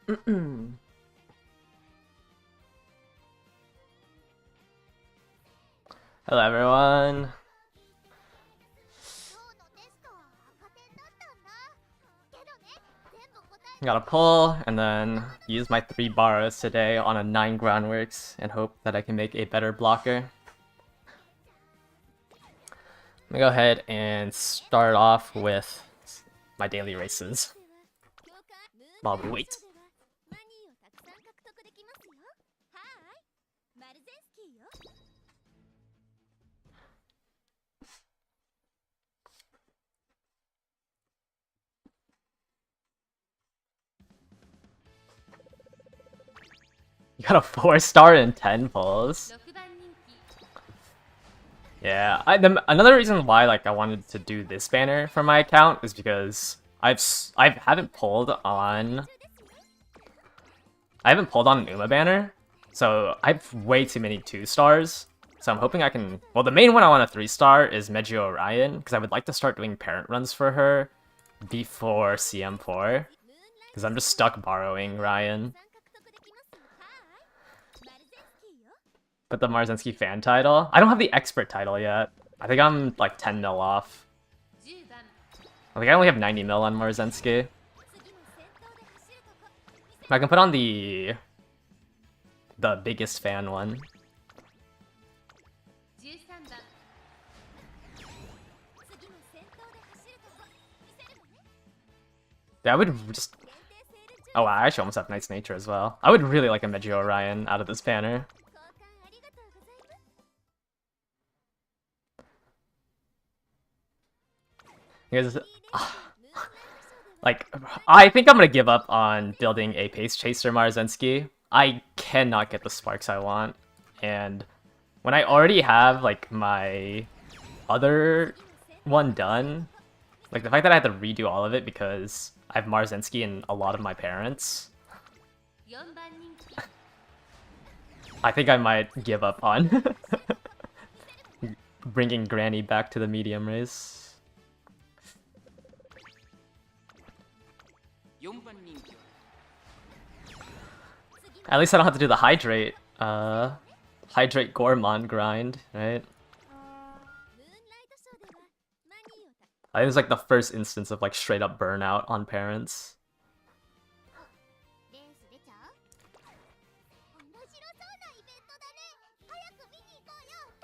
Hello everyone. Gotta pull and then use my 3 borrows today on a 9 groundworks and hope that I can make a better blocker. Let me go ahead and start off with my daily races while we wait. You got a 4-star and 10 pulls. Yeah, another reason why I wanted to do this banner for my account is because I haven't pulled on an Uma banner, so I have way too many 2-stars. So I'm hoping I can. Well, the main one I want a 3-star is Meiji Orion because I would like to start doing parent runs for her before CM4 because I'm just stuck borrowing Ryan. But the Marzensky fan title? I don't have the expert title yet. I think I'm like 10 mil off. I think I only have 90 mil on Marzensky. I can put on the biggest fan one. Yeah, I would just... Oh, I actually almost have Knight's Nature as well. I would really like a Meiji Orion out of this banner. Because, I think I'm gonna give up on building a Pace Chaser Marzensky. I cannot get the sparks I want, and when I already have my other one done, the fact that I had to redo all of it because I have Marzensky and a lot of my parents, I think I might give up on bringing Granny back to the medium race. At least I don't have to do the hydrate Gormon grind, right? I think it was the first instance of straight up burnout on parents.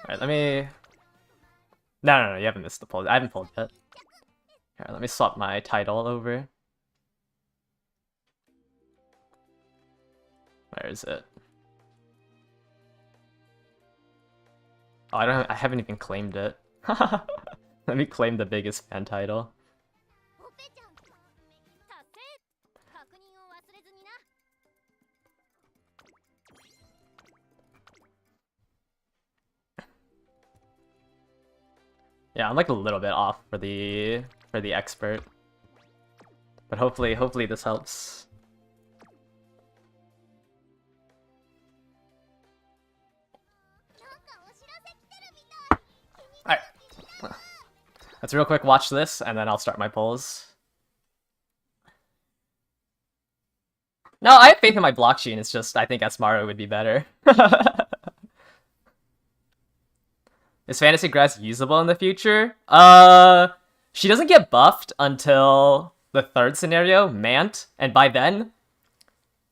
Alright, let me... No, you haven't missed the pull. I haven't pulled yet. Alright, let me swap my title over. Where is it? Oh, I haven't even claimed it. Let me claim the biggest fan title. Yeah, I'm a little bit off for the expert. But hopefully this helps. Alright. Let's real quick watch this, and then I'll start my polls. No, I have faith in my blockchain, it's just I think Asmaro would be better. Is Fantasy Grass usable in the future? She doesn't get buffed until the 3rd scenario, Mant, and by then,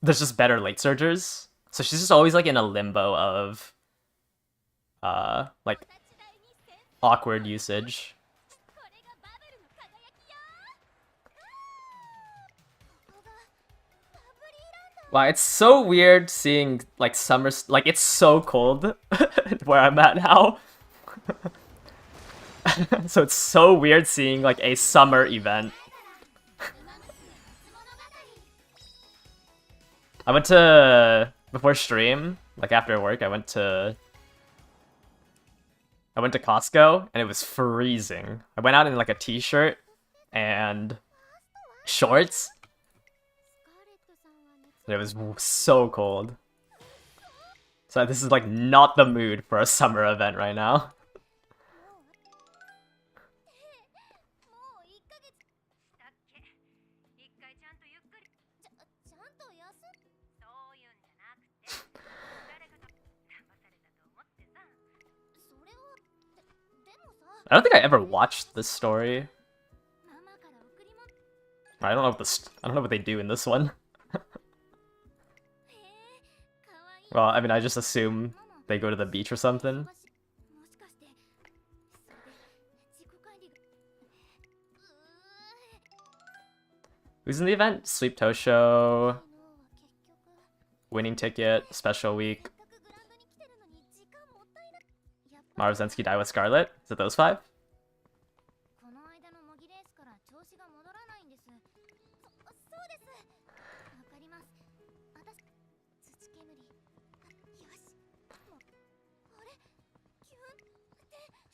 there's just better late surgers. So she's just always in a limbo of awkward usage. Wow, it's so weird seeing summer, it's so cold where I'm at now. So it's so weird seeing a summer event. I went to, before stream, after work, I went to Costco and it was freezing. I went out in a t-shirt and shorts. And it was so cold. So this is not the mood for a summer event right now. I don't think I ever watched this story. I don't know I don't know what they do in this one. Well, I mean, I just assume they go to the beach or something. Who's in the event? Sleep Tosho. Winning ticket. Special week. Marozensky die with Scarlet. Is it those 5?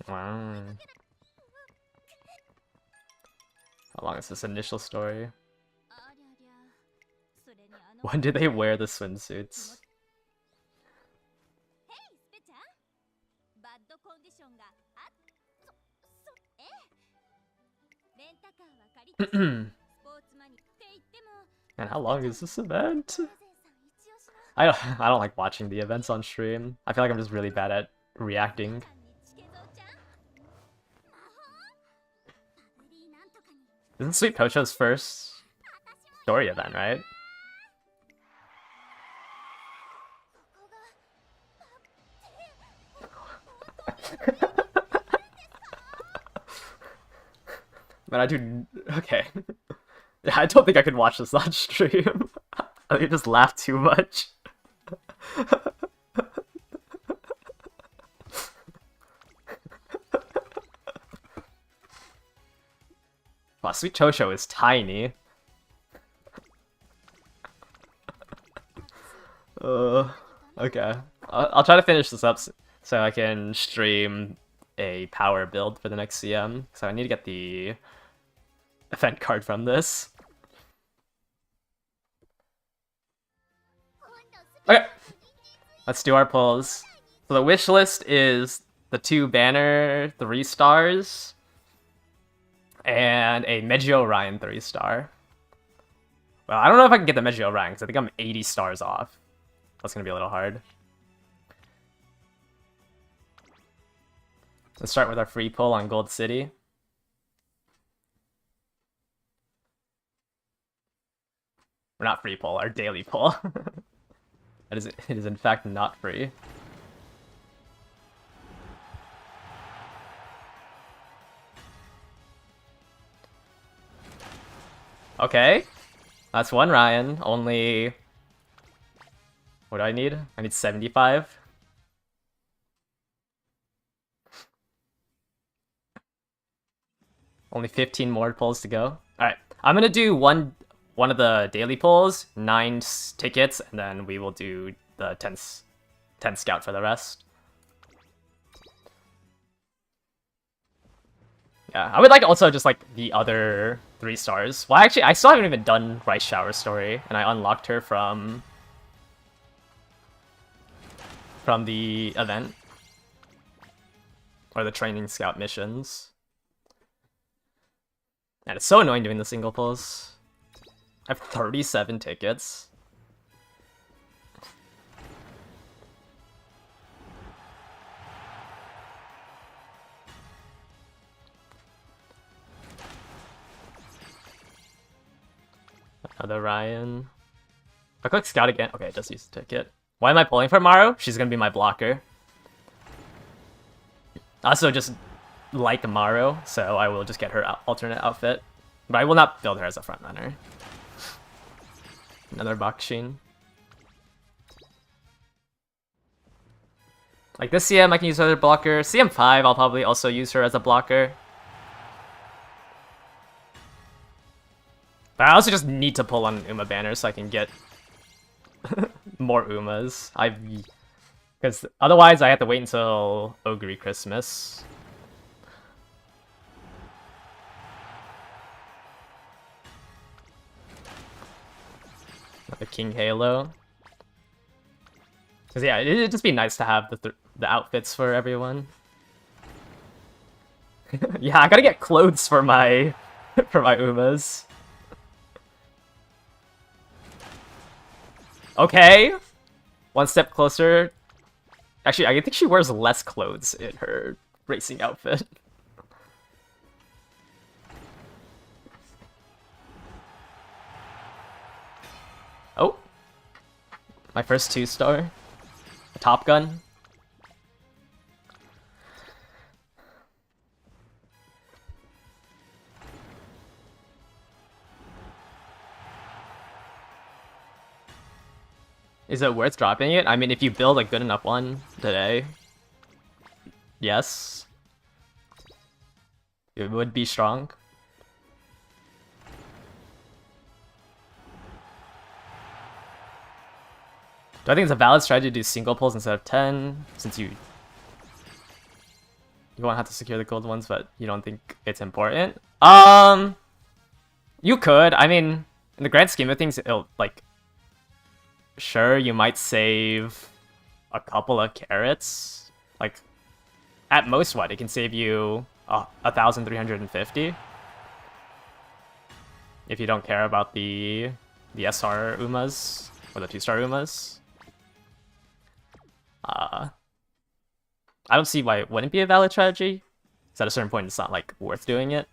Wow. How long is this initial story? When do they wear the swimsuits? Man, how long is this event? I don't like watching the events on stream. I feel like I'm just really bad at reacting. Isn't Sweet Pocho's first story event, right? But I do... Okay. I don't think I could watch this on stream. I just laugh too much. Wow, Sweet Tosho is tiny. Okay. I'll try to finish this up so I can stream a power build for the next CM. So I need to get the event card from this. Okay. Let's do our pulls. So the wish list is the 2 banner 3 stars and a Meiji Orion 3-star. Well, I don't know if I can get the Meiji Orion because I think I'm 80 stars off. That's gonna be a little hard. Let's start with our free pull on Gold City. We're not free pull, our daily pull. It is in fact not free. Okay. That's 1 Ryan. Only... What do I need? I need 75. Only 15 more pulls to go. Alright. I'm gonna do one of the daily pulls, 9 tickets, and then we will do the 10 scout for the rest. Yeah, I would like also just like the other 3 stars. Well, actually, I still haven't even done Rice Shower story, and I unlocked her from the event or the training scout missions. And it's so annoying doing the single pulls. I have 37 tickets. Another Ryan. If I click scout again, okay, it does use the ticket. Why am I pulling for Maru? She's gonna be my blocker. I also just like Maru, so I will just get her alternate outfit. But I will not build her as a front runner. Another Bakushin. Like this CM, I can use her as a blocker. CM5, I'll probably also use her as a blocker. But I also just need to pull on Uma banner so I can get more Umas. Because otherwise I have to wait until Ogre Christmas. The King Halo. Because yeah, it'd just be nice to have the outfits for everyone. Yeah, I gotta get clothes for my Umas. Okay, 1 step closer. Actually, I think she wears less clothes in her racing outfit. My first 2-star. A Top Gun. Is it worth dropping it? I mean, if you build a good enough one today, yes. It would be strong. Do I think it's a valid strategy to do single pulls instead of 10, since you won't have to secure the gold ones, but you don't think it's important? You could. I mean, in the grand scheme of things, it'll, like, sure, you might save a couple of carrots. Like, at most, what? It can save you 1,350 if you don't care about the SR Umas or the 2-star Umas. I don't see why it wouldn't be a valid strategy. Because at a certain point, it's not like worth doing it.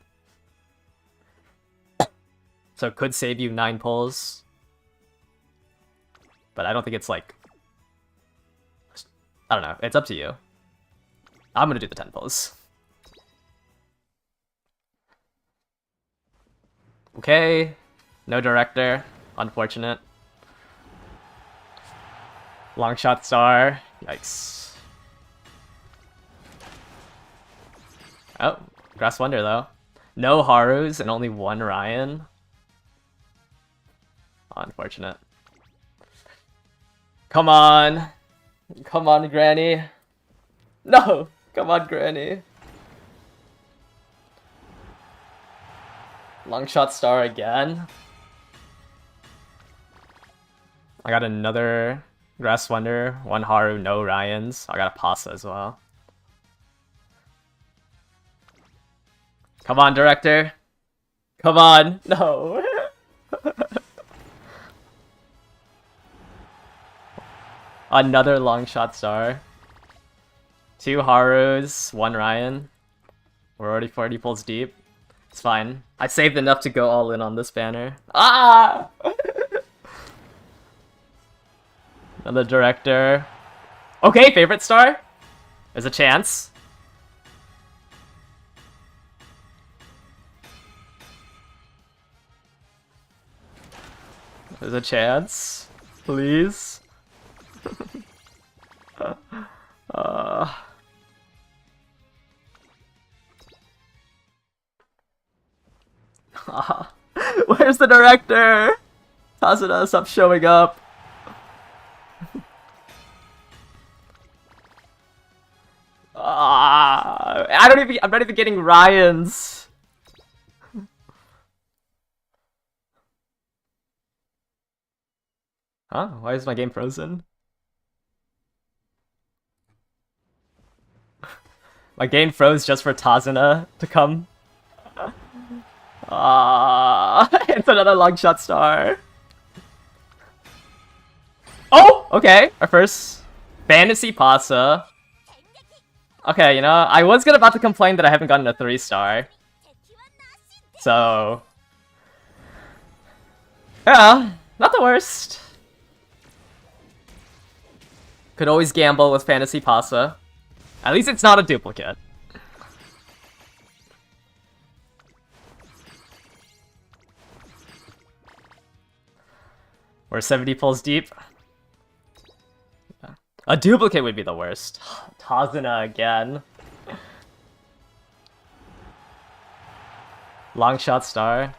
So it could save you 9 pulls. But I don't think it's like... I don't know. It's up to you. I'm gonna do the 10 pulls. Okay. No director. Unfortunate. Long shot star. Yikes. Oh, Grass Wonder though. No Harus and only 1 Ryan. Unfortunate. Come on. Come on, Granny. No! Come on, Granny. Long shot star again. I got another Grass Wonder, 1 Haru, no Ryans. I got a Pasta as well. Come on, director. Come on. No. Another long shot star. 2 Harus, 1 Ryan. We're already 40 pulls deep. It's fine. I saved enough to go all in on this banner. Ah! Another director. Okay, favorite star. There's a chance. There's a chance. Please. Where's the director? Tazuna, stop showing up. I'm not even getting Ryans. Huh? Why is my game frozen? My game froze just for Tazuna to come. It's another long shot star. Oh, okay. Our first fantasy pasta. Okay, you know, I was about to complain that I haven't gotten a 3-star. So, yeah, not the worst. Could always gamble with fantasy pasta. At least it's not a duplicate. We're 70 pulls deep. A duplicate would be the worst. Tazuna again. Long shot star.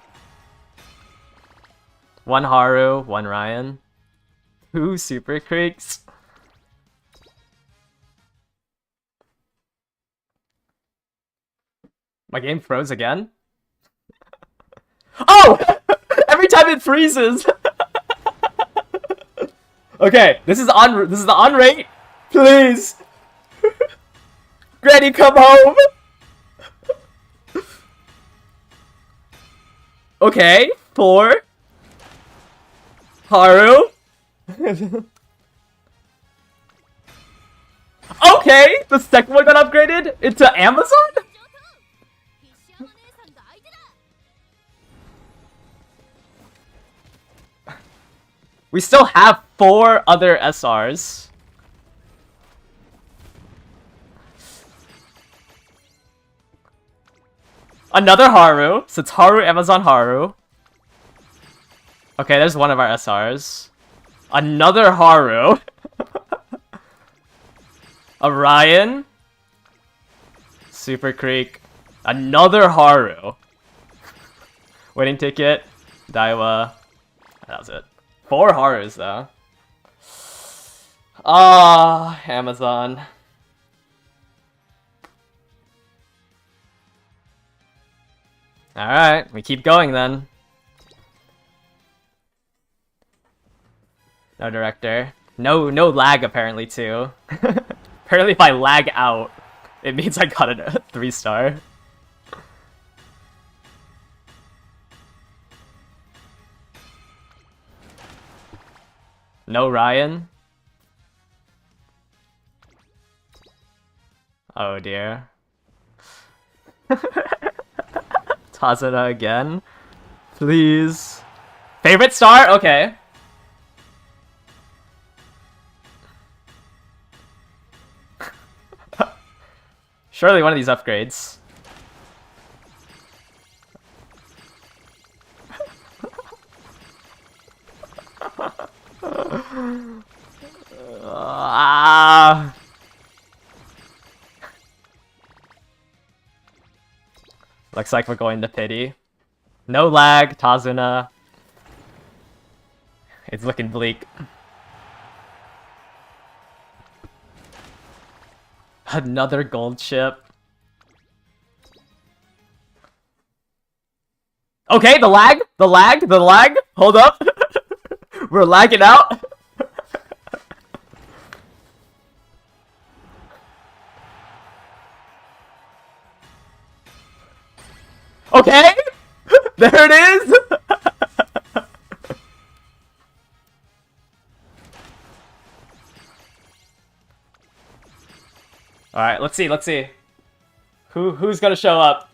1 Haru, 1 Ryan. 2 Super Creeks. My game froze again? Oh! Every time it freezes! Okay, this is the on rate. Please. Granny, come home. Okay, 4. Haru. Okay, the second one got upgraded into Amazon? We still have 4 other SRs. Another Haru. So it's Haru, Amazon, Haru. Okay, there's one of our SRs. Another Haru. Orion. Super Creek. Another Haru. Winning ticket. Daiwa. That was it. 4 Harus though. Ah, Amazon. Alright, we keep going then. No director. No lag apparently too. Apparently if I lag out, it means I got a 3-star. No Ryan. Oh dear. Tazuna again. Please. Favorite star? Okay. Surely one of these upgrades. Looks like we're going to pity. No lag, Tazuna. It's looking bleak. Another gold chip. Okay, the lag. Hold up. We're lagging out. Okay, there it is. All right, let's see. Who's gonna show up?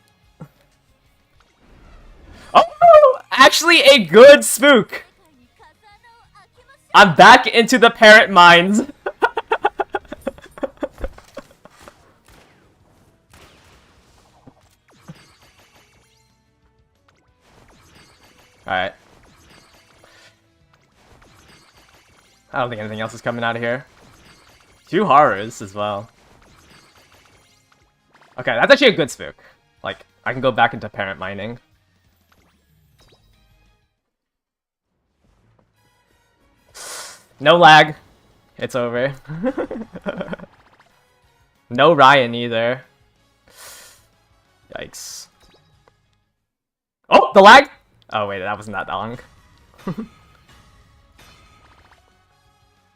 Oh, actually a good spook. I'm back into the parent mines. Alright. I don't think anything else is coming out of here. 2 Harus as well. Okay, that's actually a good spook. Like, I can go back into parent mining. No lag. It's over. No Ryan either. Yikes. Oh, the lag! Oh wait, that wasn't that long.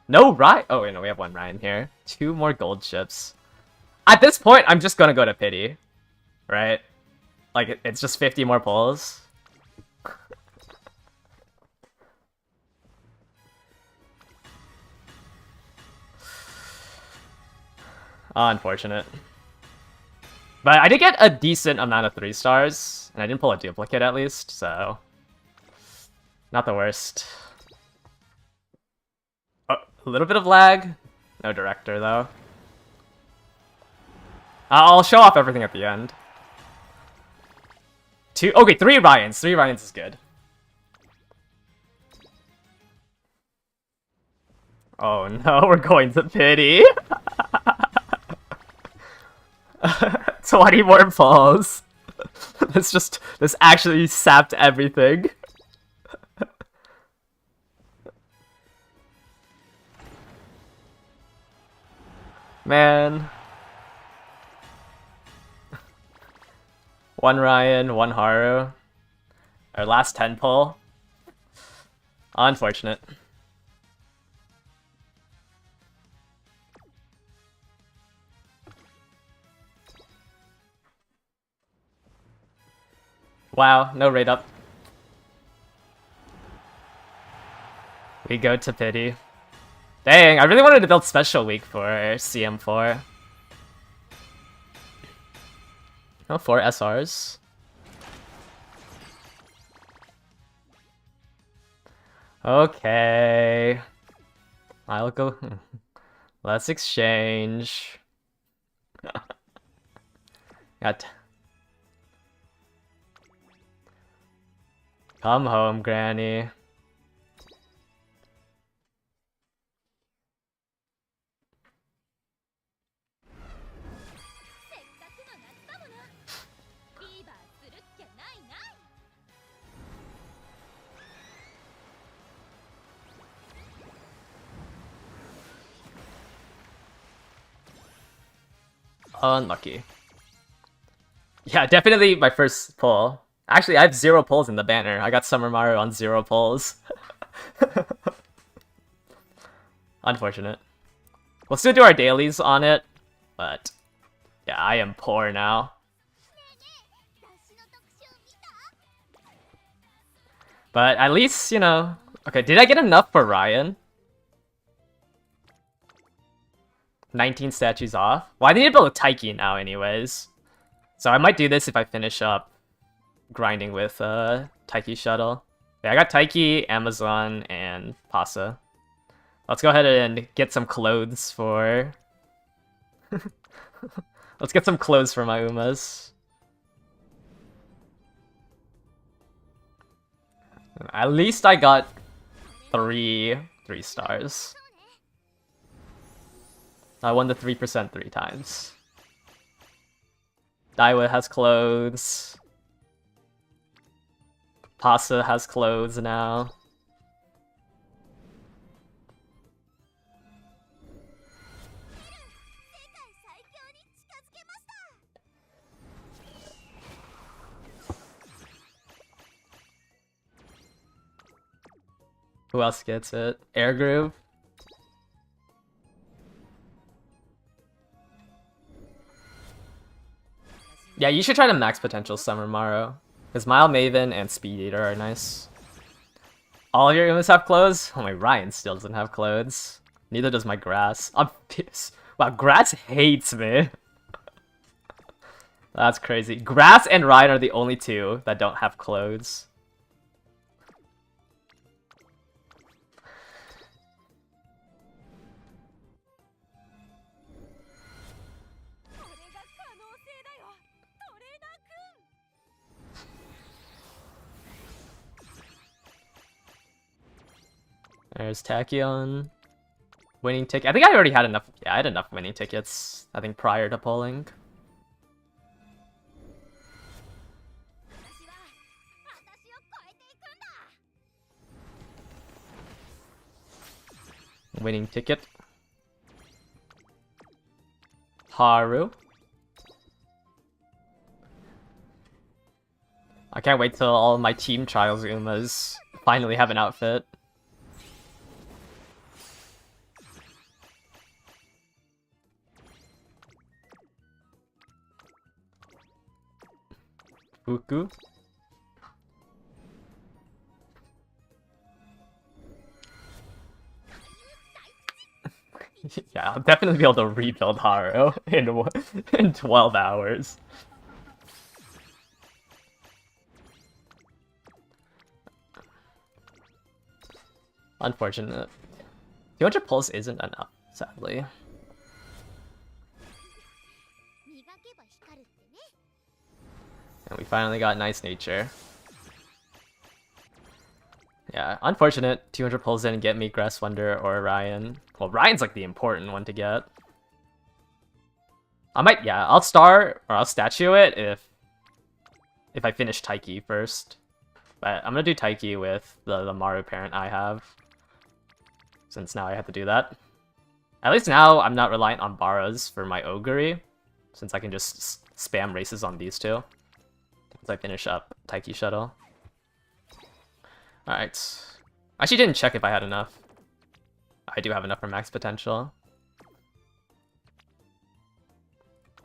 No Ryan. Oh wait, no, we have 1 Ryan here. 2 more gold chips. At this point, I'm just gonna go to pity, right? Like it's just 50 more pulls. Unfortunate. But I did get a decent amount of 3-stars, and I didn't pull a duplicate at least, so not the worst. Oh, a little bit of lag. No director though. I'll show off everything at the end. 3 Ryans. 3 Ryans is good. Oh no, we're going to pity. 20 more falls. This actually sapped everything. Man. 1 Ryan, 1 Haru. Our last 10 pull. Unfortunate. Wow, no rate up. We go to pity. Dang, I really wanted to build special week for CM4. Oh, 4 SRs. Okay. I'll go. Let's exchange. Got. Come home, Granny. Unlucky. Yeah, definitely my first pull. Actually, I have 0 pulls in the banner. I got Summer Mario on 0 pulls. Unfortunate. We'll still do our dailies on it, but yeah, I am poor now. But at least, you know... Okay, did I get enough for Ryan? 19 statues off? Well, I need to build a Taiki now anyways. So I might do this if I finish up grinding with Taiki Shuttle. Yeah, I got Taiki, Amazon, and Pasa. Let's go ahead and get some clothes for... Let's get some clothes for my Umas. At least I got three stars. I won the 3% 3 times. Daiwa has clothes. Pasa has clothes now. Who else gets it? Air Groove? Yeah, you should try to max potential Summer Mario. Because Mile Maven and Speed Eater are nice. All of your Umas have clothes? Oh my, Ryan still doesn't have clothes. Neither does my Grass. I'm pissed. Wow, Grass hates me. That's crazy. Grass and Ryan are the only two that don't have clothes. There's Tachyon. Winning ticket. I think I already had enough. Yeah, I had enough winning tickets, I think, prior to polling. Winning ticket. Haru. I can't wait till all my Team Trials Umas finally have an outfit. Fuku. Yeah, I'll definitely be able to rebuild Haru in 12 hours. Unfortunate. 200 pulse isn't enough, sadly. And we finally got Nice Nature. Yeah, unfortunate. 200 pulls didn't get me Grass Wonder or Ryan. Well, Ryan's like the important one to get. I might, yeah, I'll star or I'll statue it if I finish Taiki first. But I'm gonna do Taiki with the Maru parent I have. Since now I have to do that. At least now I'm not reliant on Baras for my Ogre, since I can just spam races on these two. As I finish up Taiki Shuttle. Alright. I actually didn't check if I had enough. I do have enough for max potential.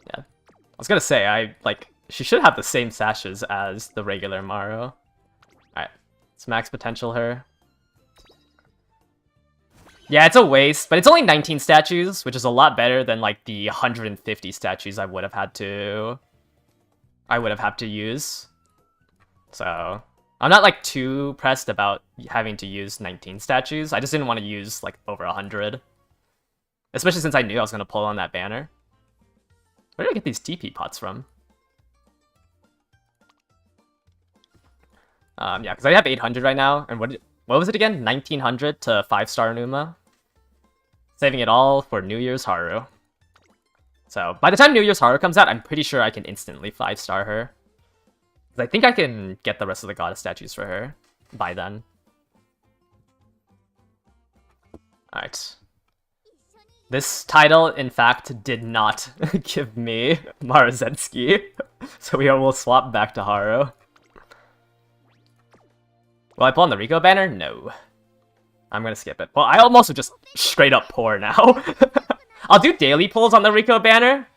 Yeah. I was gonna say, she should have the same sashes as the regular Maru. Alright. Let's max potential her. Yeah, it's a waste, but it's only 19 statues, which is a lot better than like the 150 statues I would have had to use. So I'm not like too pressed about having to use 19 statues. I just didn't want to use like over 100. Especially since I knew I was going to pull on that banner. Where did I get these TP pots from? Yeah, because I have 800 right now. And what was it again? 1900 to 5-star Numa. Saving it all for New Year's Haru. So by the time New Year's Haru comes out, I'm pretty sure I can instantly 5-star her. I think I can get the rest of the goddess statues for her by then. Alright. This title, in fact, did not give me Maruzensky, so we will swap back to Haru. Will I pull on the Rico banner? No. I'm gonna skip it. Well, I'm also just straight up poor now. I'll do daily pulls on the Rico banner,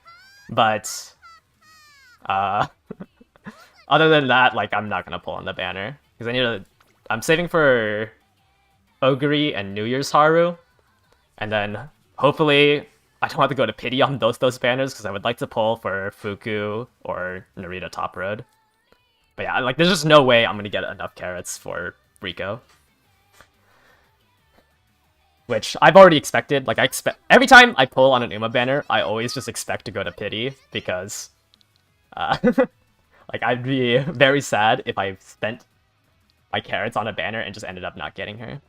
but... other than that, like, I'm not gonna pull on the banner. Because I need to... I'm saving for Ogre and New Year's Haru. And then, hopefully, I don't have to go to Pity on those banners, because I would like to pull for Fuku or Narita Top Road. But yeah, like, there's just no way I'm gonna get enough carrots for Rico. Which I've already expected. Like, I expect... Every time I pull on an Uma banner, I always just expect to go to Pity, because... like, I'd be very sad if I spent my carrots on a banner and just ended up not getting her.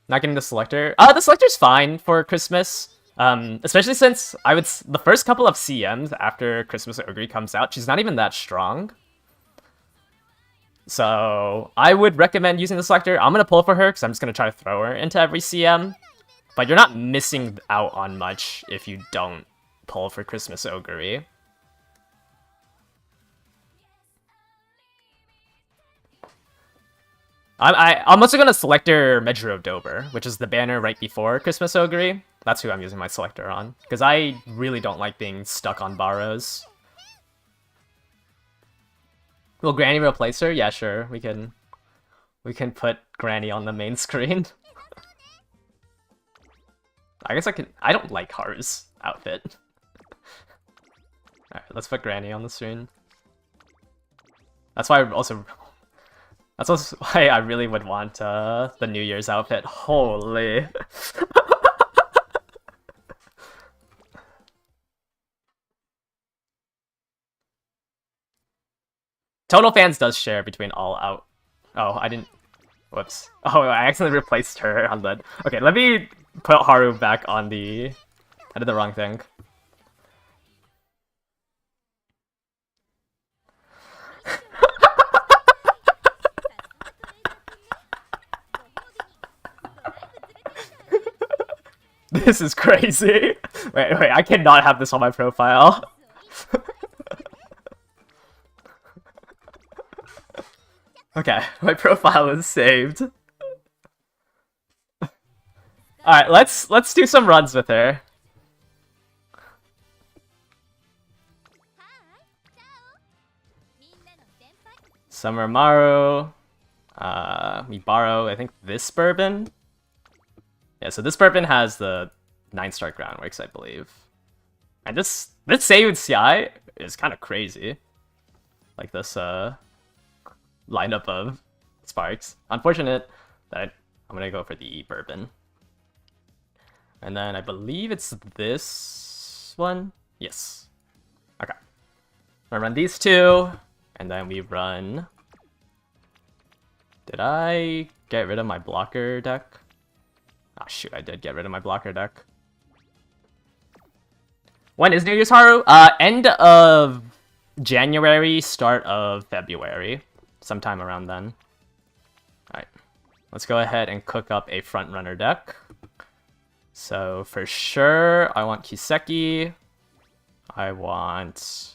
Not getting the Selector. The Selector's fine for Christmas. Especially since the first couple of CMs after Christmas Ogre comes out, she's not even that strong. So I would recommend using the Selector. I'm gonna pull for her because I'm just gonna try to throw her into every CM. But you're not missing out on much if you don't pull for Christmas Ogre. I'm also gonna Selector Medjuro Dober, which is the banner right before Christmas Ogre. That's who I'm using my Selector on, because I really don't like being stuck on Barrows. Will Granny replace her? Yeah, sure. We can put Granny on the main screen. I guess I can. I don't like Haru's outfit. Alright, let's put Granny on the screen. That's why That's also why I really would want the New Year's outfit. Holy. Total Fans does share between all out. Oh, I didn't. Whoops. Oh, I accidentally replaced her on the. Okay, let me put Haru back on the. I did the wrong thing. This is crazy. Wait, I cannot have this on my profile. Okay, my profile is saved. Alright, let's do some runs with her. Summer Maru. We borrow, I think, this bourbon. Yeah, so this bourbon has the 9-star groundworks, I believe. And this Seiyuu CI is kind of crazy. Like this lineup of sparks. Unfortunate that I'm gonna go for the bourbon. And then I believe it's this one. Yes. Okay. I'm gonna run these two, and then we run. Did I get rid of my blocker deck? Oh shoot, I did get rid of my blocker deck. When is New Year's Haru? End of January, start of February. Sometime around then. Alright. Let's go ahead and cook up a front runner deck. So for sure, I want Kiseki. I want...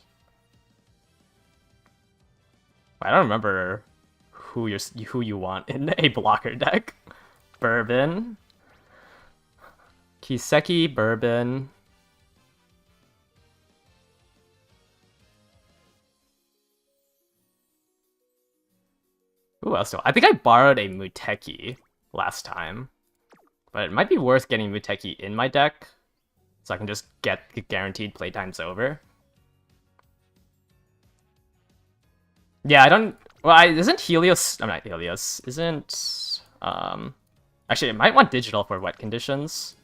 I don't remember who you want in a blocker deck. Bourbon. Kiseki, Bourbon. Who else? I think I borrowed a Muteki last time. But it might be worth getting Muteki in my deck, so I can just get guaranteed playtimes over. Yeah, I don't. Well, isn't Helios? I'm not Helios. Isn't Actually, it might want digital for wet conditions.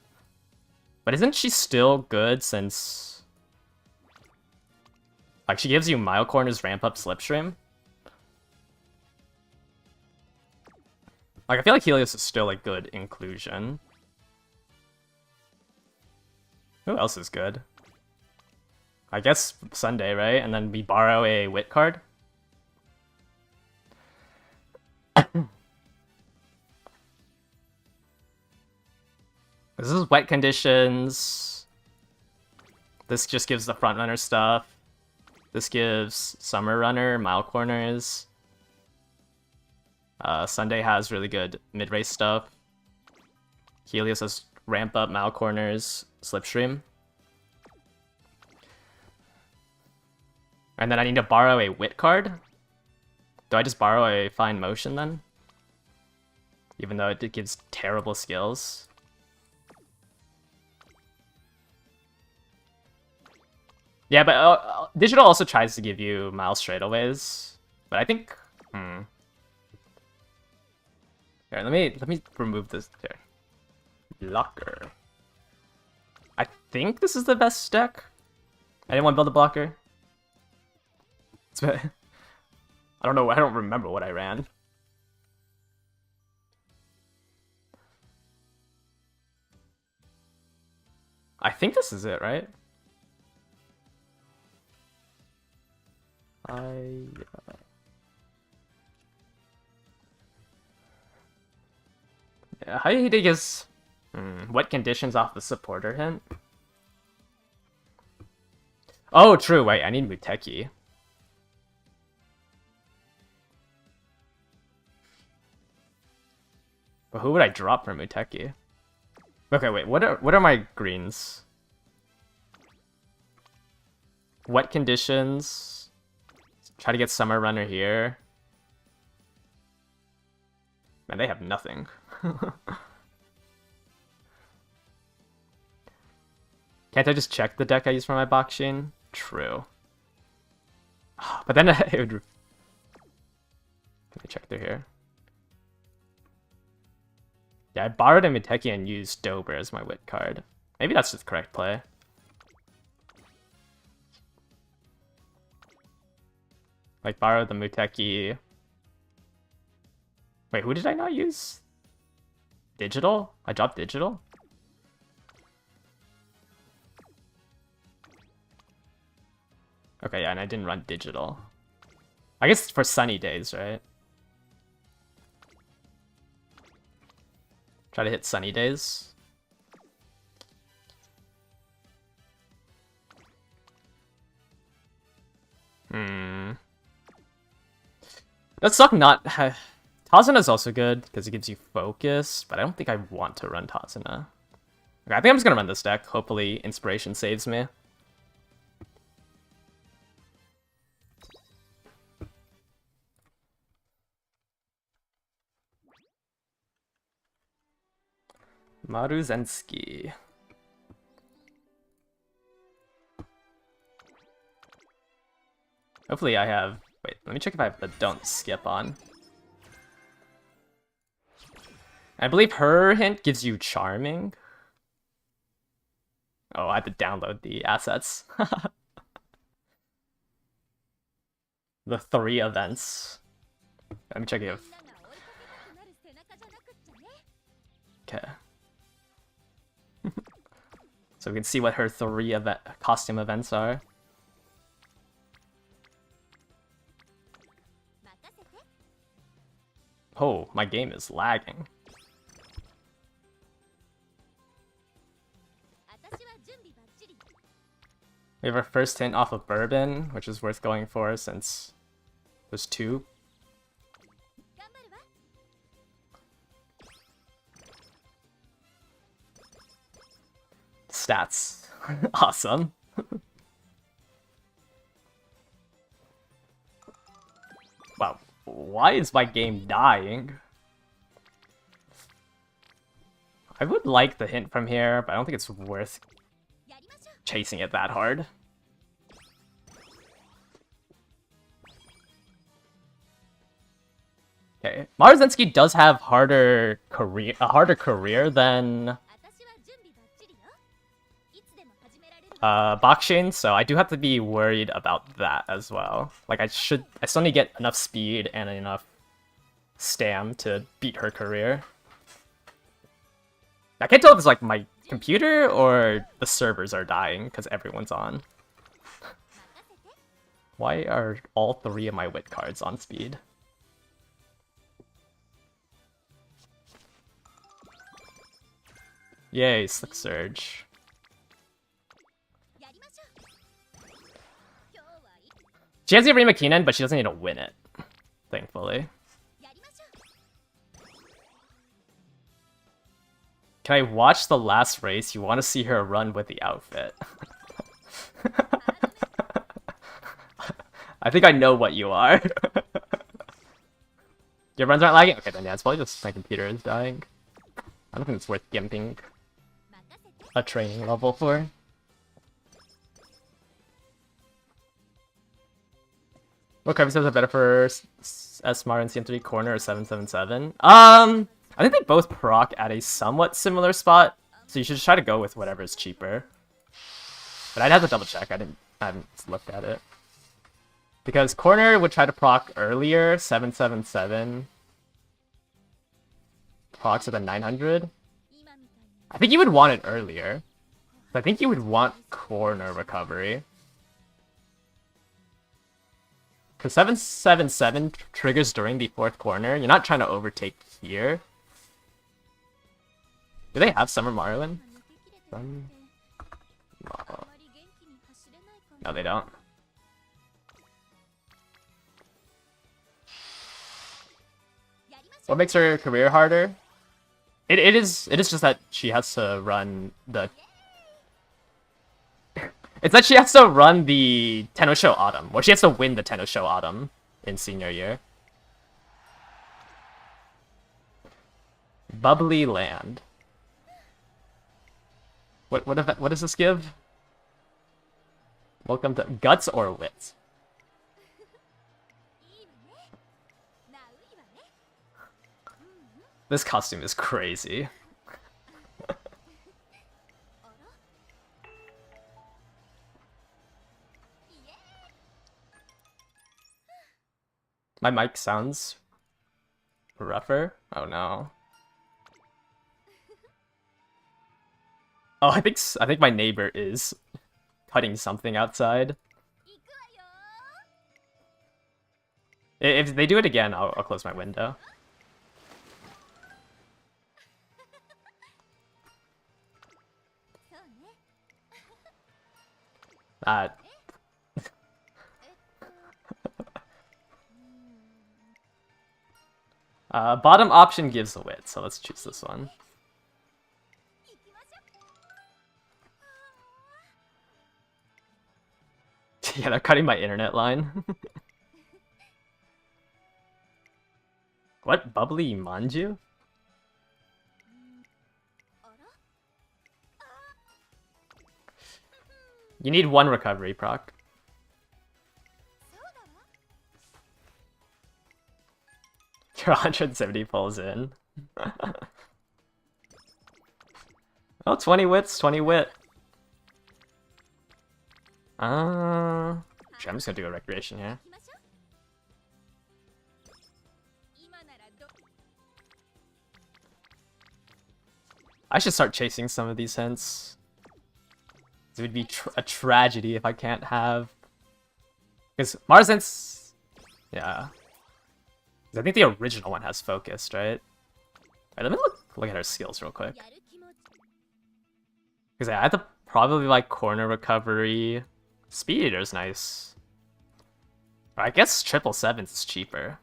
But isn't she still good since like she gives you mile corners, ramp up, slipstream? Like I feel like Helios is still a good inclusion. Who else is good? I guess Sunday, right? And then we borrow a wit card. This is wet conditions. This just gives the front runner stuff. This gives summer runner, mile corners. Sunday has really good mid-race stuff. Helios has ramp up, mile corners, slipstream. And then I need to borrow a wit card. Do I just borrow a fine motion then? Even though it gives terrible skills. Yeah, but digital also tries to give you mile straightaways. But I think Here, let me remove this here. Blocker. I think this is the best deck. I didn't want to build a blocker. I don't know, I don't remember what I ran. I think this is it, right? Yeah, how do you think is wet conditions off the supporter hint? Oh, true. Wait, I need Muteki. But who would I drop for Muteki? Okay, wait. What are my greens? Wet conditions. Try to get Summer Runner here. Man, they have nothing. Can't I just check the deck I use for my Bakshin? True. But then it would... Let me check through here. Yeah, I borrowed a Muteki and used Dober as my wit card. Maybe that's the correct play. Like, borrow the Muteki. Wait, who did I not use? Digital? I dropped digital? Okay, yeah, and I didn't run digital. I guess for sunny days, right? Try to hit sunny days. Does suck not... Tazuna is also good, because it gives you focus, but I don't think I want to run Tazuna. Okay, I think I'm just gonna run this deck. Hopefully Inspiration saves me. Maruzensky. Hopefully I have... Wait, let me check if I have the don't skip on. I believe her hint gives you Charming. Oh, I had to download the assets. The 3 events. Let me check if... Okay. So we can see what her 3 costume events are. Oh, my game is lagging. We have our first hint off of Bourbon, which is worth going for since there's 2. Stats. Awesome. Wow. Why is my game dying? I would like the hint from here, but I don't think it's worth chasing it that hard. Okay, Marzensky does have a harder career than Bakshin, so I do have to be worried about that as well. Like I still need to get enough speed and enough stam to beat her career. I can't tell if it's like my computer or the servers are dying because everyone's on. Why are all 3 of my wit cards on speed? Yay, Slick Surge. She has the Arima Keenan, but she doesn't need to win it, thankfully. Can I watch the last race? You want to see her run with the outfit. I think I know what you are. Your runs aren't lagging? Okay, then yeah, it's probably just my computer is dying. I don't think it's worth gimping a training level for. What cover sets are better for S-Mar and CM3 corner or 777? I think they both proc at a somewhat similar spot, so you should just try to go with whatever is cheaper. But I'd have to double check. I haven't looked at it. Because corner would try to proc earlier, 777 procs at the 900. I think you would want it earlier. I think you would want corner recovery. Because 777 triggers during the 4th corner. You're not trying to overtake here. Do they have Summer Marlin? No, they don't. What makes her career harder? It is just that she has to run the... It's that she has to run the Tenno Show Autumn, or she has to win the Tenno Show Autumn in senior year. Bubbly Land. What does this give? Welcome to Guts or Wits? This costume is crazy. My mic sounds rougher. Oh no. Oh, I think my neighbor is cutting something outside. If they do it again, I'll close my window. Bottom option gives the wit, so let's choose this one. Yeah, they're cutting my internet line. What? Bubbly Manju? You need 1 recovery proc. You're 170 pulls in. Oh, 20 wits, 20 wit. Actually, I'm just gonna do a recreation here. I should start chasing some of these hints. It would be a tragedy if I can't have... Because Marzens... Yeah. I think the original one has focused, right? Alright, let me look at her skills real quick. Because I have to probably like corner recovery. Speed Eater's nice. Or I guess 777 is cheaper.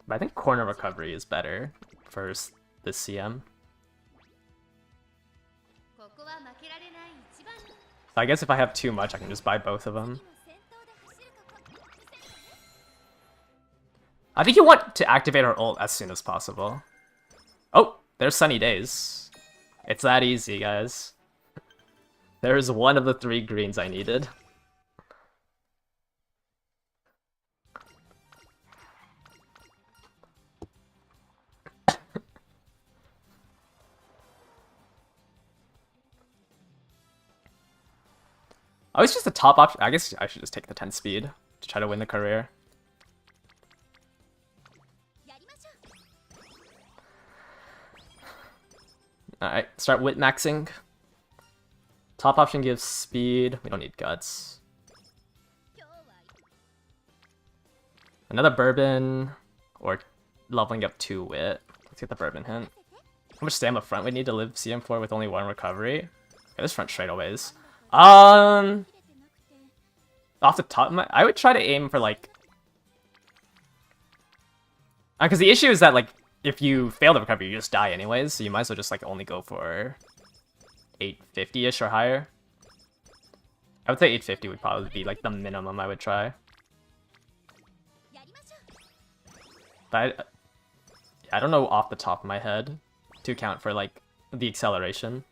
But I think corner recovery is better for this CM. So I guess if I have too much, I can just buy both of them. I think you want to activate her ult as soon as possible. Oh, there's Sunny Days. It's that easy, guys. There's one of the 3 greens I needed. Oh, it's just the top option. I guess I should just take the 10 speed to try to win the career. Alright, start wit maxing. Top option gives speed. We don't need guts. Another bourbon, or leveling up 2 wit. Let's get the bourbon hint. How much stamina front we need to live CM4 with only 1 recovery? Okay, this front straightaways. Off the top of my... I would try to aim for, like... Because the issue is that, like, if you fail the recovery, you just die anyways, so you might as well just, like, only go for 850-ish or higher. I would say 850 would probably be, like, the minimum I would try. But I don't know off the top of my head to account for, like, the acceleration.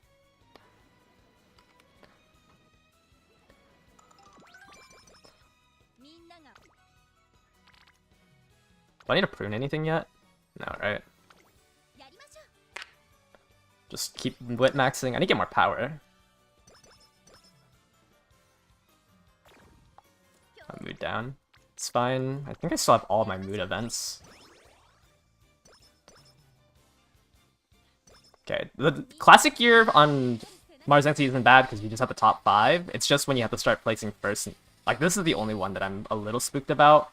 Do I need to prune anything yet? No, right? Just keep wit maxing. I need to get more power. I'll mood down. It's fine. I think I still have all my mood events. Okay, the classic year on Mars NC isn't bad because you just have the top 5. It's just when you have to start placing first. Like, this is the only one that I'm a little spooked about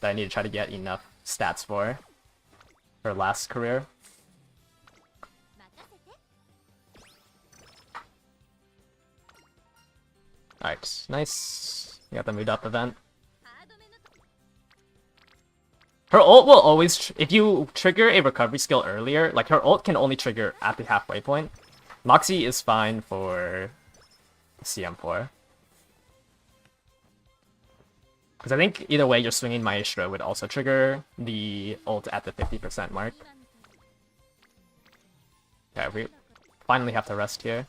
that I need to try to get enough stats for last career. Alright, nice. You got the mood up event. Her ult will always, if you trigger a recovery skill earlier, like her ult can only trigger at the halfway point. Moxie is fine for CM4. Because I think either way, your swinging Maestro would also trigger the ult at the 50% mark. Okay, we finally have to rest here.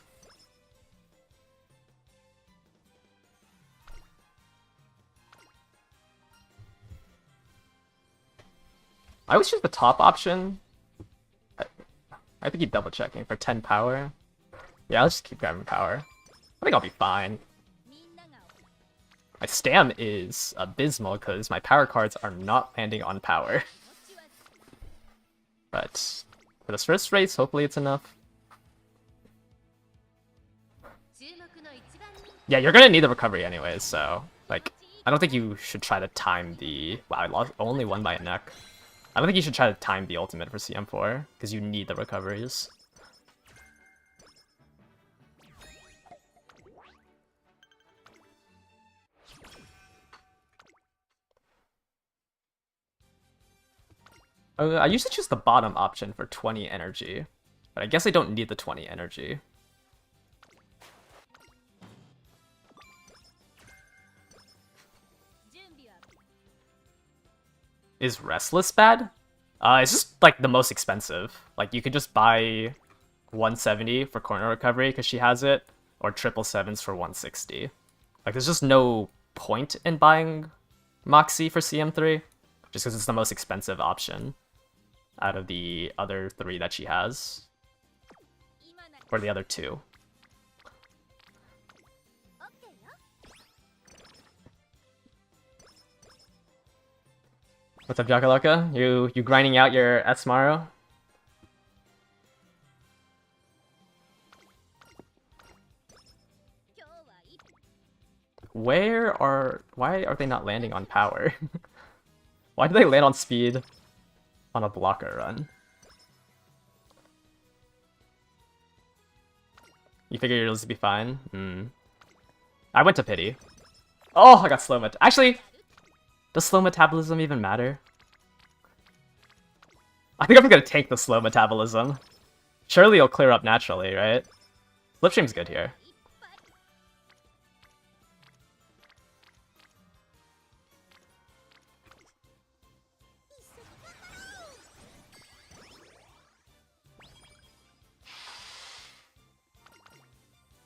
I always choose the top option. I think he's double checking for 10 power. Yeah, I'll just keep grabbing power. I think I'll be fine. My stam is abysmal because my power cards are not landing on power. But for this first race, hopefully it's enough. Yeah, you're gonna need the recovery anyways, so like I don't think you should try to time the... Wow, I lost only one by a neck. I don't think you should try to time the ultimate for CM4, because you need the recoveries. I usually choose the bottom option for 20 energy, but I guess I don't need the 20 energy. Is Restless bad? It's just like the most expensive. Like you could just buy 170 for corner recovery because she has it, or 777s for 160. Like there's just no point in buying Moxie for CM3, just because it's the most expensive option out of the other 3 that she has. Or the other 2. What's up, Jakalaka? You grinding out your Esmaro? Why are they not landing on power? Why do they land on speed on a blocker run? You figure you'll just be fine? I went to pity. Oh, I got slow Actually, does slow metabolism even matter? I think I'm gonna take the slow metabolism. Surely it'll clear up naturally, right? Slipstream's good here.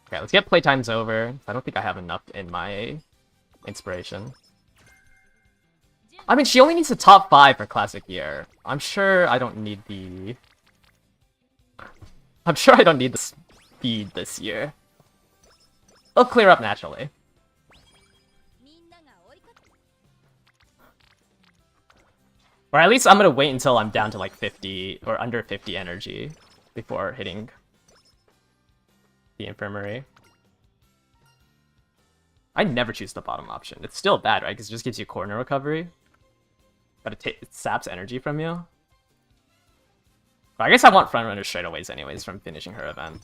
Okay, let's get playtimes over. I don't think I have enough in my inspiration. I mean, she only needs the top 5 for Classic Year. I'm sure I don't need the... I'm sure I don't need the speed this year. It'll clear up naturally. Or at least I'm gonna wait until I'm down to like 50 or under 50 energy before hitting the infirmary. I never choose the bottom option. It's still bad, right? Because it just gives you corner recovery. But it saps energy from you. But I guess I want frontrunner straightaways anyways from finishing her event.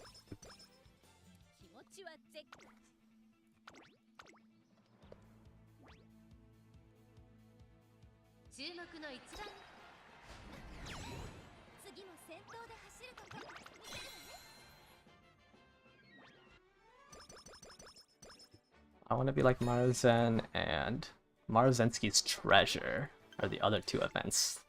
I want to be like Maruzen and Maruzensky's Treasure are the other two events.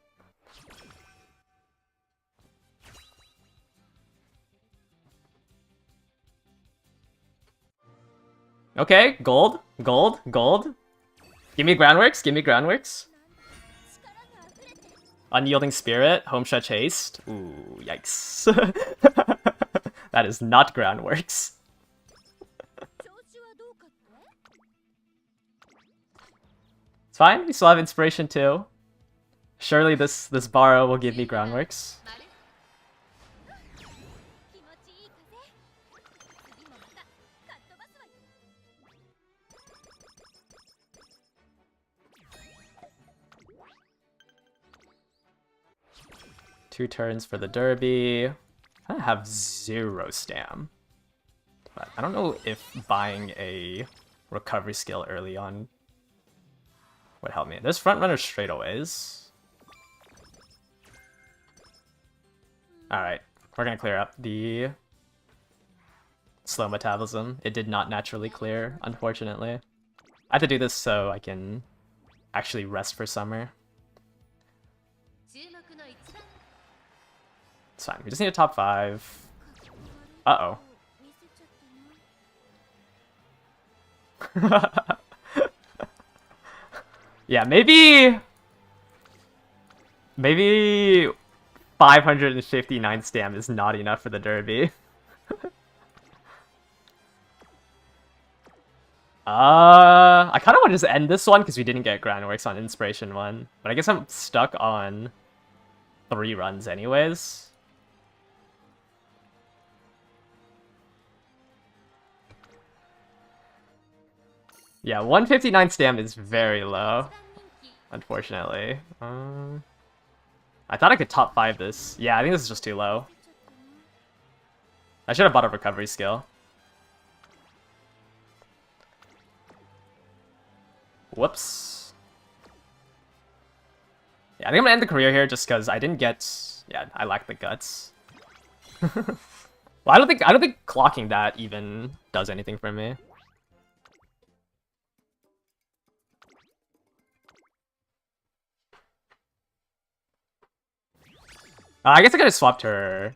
Okay, gold, gold, gold. Give me groundworks, give me groundworks. Unyielding Spirit, Home Stretch Haste. Ooh, yikes. That is not groundworks. It's fine, we still have inspiration too. Surely this borrow will give me groundworks. Two turns for the derby. I have 0 stam. But I don't know if buying a recovery skill early on would help me. There's frontrunner straightaways. Alright, we're gonna clear up the slow metabolism. It did not naturally clear, unfortunately. I have to do this so I can actually rest for summer. It's fine, we just need a top 5. Uh-oh. Yeah, maybe 559 stam is not enough for the derby. I kind of want to just end this one because we didn't get groundworks on Inspiration 1. But I guess I'm stuck on 3 runs anyways. Yeah, 159 stam is very low, unfortunately. I thought I could top 5 this. Yeah, I think this is just too low. I should have bought a recovery skill. Whoops. Yeah, I think I'm gonna end the career here just because I didn't get... Yeah, I lack the guts. Well, I don't think clocking that even does anything for me. I guess I could have swapped her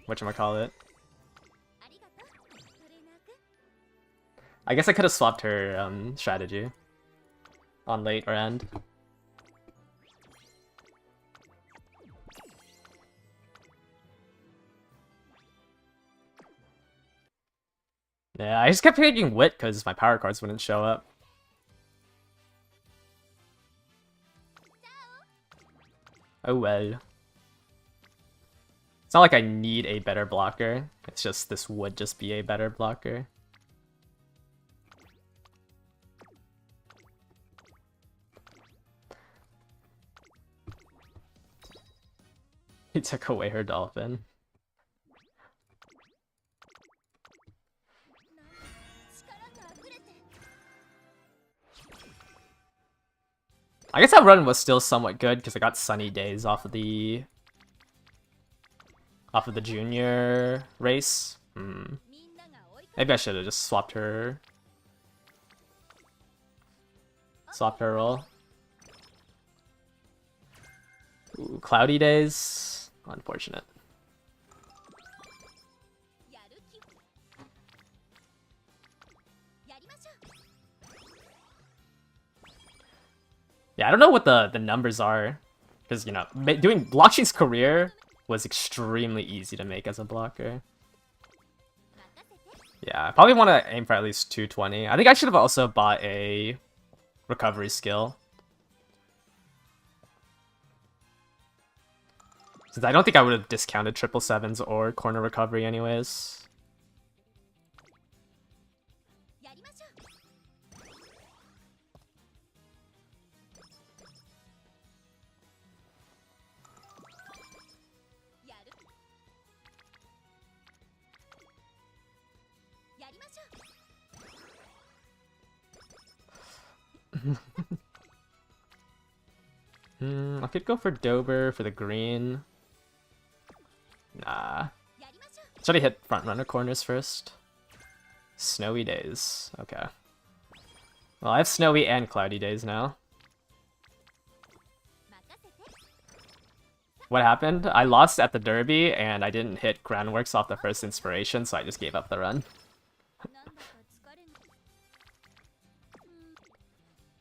whatchamacallit. I guess I could have swapped her strategy on late or end. Yeah, I just kept taking Wit because my power cards wouldn't show up. Oh well. It's not like I need a better blocker. It's just this would just be a better blocker. He took away her dolphin. I guess that run was still somewhat good because I got sunny days off of the junior race. Maybe I should have just swapped her role. Ooh, cloudy days. Unfortunate. Yeah, I don't know what the numbers are, because, you know, doing Blockchain's career was extremely easy to make as a blocker. Yeah, I probably want to aim for at least 220. I think I should have also bought a recovery skill. Since I don't think I would have discounted 777s or corner recovery anyways. I could go for Dober for the green. Nah. Should I hit front runner corners first? Snowy days. Okay. Well, I have snowy and cloudy days now. What happened? I lost at the Derby and I didn't hit Groundworks off the first inspiration, so I just gave up the run.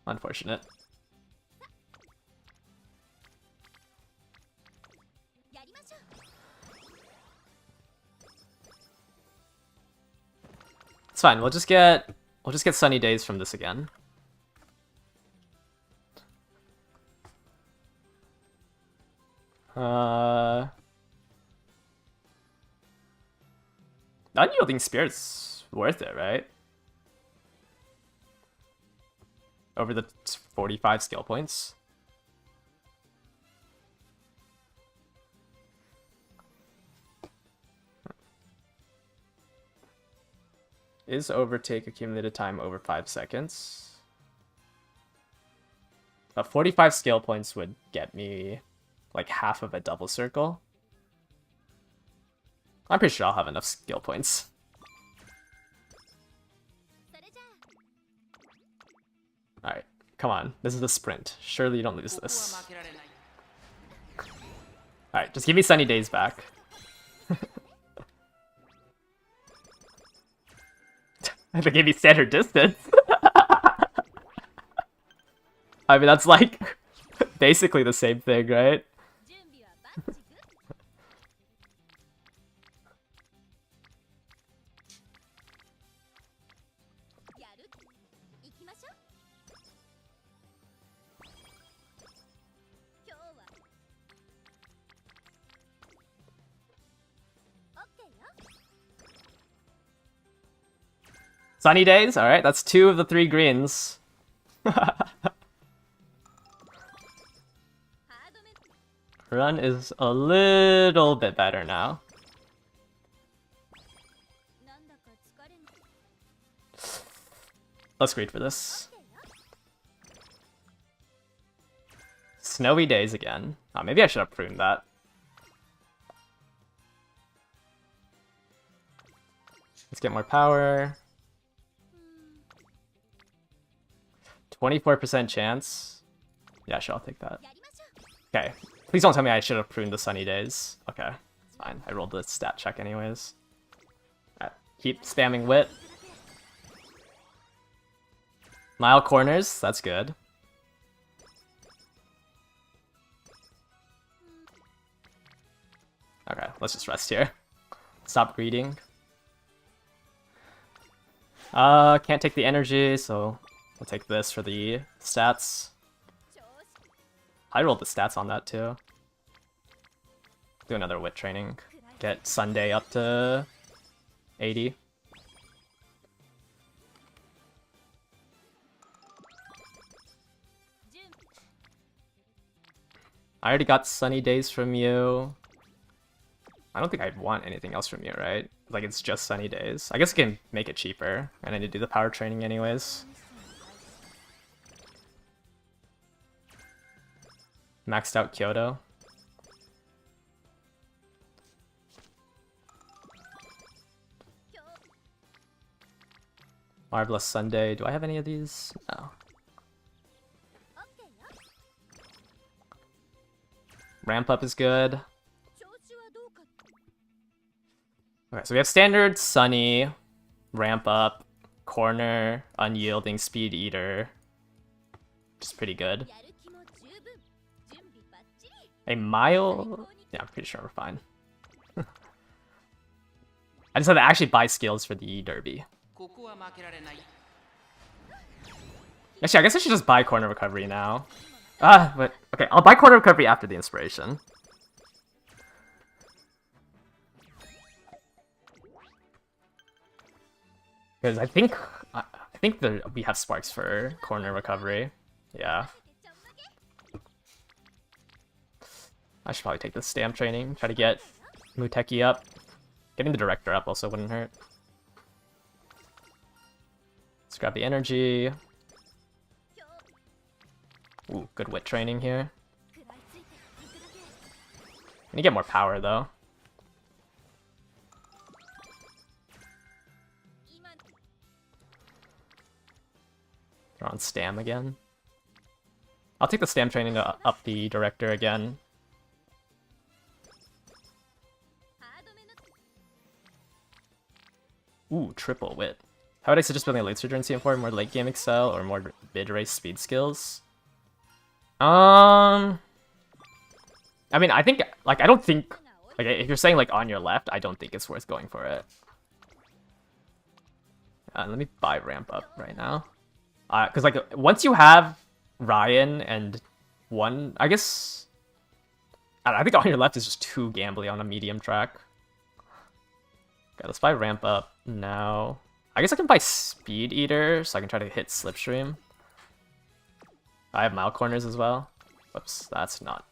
Unfortunate. It's fine. We'll just get sunny days from this again. Unyielding Spirit's worth it, right? Over the 45 skill points. Is overtake accumulated time over 5 seconds? 45 skill points would get me like half of a double circle. I'm pretty sure I'll have enough skill points. Alright, come on. This is a sprint. Surely you don't lose this. Alright, just give me sunny days back. If it gave me standard distance. I mean, that's like basically the same thing, right? Sunny days? Alright, that's 2 of the 3 greens. Run is a little bit better now. Let's greed for this. Snowy days again. Oh, maybe I should have pruned that. Let's get more power. 24% chance. Yeah, sure, I'll take that. Okay. Please don't tell me I should have pruned the sunny days. Okay, it's fine. I rolled the stat check anyways. Right. Keep spamming wit. Mile corners, that's good. Okay, let's just rest here. Stop greeting. Can't take the energy, so I'll take this for the stats. I rolled the stats on that too. Do another wit training. Get Sunday up to 80. I already got sunny days from you. I don't think I'd want anything else from you, right? Like, it's just sunny days. I guess I can make it cheaper. I need to do the power training anyways. Maxed out Kyoto. Marvelous Sunday. Do I have any of these? No. Ramp up is good. Okay, so we have standard, sunny, ramp up, corner, unyielding, speed eater. Which is pretty good. A mile? Yeah, I'm pretty sure we're fine. I just had to actually buy skills for the derby. Actually, I guess I should just buy corner recovery now. But okay, I'll buy corner recovery after the inspiration. Because I think we have sparks for corner recovery. Yeah. I should probably take the stamp training, try to get Muteki up. Getting the director up also wouldn't hurt. Let's grab the energy. Ooh, good wit training here. I need to get more power though. They're on stam again. I'll take the stam training to up the director again. Ooh, triple wit. How would I suggest building a late surge in CM4? More late game excel or more mid race speed skills? I mean, I think, like, I don't think, like, if you're saying, like, on your left, I don't think it's worth going for it. Let me buy ramp up right now. Because, like, once you have Ryan and one, I guess, I think on your left is just too gambly on a medium track. Okay, let's buy ramp up now. I guess I can buy Speed Eater so I can try to hit Slipstream. I have Mile Corners as well. Whoops, that's not.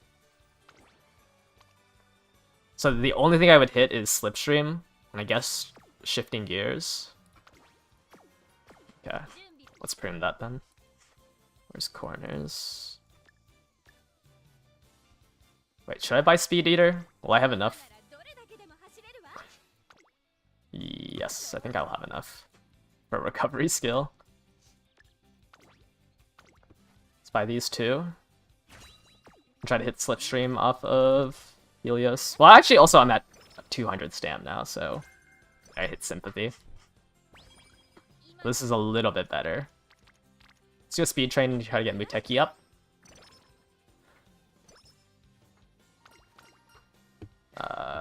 So the only thing I would hit is Slipstream, and I guess Shifting Gears. Okay, let's prune that then. Where's Corners? Wait, should I buy Speed Eater? Will I have enough? Yes, I think I'll have enough for recovery skill. Let's buy these two. Try to hit Slipstream off of Helios. Well, actually, also I'm at 200 stam now, so I hit Sympathy. This is a little bit better. Let's do a speed train and try to get Muteki up.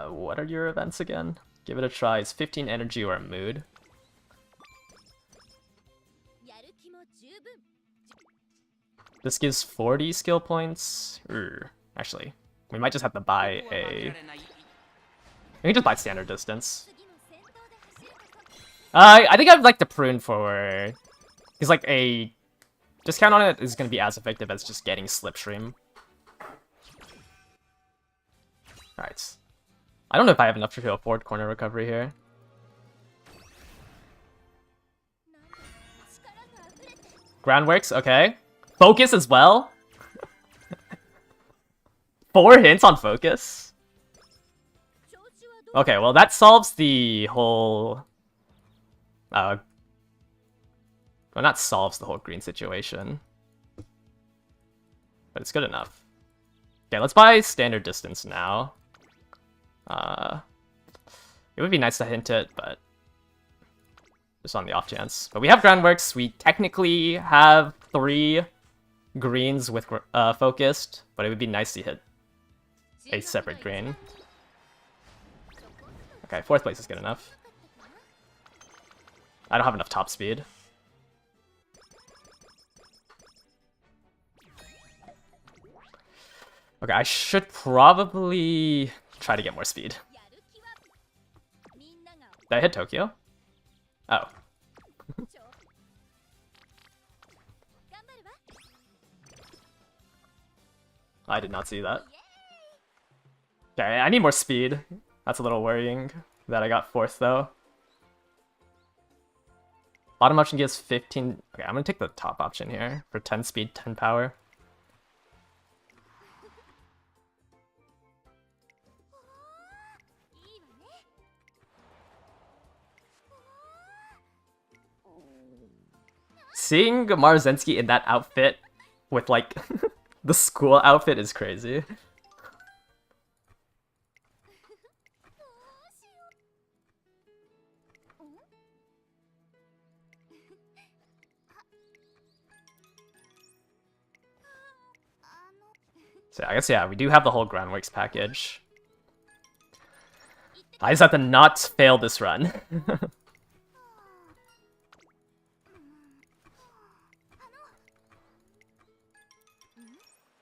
What are your events again? Give it a try. It's 15 energy or a mood. This gives 40 skill points. Actually, we might just have to buy a... We can just buy standard distance. I think I'd like to prune for... Because, like, a discount on it is going to be as effective as just getting Slipstream. Alright. I don't know if I have enough to afford corner recovery here. Groundworks, okay. Focus as well? 4 hints on focus? Okay, well that solves the whole... well, not solves the whole green situation. But it's good enough. Okay, let's buy standard distance now. It would be nice to hint it, but just on the off chance. But we have groundworks. We technically have 3 greens with focused, but it would be nice to hit a separate green. Okay, 4th place is good enough. I don't have enough top speed. Okay, I should probably try to get more speed. Did I hit Tokyo? Oh. I did not see that. Okay, I need more speed. That's a little worrying that I got 4th though. Bottom option gives 15... Okay, I'm gonna take the top option here for 10 speed, 10 power. Seeing Marzensky in that outfit with, like, the school outfit is crazy. So I guess, yeah, we do have the whole Groundworks package. I just have to not fail this run.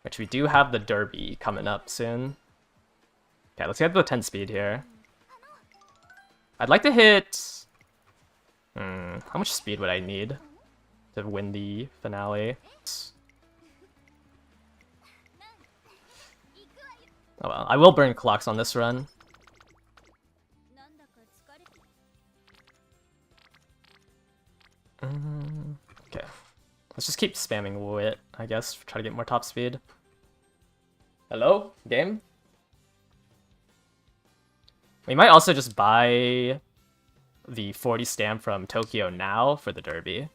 Which we do have the Derby coming up soon. Okay, let's get the 10 speed here. I'd like to hit How much speed would I need to win the finale? Oh well, I will burn clocks on this run. Okay. Let's just keep spamming Wit, I guess, try to get more top speed. Hello? Game? We might also just buy the 40 stamp from Tokyo now for the Derby.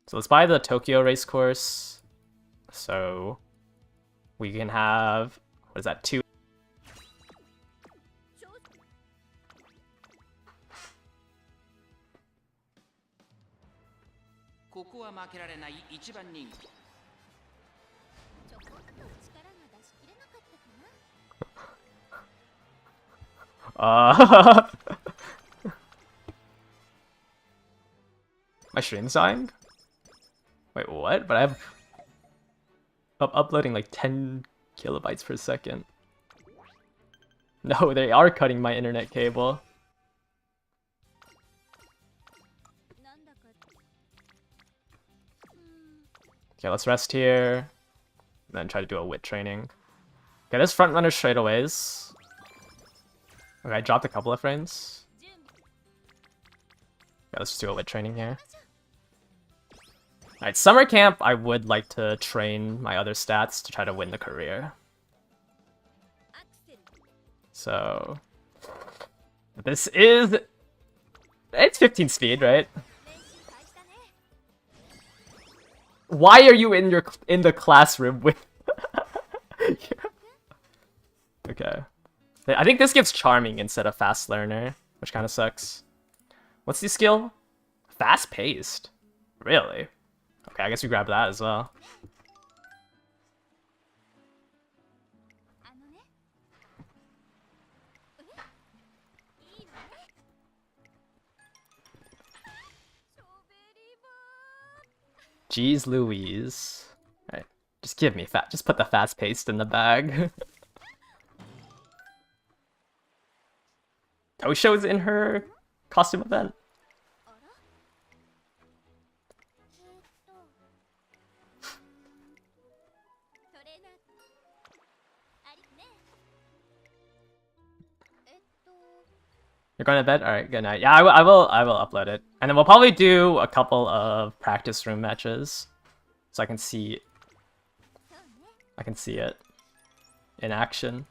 So let's buy the Tokyo race course. So we can have, what is that, 2? My stream's dying? Wait, what? But I'm uploading like 10 kilobytes per second. No, they are cutting my internet cable. Okay, let's rest here. Then try to do a wit training. Okay, this front runner straightaways. Okay, I dropped a couple of frames. Yeah, let's just do a wit training here. Alright, summer camp, I would like to train my other stats to try to win the career. So this is, it's 15 speed, right? Why are you in the classroom with Okay. I think this gives charming instead of fast learner, which kind of sucks. What's the skill? Fast paced. Really? Okay, I guess we grab that as well. Jeez Louise. Alright, just give me just put the fast paced in the bag. Tosho's in her costume event. You're going to bed? Alright, good night. Yeah, I will upload it. And then we'll probably do a couple of practice room matches. So I can see it in action.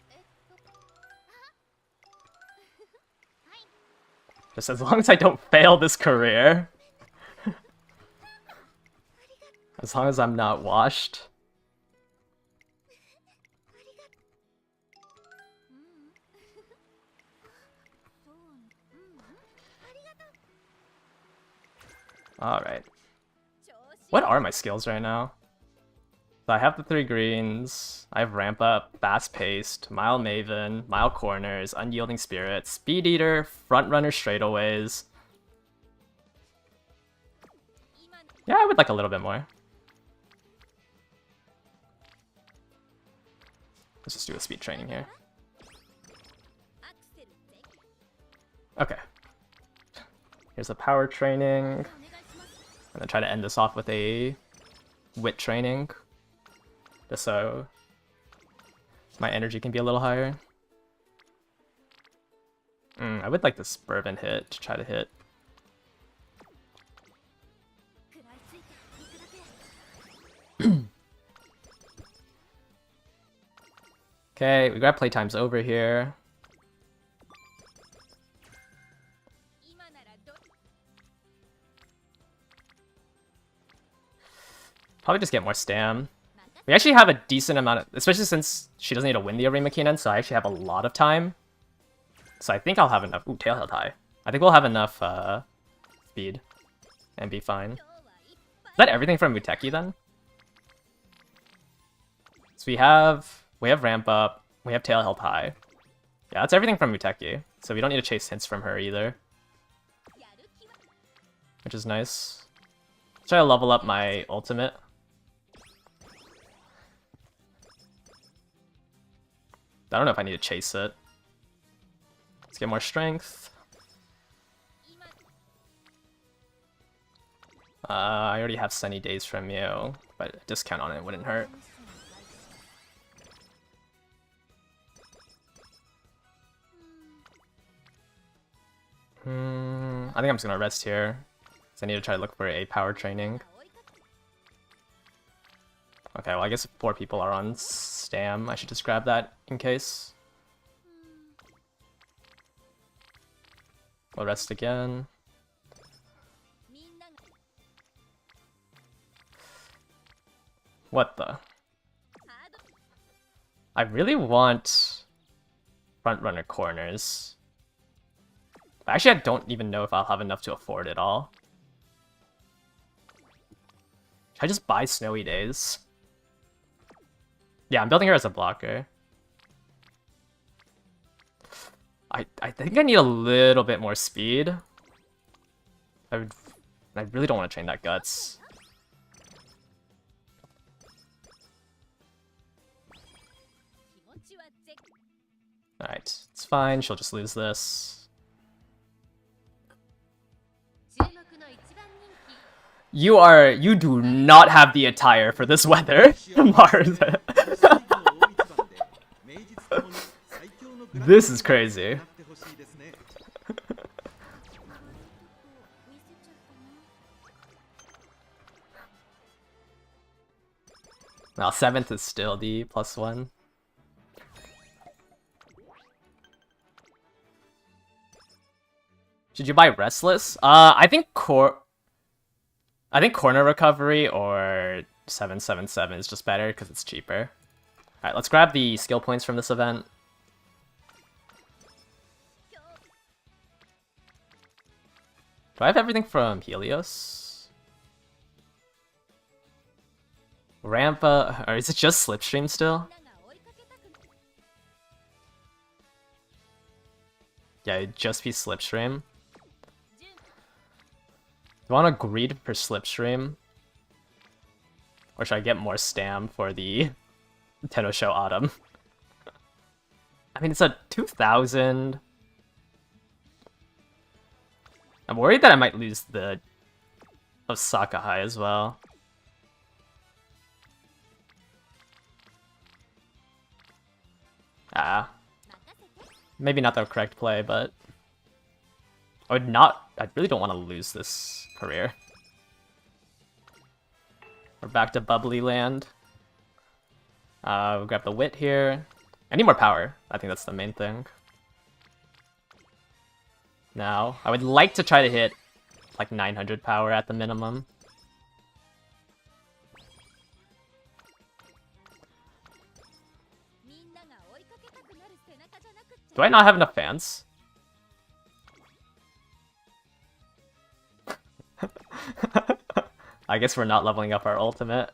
Just as long as I don't fail this career. As long as I'm not washed. Alright. What are my skills right now? So I have the 3 greens, I have Ramp Up, Fast Paced, Mile Maven, Mile Corners, Unyielding Spirit, Speed Eater, Front Runner Straightaways. Yeah, I would like a little bit more. Let's just do a speed training here. Okay. Here's a power training. I'm gonna try to end this off with a wit training. Just so my energy can be a little higher. I would like this Bourbon hit to try to hit. Okay, we grab playtimes over here. Probably just get more stam. We actually have a decent amount of, especially since she doesn't need to win the Arima Keenan, so I actually have a lot of time. So I think I'll have enough. Ooh, tail held high. I think we'll have enough speed and be fine. Is that everything from Muteki then? So we have ramp up, we have tail held high. Yeah, that's everything from Muteki. So we don't need to chase hints from her either. Which is nice. Let's try to level up my ultimate. I don't know if I need to chase it. Let's get more strength. I already have Sunny Days from you, but a discount on it wouldn't hurt. I think I'm just gonna rest here, because I need to try to look for a power training. Okay, well I guess if 4 people are on Stam, I should just grab that in case. We'll rest again. What the? I really want front runner corners. Actually, I don't even know if I'll have enough to afford it all. Should I just buy Snowy Days? Yeah, I'm building her as a blocker. I think I need a little bit more speed. I really don't want to train that Guts. Alright, it's fine, she'll just lose this. You do not have the attire for this weather, Mars. This is crazy. Now 7th is still the +1. Should you buy Restless? I think corner recovery or 777 is just better because it's cheaper. Alright, let's grab the skill points from this event. Do I have everything from Helios? Rampa, or is it just Slipstream still? Yeah, it'd just be Slipstream. Do I want to greed for Slipstream? Or should I get more Stam for the Tenno Show Autumn? I mean, it's a 2,000. I'm worried that I might lose the Osaka High as well. Maybe not the correct play, but I really don't want to lose this career. We're back to bubbly land. We'll grab the wit here. I need more power. I think that's the main thing. Now, I would like to try to hit like 900 power at the minimum. Do I not have enough fans? I guess we're not leveling up our ultimate.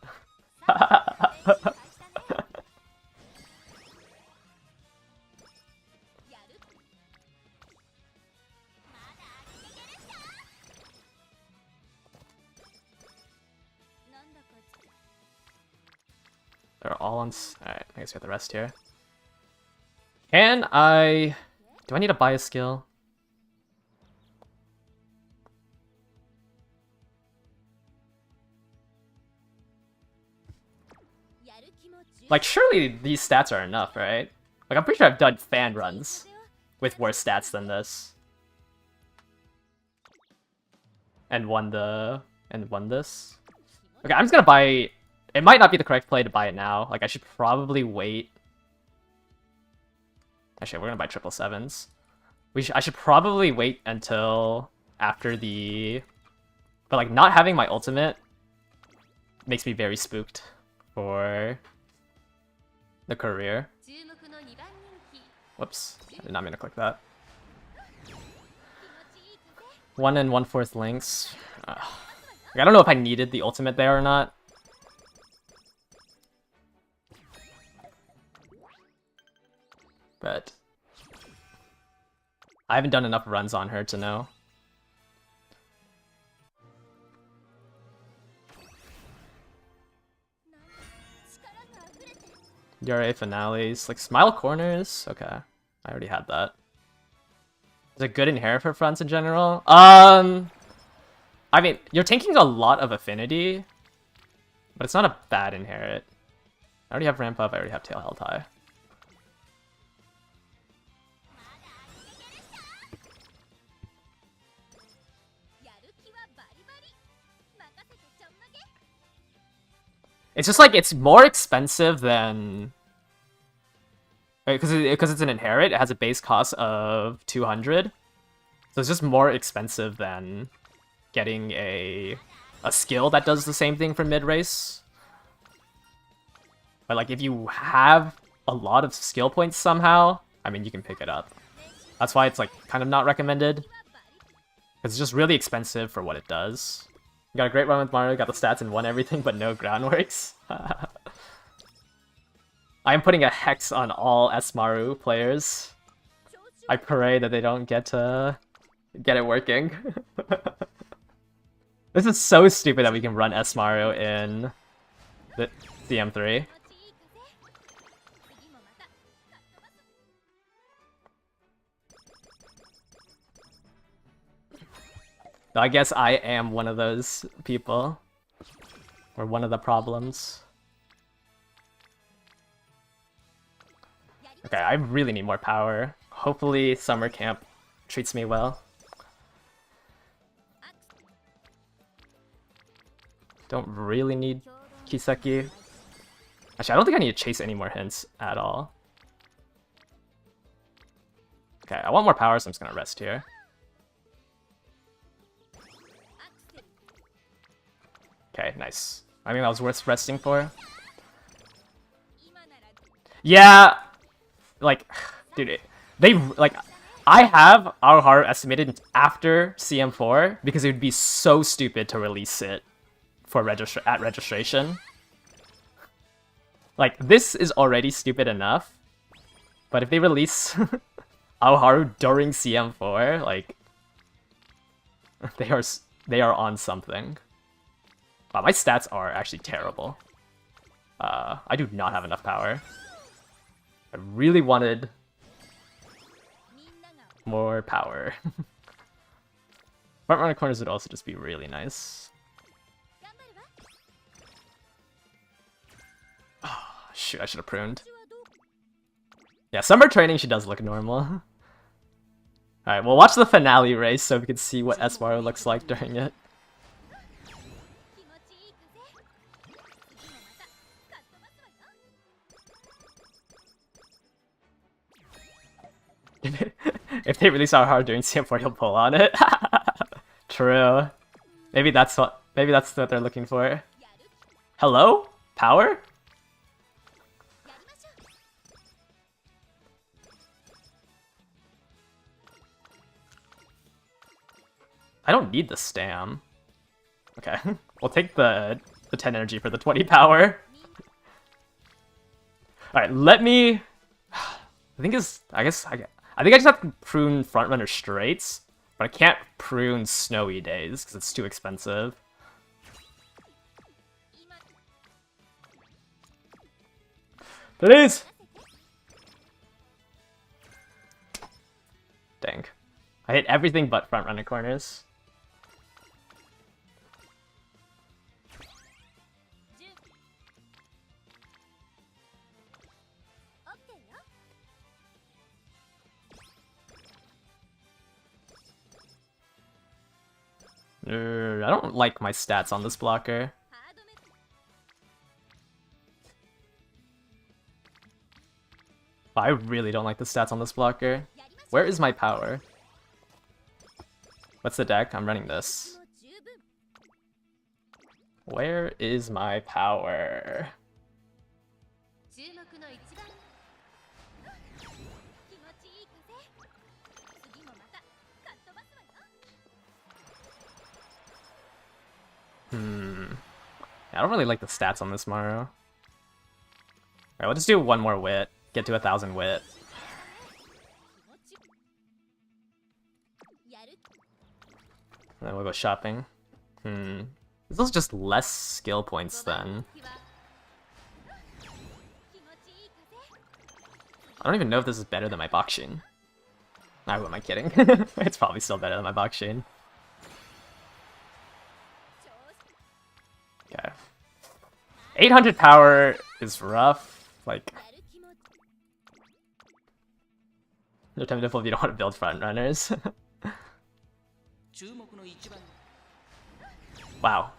They're all on... Alright, I guess we have the rest here. Do I need to buy a skill? Like, surely these stats are enough, right? Like, I'm pretty sure I've done fan runs with worse stats than this. And won this. Okay, I'm just gonna buy... It might not be the correct play to buy it now. Like, I should probably wait. Actually, we're gonna buy 777s. I should probably wait until after the... But, like, not having my ultimate makes me very spooked for the career. Whoops. I did not mean to click that. 1 1/4 links. Like, I don't know if I needed the ultimate there or not. But I haven't done enough runs on her to know. DRA finales, like smile corners. Okay, I already had that. Is it good inherit for fronts in general? I mean, you're taking a lot of affinity, but it's not a bad inherit. I already have ramp up, I already have tail held high. It's just like, it's more expensive than... Because it's an inherit, it has a base cost of 200. So it's just more expensive than getting a skill that does the same thing for mid-race. But like, if you have a lot of skill points somehow, I mean, you can pick it up. That's why it's like, kind of not recommended. It's just really expensive for what it does. You got a great run with Mario, got the stats and won everything, but no groundworks. I am putting a hex on all S-Maru players. I pray that they don't get it working. This is so stupid that we can run S-Maru in the CM3. I guess I am one of those people. Or one of the problems. Okay, I really need more power. Hopefully summer camp treats me well. Don't really need Kiseki. Actually, I don't think I need to chase any more hints at all. Okay, I want more power, so I'm just gonna rest here. Okay, nice. I think that was worth resting for. Yeah! Like, dude, I have Aoharu estimated after CM4 because it would be so stupid to release it for registration. Like, this is already stupid enough, but if they release Aoharu during CM4, like, they are on something. Wow, my stats are actually terrible. I do not have enough power. I really wanted more power. Front runner corners would also just be really nice. Oh, shoot, I should have pruned. Yeah, summer training, she does look normal. Alright, we'll watch the finale race so we can see what S-Maru looks like during it. If they release our hard during CM4, he'll pull on it. True. Maybe that's what they're looking for. Hello? Power? I don't need the stam. Okay. We'll take the 10 energy for the 20 power. Alright, let me... I think I just have to prune frontrunner straights, but I can't prune snowy days because it's too expensive. There it is! Dang. I hit everything but frontrunner corners. I don't like my stats on this blocker. I really don't like the stats on this blocker. Where is my power? What's the deck? I'm running this. Where is my power? Yeah, I don't really like the stats on this Mario. Alright, we'll just do one more wit. Get to 1,000 wit. And then we'll go shopping. This is just less skill points then. I don't even know if this is better than my Bakshin. Who am I kidding? It's probably still better than my blockchain. Okay. 800 power is rough. Like, no time difficult if you don't want to build front runners. Wow.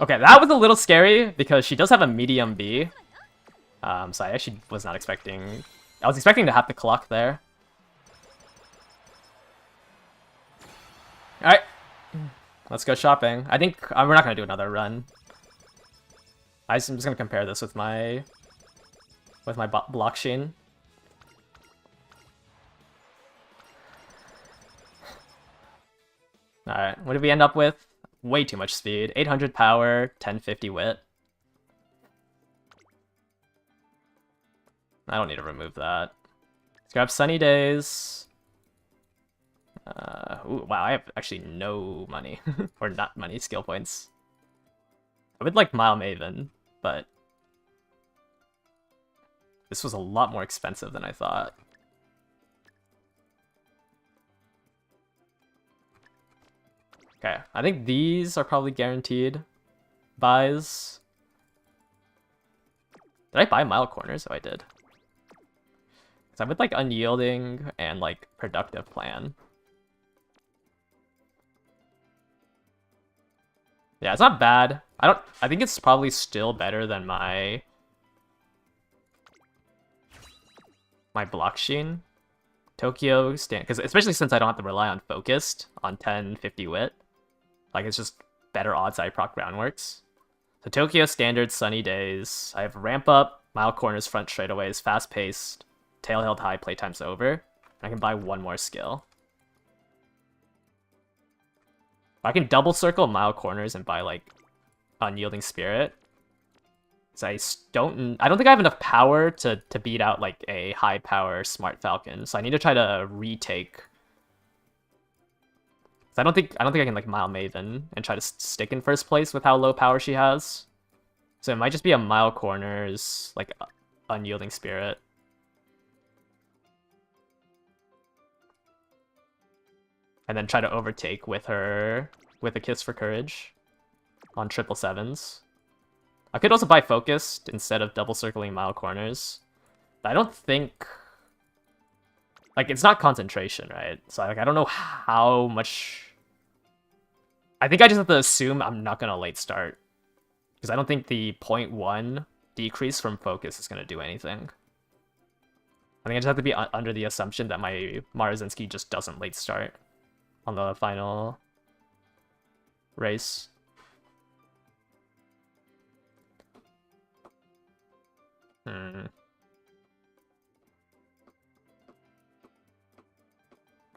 Okay, that was a little scary because she does have a medium B. So I actually was not expecting... I was expecting to have the clock there. Alright. Let's go shopping. I think we're not going to do another run. I'm just going to compare this with my blockchain. Alright, what did we end up with? Way too much speed. 800 power, 1050 wit. I don't need to remove that. Let's grab Sunny Days. Ooh, wow, I have actually no money. Or not money, skill points. I would like Mile Maven, but this was a lot more expensive than I thought. Okay, I think these are probably guaranteed buys. Did I buy Mile Corners? Oh, I did. Because I would like Unyielding and like Productive Plan. Yeah, it's not bad. I think it's probably still better than my blockchain. Tokyo stand, because especially since I don't have to rely on focused on 1050 wit. Like, it's just better odds I proc groundworks. So Tokyo standard Sunny Days. I have ramp up, Mile Corners, front straightaways, fast paced, tail held high, playtime's over. And I can buy one more skill. I can double circle Mile Corners and buy like Unyielding Spirit. So I don't think I have enough power to beat out like a high power Smart Falcon. So I need to try to retake. So I don't think I can like Mile Maven and try to stick in first place with how low power she has. So it might just be a Mile Corners like Unyielding Spirit. And then try to overtake with her with a Kiss for Courage on 777s. I could also buy Focused instead of double circling Mile Corners. But I don't think... Like, it's not concentration, right? So like, I don't know how much... I think I just have to assume I'm not going to late start. Because I don't think the 0.1 decrease from Focus is going to do anything. I think I just have to be under the assumption that my Marazinski just doesn't late start on the final race.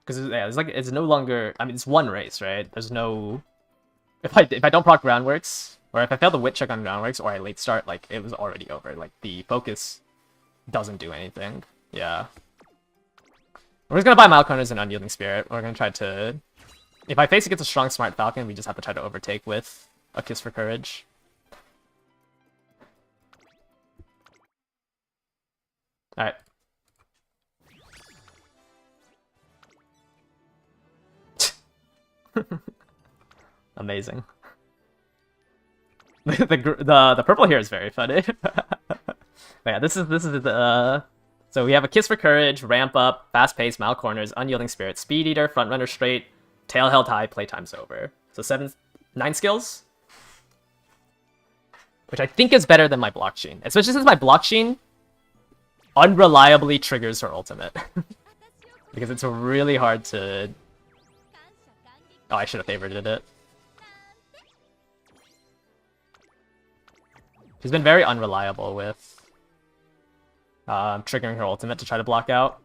Because yeah, it's no longer. I mean, it's one race, right? There's no. If I don't proc groundworks, or if I fail the wit check on groundworks, or I late start, like it was already over. Like the focus doesn't do anything. Yeah. We're just gonna buy Mile Corners and Unyielding Spirit. We're gonna try to. If I face against a strong Smart Falcon, we just have to try to overtake with a Kiss for Courage. Alright. Amazing. The purple here is very funny. Yeah, this is the so we have a Kiss for Courage, ramp up, fast pace, Mile Corners, Unyielding Spirit, Speed Eater, Front Runner straight, tail held high, playtime's over. So 9 skills, which I think is better than my blockchain, especially since my blockchain unreliably triggers her ultimate. Because it's really hard to... Oh, I should have favorited it. She's been very unreliable with triggering her ultimate to try to block out.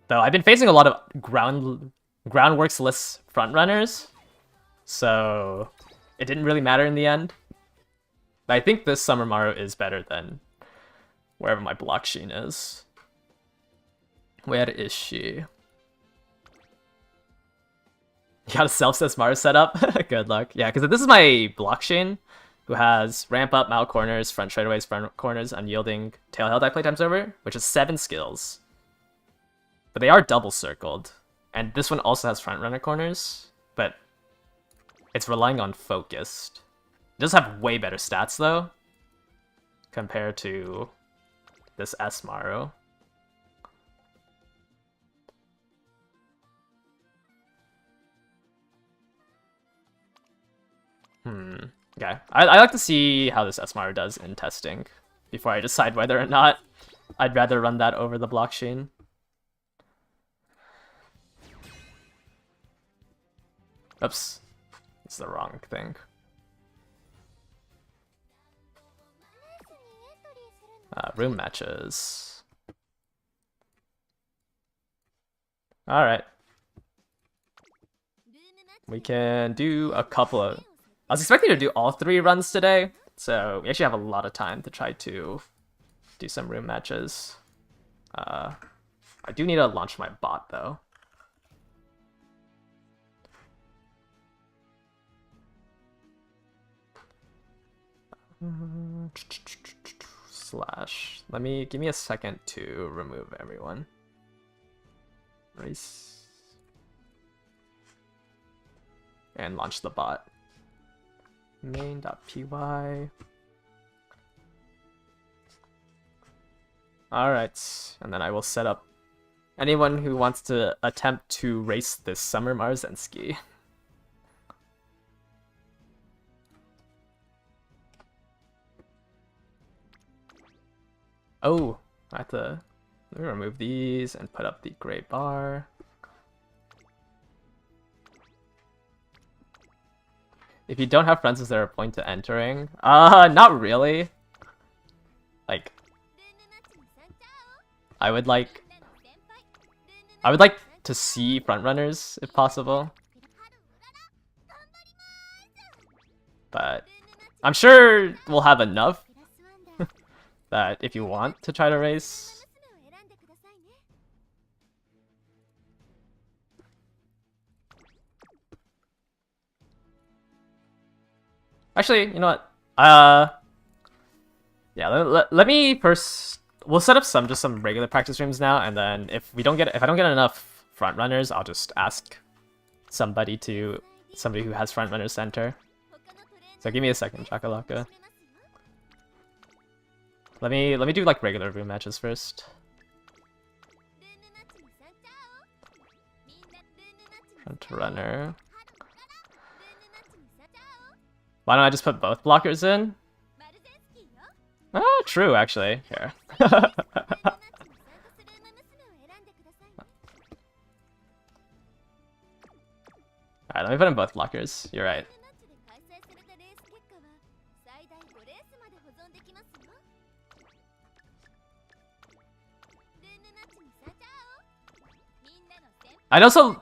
Though I've been facing a lot of groundworks-less frontrunners, so it didn't really matter in the end. But I think this Summer Maru is better than wherever my blockchain is. Where is she? You got a self-sess Maru setup? Good luck. Yeah, because this is my blockchain, who has ramp up, Mile Corners, front straightaways, front corners, unyielding, tail held high, playtime's over, which is 7 skills. but they are double circled. And this one also has front runner corners, but it's relying on focused. It does have way better stats though, compared to this S-Maru. Okay. I like to see how this S-Maru does in testing before I decide whether or not I'd rather run that over the blockchain. Oops. It's the wrong thing. Room matches. Alright. We can do a couple of... I was expecting to do all 3 runs today, so we actually have a lot of time to try to do some room matches. I do need to launch my bot, though. Slash. Give me a second to remove everyone. Race. And launch the bot. Main.py. Alright, and then I will set up anyone who wants to attempt to race this Summer Marzensky. Oh, I have to let me remove these and put up the gray bar. If you don't have friends, is there a point to entering? Not really. Like, I would like to see frontrunners if possible. But I'm sure we'll have enough that if you want to try to race. Actually, you know what? Yeah, let me first. We'll set up some regular practice rooms now, and then if I don't get enough front runners, I'll just ask somebody who has front runners center. So give me a second, Chakalaka. Let me do like regular room matches first. Front runner. Why don't I just put both blockers in? Oh, true, actually. Here. Alright, let me put in both blockers. You're right. I'd also...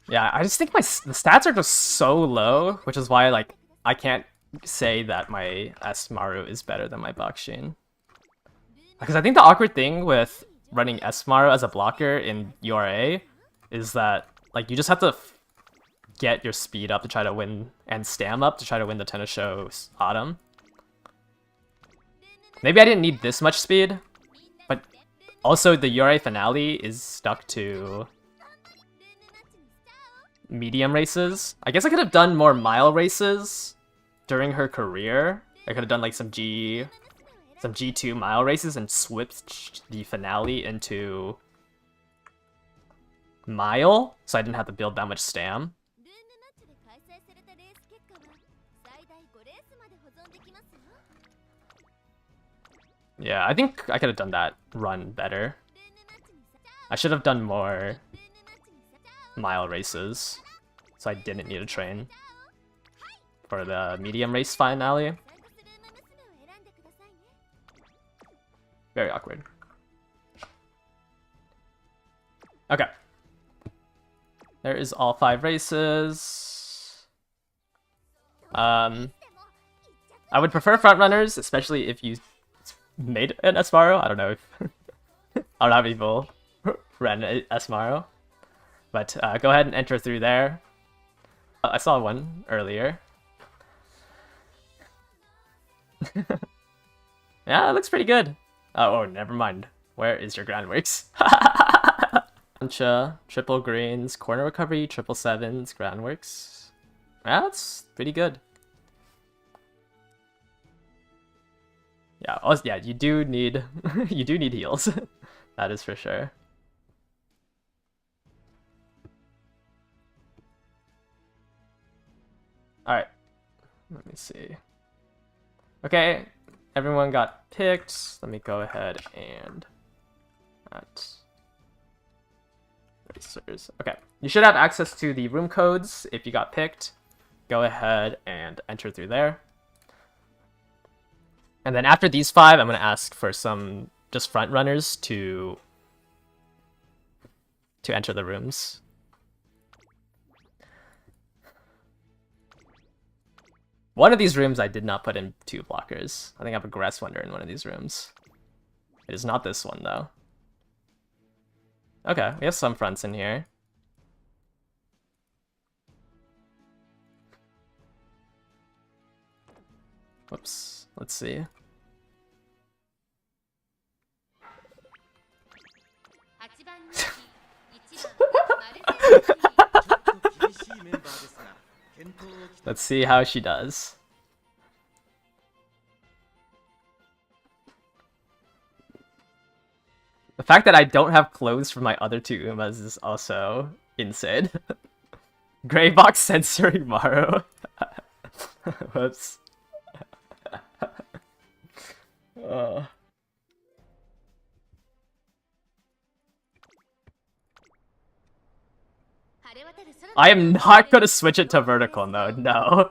Yeah, I just think the stats are just so low, which is why like I can't say that my S-Maru is better than my Bakushin. Because I think the awkward thing with running S-Maru as a blocker in URA is that like you just have to get your speed up to try to win and stam up to try to win the Tennis Show Autumn. Maybe I didn't need this much speed, but also the URA finale is stuck to medium races. I guess I could have done more mile races during her career. I could have done like some G2 mile races and switched the finale into mile, so I didn't have to build that much stam. Yeah, I think I could have done that run better. I should have done more mile races, so I didn't need to train for the medium race finale. Very awkward. Okay. There is all 5 races. I would prefer front runners, especially if you made an S-Maru. I don't know if I don't know how people ran an S-Maru. But go ahead and enter through there. I saw one earlier. Yeah, it looks pretty good. Oh, never mind. Where is your groundworks? Plancha, triple greens, corner recovery, triple sevens, groundworks. Yeah, that's pretty good. Yeah, also, yeah, you do need you do need heals. That is for sure. Alright. Let me see. Okay, everyone got picked. Let me go ahead and racers. Okay, you should have access to the room codes if you got picked. Go ahead and enter through there. And then after these 5, I'm going to ask for some just front runners to enter the rooms. One of these rooms I did not put in 2 blockers. I think I have a Grass Wonder in one of these rooms. It is not this one, though. Okay, we have some fronts in here. Whoops, let's see. Let's see how she does. The fact that I don't have clothes for my other 2 Umas is also insane. Gray box sensory Maru. Whoops. I am not gonna switch it to vertical mode, no.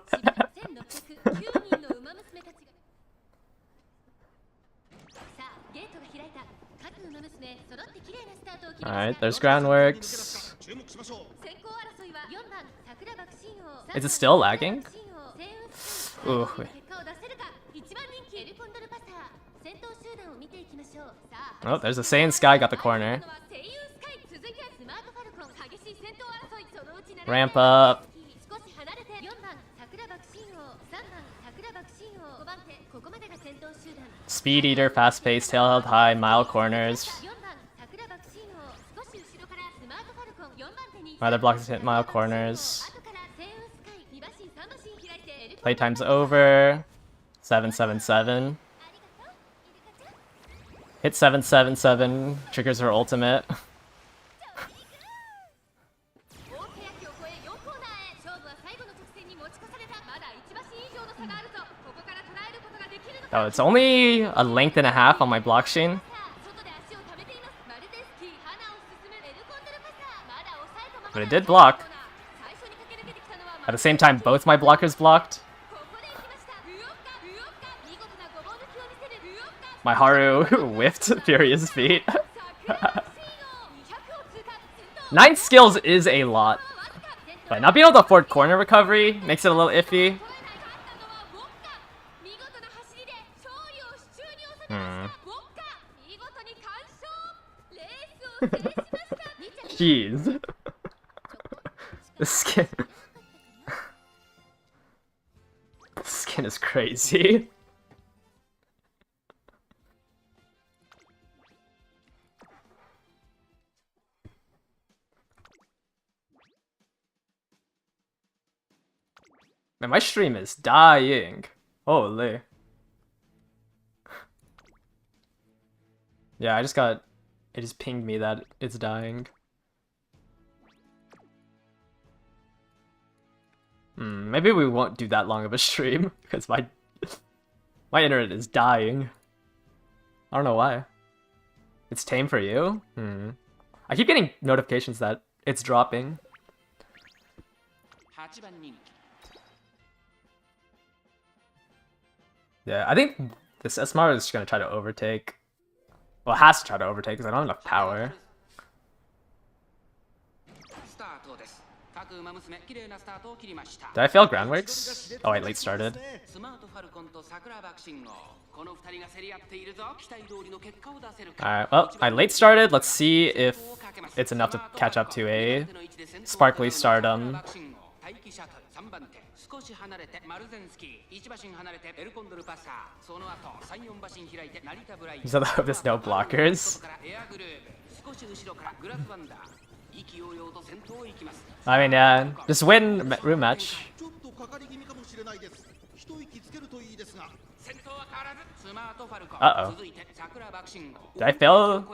Alright, there's groundworks. Is it still lagging? Ooh. Oh, there's a Saiyan Sky got the corner. Ramp up. Speed Eater, fast pace, tail held high, mile corners. My other blocks hit mile corners. Playtime's over. 777. Hit 777. Triggers her ultimate. Oh, it's only a length and a half on my blockchain. But it did block. At the same time, both my blockers blocked. My Haru whiffed Furious Feet. 9 skills is a lot. But not being able to afford corner recovery makes it a little iffy. Jeez. The skin. The skin is crazy. Man, my stream is dying. Holy. Yeah, it just pinged me that it's dying. Maybe we won't do that long of a stream, because my internet is dying. I don't know why. It's tame for you? I keep getting notifications that it's dropping. Yeah, I think this Esmar is gonna try to overtake. Well, it has to try to overtake because I don't have enough power. Did I fail groundworks? Oh, I late started. Alright, well, I late started. Let's see if it's enough to catch up to a Sparkly Stardom. So there's no blockers. I mean, yeah, just win room match. Uh-oh. Did I fail?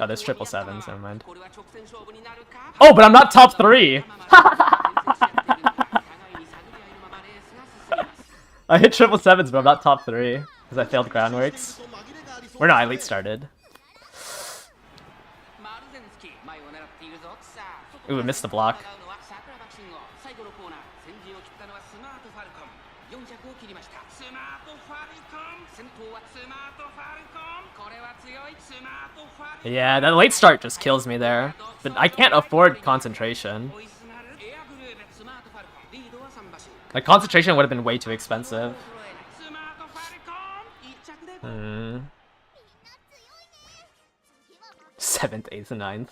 Oh, there's 777s, never mind. Oh, but I'm not top 3! I hit 777s, but I'm not top 3. Because I failed groundworks. Or no, I late started. Ooh, I missed the block. Yeah, that late start just kills me there. But I can't afford concentration. Like, concentration would have been way too expensive. 7th, 8th, and 9th.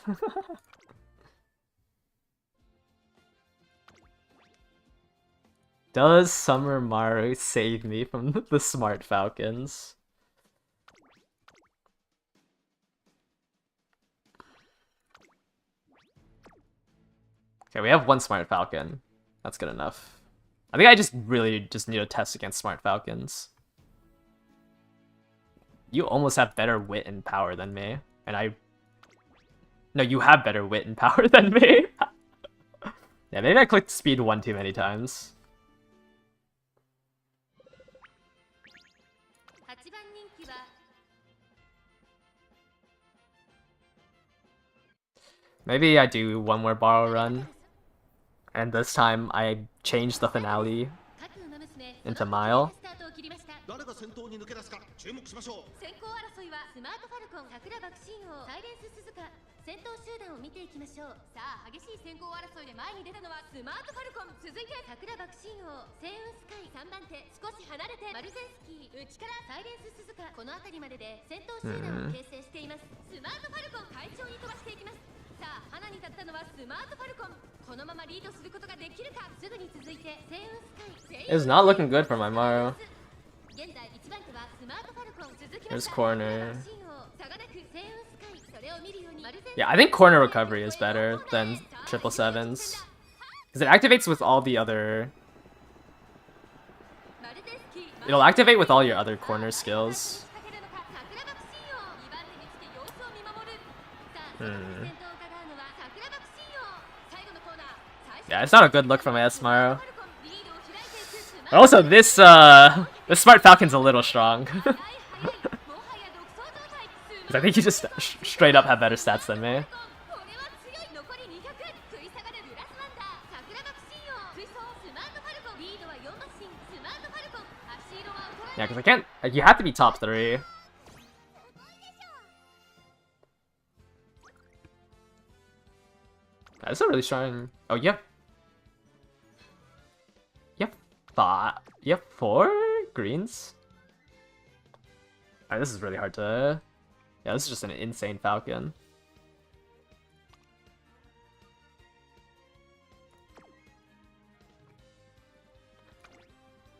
Does Summer Maru save me from the Smart Falcons? Okay, we have one Smart Falcon. That's good enough. I think I really just need to test against Smart Falcons. You almost have better wit and power than me, and No, you have better wit and power than me. Yeah, maybe I clicked speed 1 too many times. Maybe I do one more borrow run, and this time I change the finale into Mile. It's not looking good for my Maru. There's corner. Yeah, I think corner recovery is better than 777s. Because it activates with all the other... It'll activate with all your other corner skills. Yeah, it's not a good look from my S-Maru. Also, this Smart Falcon's a little strong. I think you just straight up have better stats than me. Yeah, because I can't... You have to be top 3. That's a really strong... Oh, yep. Yep, 4 greens? Alright, this is really hard to... Yeah, this is just an insane Falcon.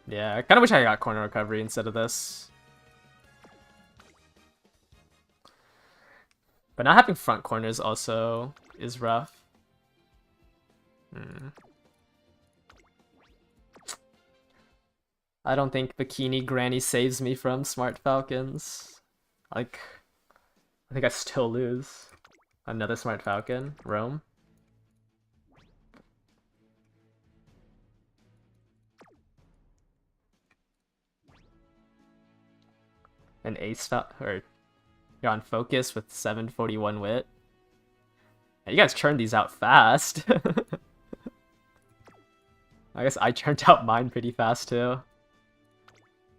Yeah, I kind of wish I got corner recovery instead of this. But not having front corners also is rough. I don't think Bikini Granny saves me from Smart Falcons. Like, I think I still lose. Another Smart Falcon. Rome. An ace or you're on focus with 741 wit. Yeah, you guys churned these out fast. I guess I churned out mine pretty fast too.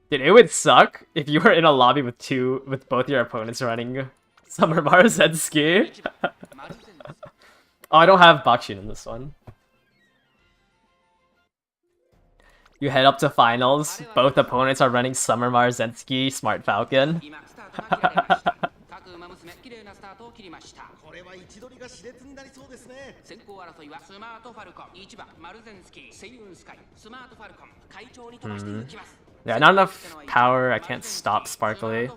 Dude, it would suck if you were in a lobby with both your opponents running Summer Marzensky. Oh, I don't have Bakshin in this one. You head up to finals, both opponents are running Summer Marzensky, Smart Falcon. 娘綺麗なスタートを切りました。これは位置取りが熾烈になりそうですね。先行争いはスマートファルコン、1番マルゼンスキー、セイウンスカイ、スマートファルコン、会長に飛ばしていきます。Yeah, not enough power. I can't stop Sparkly.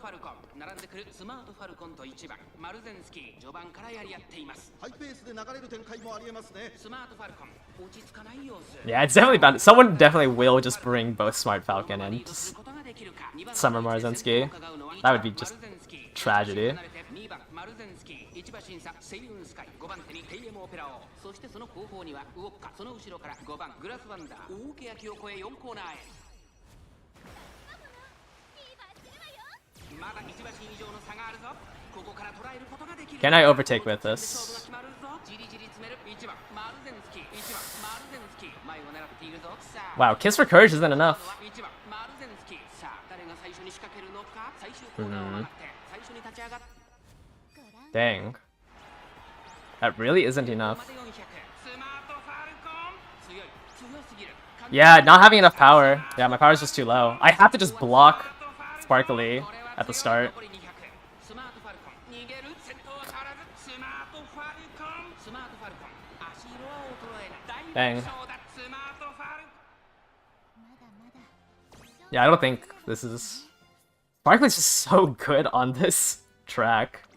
並んでくるスマートファルコンと1番マルゼンスキー、序盤からやり合っています。ハイペースで流れる展開もありえますね。スマートファルコン落ち着かない様子。Yeah, it's definitely bad. Someone definitely will just bring both Smart Falcon and Summer Marzensky. That would be just tragedy. 2番マルゼンスキー、1馬審査セイウンスカイ、5番手にテイエムオペラオ、そしてその後方にはウオッカ、その後ろから5番グラスワンダー、大けやきを越え4コーナーへ。まだ1馬身以上の差があるぞ。ここから捉えることができる。 Can I overtake with this? じりじり詰める1番マルゼンスキー、1番マルゼンスキー、前を狙っているぞ。さあ Wow, Kiss for Courage isn't enough. 1番マルゼンスキー、さあ誰が最初に仕掛けるのか。最終コーナーを回って最初に立ち上がって Dang. That really isn't enough. Yeah, not having enough power. Yeah, my power is just too low. I have to just block Sparkly at the start. Dang. Yeah, I don't think this is... Sparkly's just so good on this track.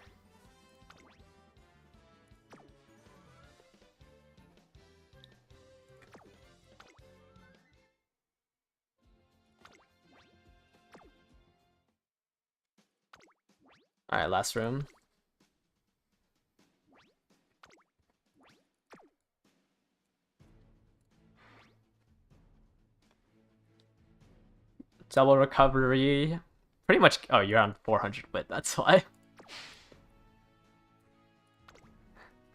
Alright, last room. Double recovery. Pretty much. Oh, you're on 400 wit, that's why.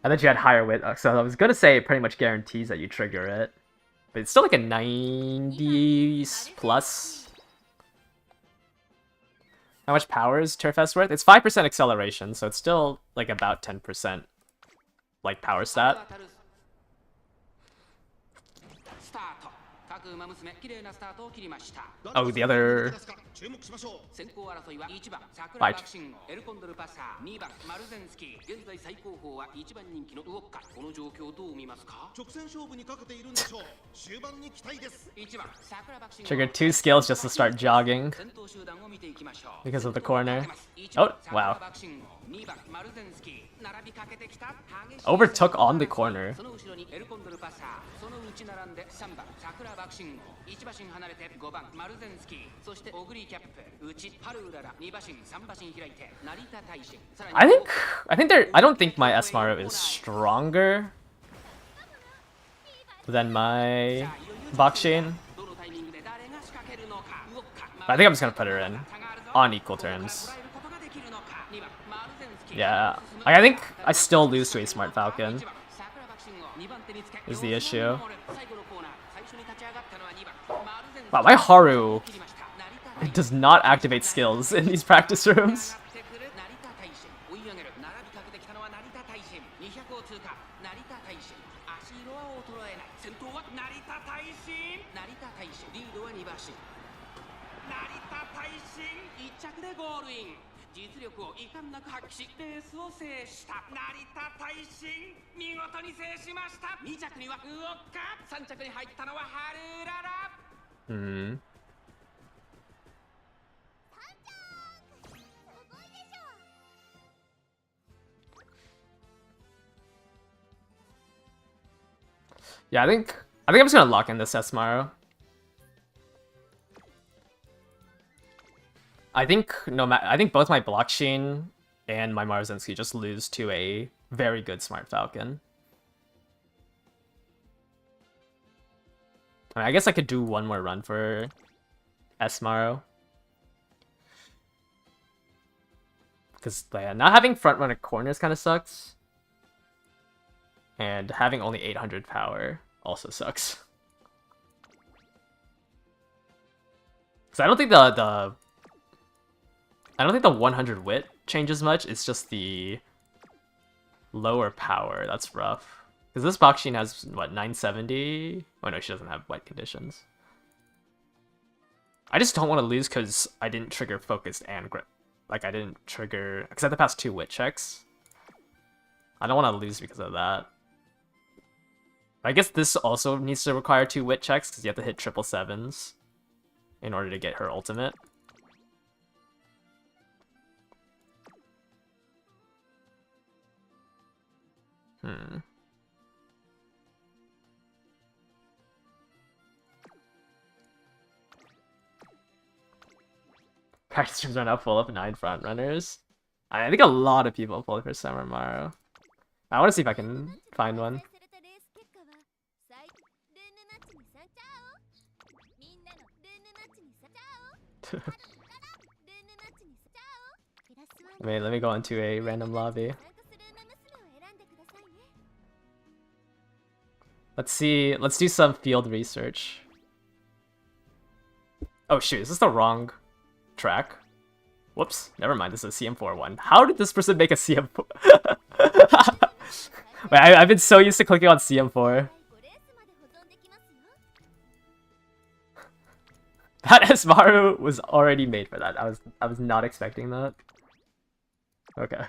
I thought you had higher wit, so I was gonna say it pretty much guarantees that you trigger it. But it's still like a 90 plus. How much power is Turfest worth? It's 5% acceleration, so it's still like about 10% like power stat. Oh, the other... Bye. Triggered 2 skills just to start jogging because of the corner. Oh, wow. Overtook on the corner. I don't think my Esmaru is stronger than my Bakshin. I think I'm just gonna put her in on equal terms. Yeah, I think I still lose to a Smart Falcon is the issue. Wow, my Haru does not activate skills in these practice rooms. Hmm. Yeah, I think I'm just gonna lock in this Esmaru. I think both my Blockchain and my Marzensky just lose to a very good Smart Falcon. I mean, I guess I could do one more run for Esmaru. Because yeah, not having front runner corners kind of sucks. And having only 800 power also sucks. So I don't think the 100 wit changes much. It's just the lower power that's rough. Because this Bakshin has, what, 970? Oh no, she doesn't have wet conditions. I just don't want to lose because I didn't trigger Focused and Grip. like I didn't trigger because I had to pass 2 wit checks. I don't want to lose because of that. I guess this also needs to require 2 wit checks because you have to hit 777s in order to get her ultimate. Practice rooms are now full of 9 front runners. I think a lot of people pulled for Summermaru. I want to see if I can find one. Wait, let me go into a random lobby. Let's see, let's do some field research. Oh shoot, is this the wrong track? Whoops, never mind, this is a CM4 one. How did this person make a CM4? Wait, I've been so used to clicking on CM4. That Esmaru was already made for that. I was not expecting that. Okay.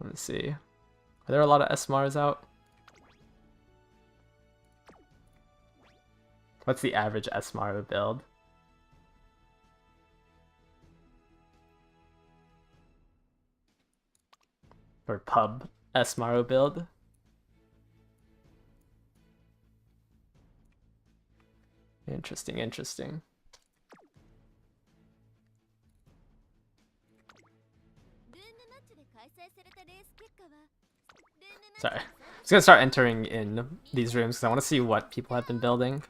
Let's see. Are there a lot of SMRs out? What's the average SMR build? Or pub SMR build? Interesting, interesting. Sorry. I'm just gonna start entering in these rooms because I want to see what people have been building.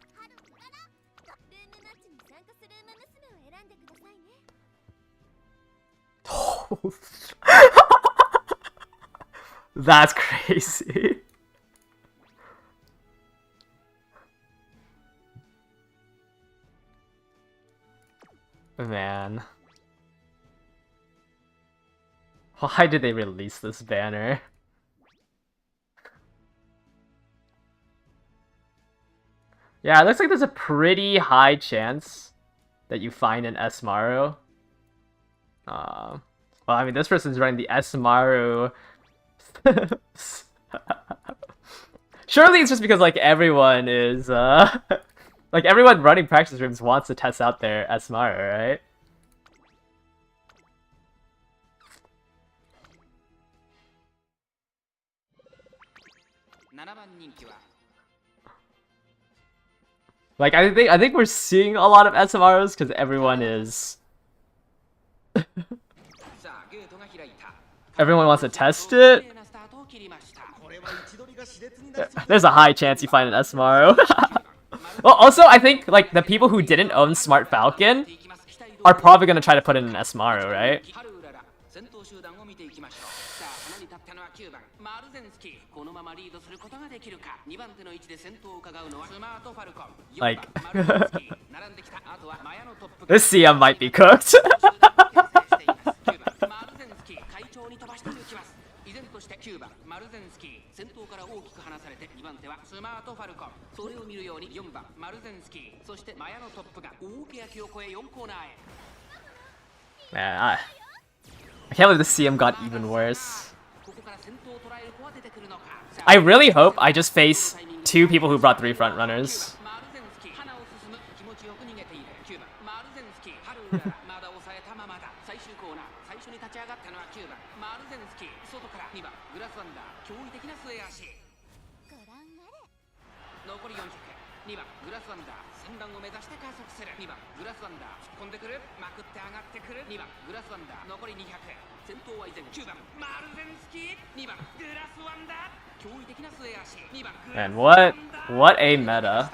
That's crazy. Man. Why did they release this banner? Yeah, it looks like there's a pretty high chance that you find an Esmaru. Well, I mean, this person's running the Esmaru. Surely it's just because, like, everyone is, like, everyone running practice rooms wants to test out their Esmaru, right? Like, I think we're seeing a lot of SMRs because everyone is... Everyone wants to test it. There's a high chance you find an SMRO. Well, also, I think, like, the people who didn't own Smart Falcon are probably going to try to put in an SMRO, right? Like, this CM might be cooked. Man, I can't believe the CM got even worse. I really hope I just face 2 people who brought 3 front runners. Man, what a meta.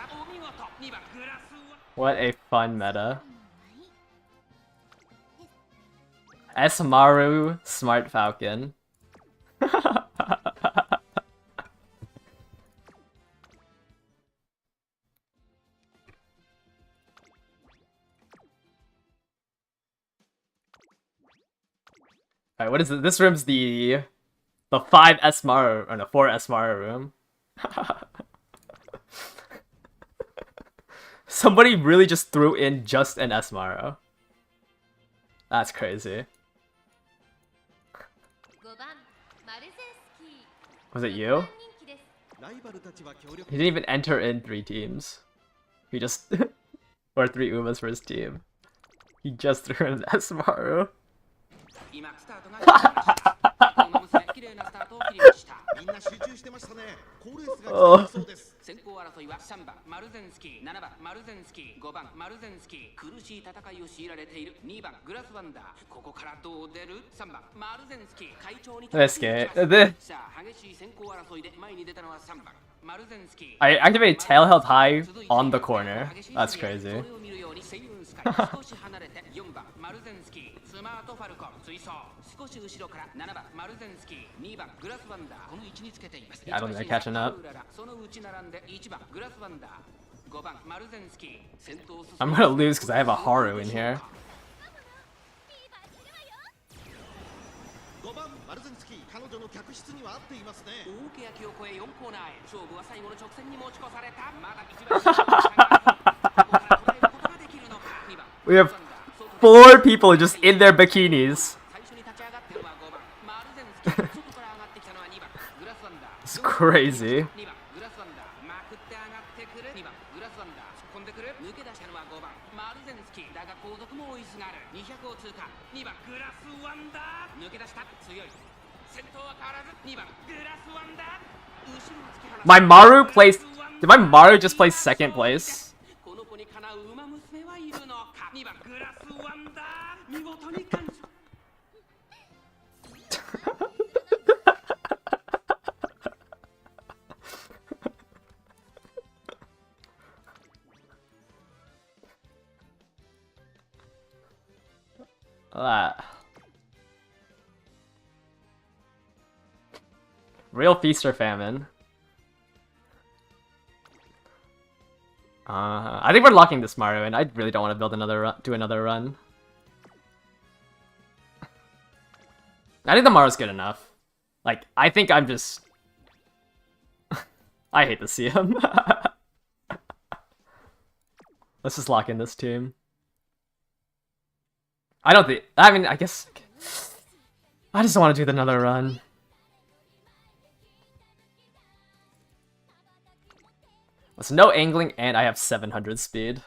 What a fun meta. Esmaru Smart Falcon. Alright, what is it? This room's the 5 Esmara, or no, 4 Esmara room. Somebody really just threw in just an Esmara. That's crazy. Was it you? He didn't even enter in 3 teams. He just... or 3 Umas for his team. He just threw in an Esmaru. 今スタートが馬娘綺麗なスタートを切りました。みんな集中してましたね。好レースが続きそうです。先行争いは3番マルゼンスキー、7番マルゼンスキー、5番マルゼンスキー、苦しい戦いを強いられている2番グラスワンダー、ここからどう出る3番マルゼンスキー、会長にThis game. さあ激しい先行争いで前に出たのは3番 I activated tail held high on the corner. That's crazy. Yeah, I don't think they're catching up. I'm gonna lose because I have a Haru in here. 5番マルゼンスキー、彼女の客室には合っていますね。大けやきを越え4コーナーへ、勝負は最後の直線に持ち越された。まだ1番 We have 4 people just in their bikinis. It's crazy. 200を通過。2番グラスワンダー抜け出した強い。先頭は変わらず2番グラスワンダー。後ろを突き放す。My Maru placed. Did my Maru just place second place? この子にかなう馬娘はいるのか。2番グラスワンダー見事に完走。Real feast or famine. I think we're locking this Maru, and I really don't want to build do another run. I think the Maru's good enough. Like, I think I'm just... I hate to see him. Let's just lock in this team. I mean, I guess... I just don't want to do another run. There's no angling, and I have 700 speed.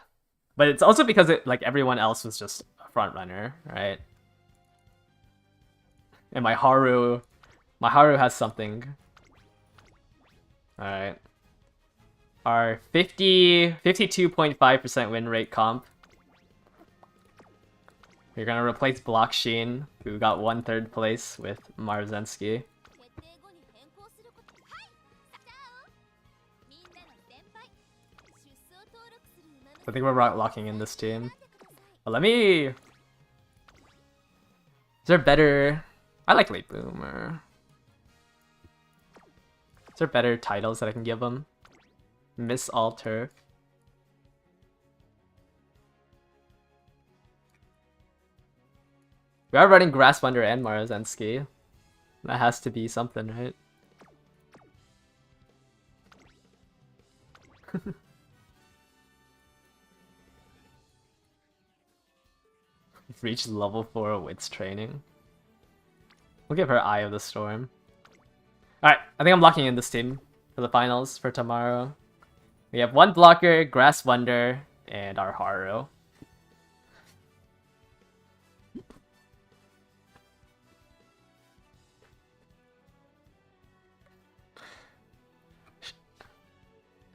But it's also because everyone else was just a front runner, right? And my Haru has something. Alright. Our 52.5% win rate comp. We're gonna replace Block Sheen, who got 1/3 place with Marzensky. I think we're locking in this team. But let me... Is there better... I like Late Bloomer. Is there better titles that I can give them? Miss Alter. We are running Grass Wonder and Marzensky. That has to be something, right? Reached level 4 Wits training. We'll give her Eye of the Storm. Alright, I think I'm locking in this team for the finals for tomorrow. We have 1 blocker, Grass Wonder, and our Haru.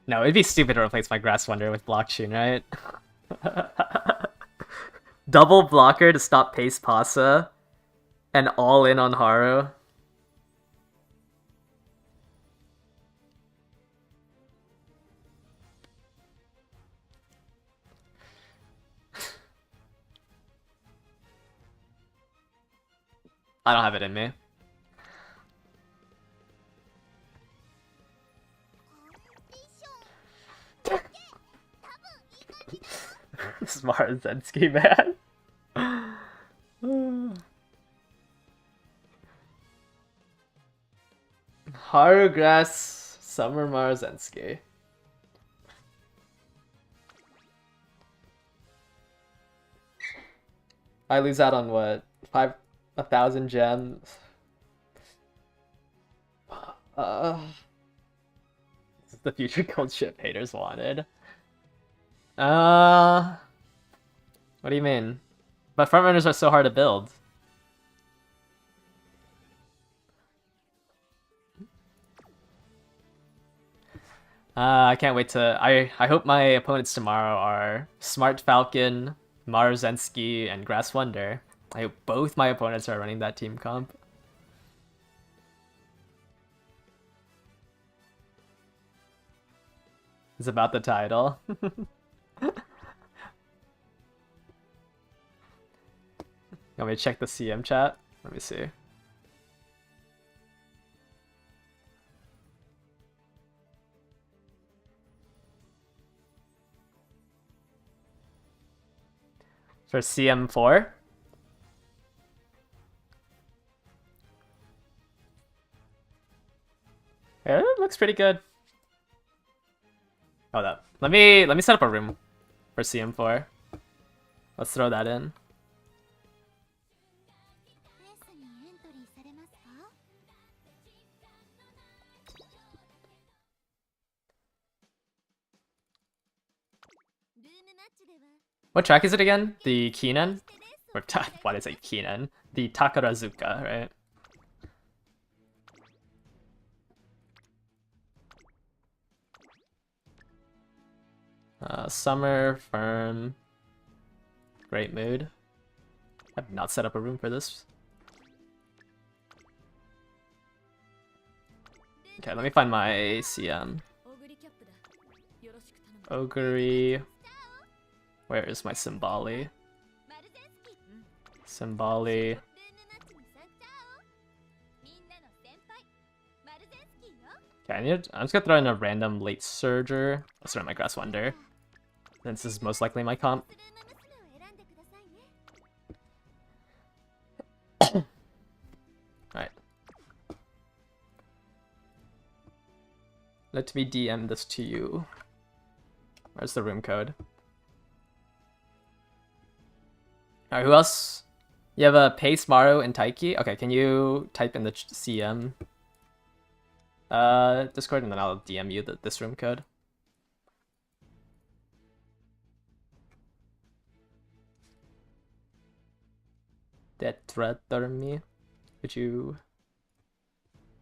No, it'd be stupid to replace my Grass Wonder with Blockchain, right? Double blocker to stop Pace Pasa, and all in on Haru. I don't have it in me. Smart Zensky, man. Harugrass, Summer Marzensky. I lose out on what? 1,000 gems. This is the future gold ship haters wanted. What do you mean? But frontrunners are so hard to build. I can't wait to. I hope my opponents tomorrow are Smart Falcon, Marzensky, and Grass Wonder. I hope both my opponents are running that team comp. It's about the title. Want me to check the CM chat? Let me see. For CM4? Yeah, it looks pretty good. Hold up. Let me set up a room for CM4. Let's throw that in. What track is it again? The Kinen? Or why did I say Kinen? The Takarazuka, right? Summer, Firm. Great mood. I've not set up a room for this. Okay, let me find my CM. Ogre. Where is my Symboli? Symboli. Okay, I'm just gonna throw in a random late surger. Let's throw in my Grass Wonder. This is most likely my comp. Alright. Let me DM this to you. Where's the room code? Alright, who else? You have a Pace, Maru, and Taiki? Okay, can you type in the CM? Discord, and then I'll DM you this room code. Detratermi. Could you...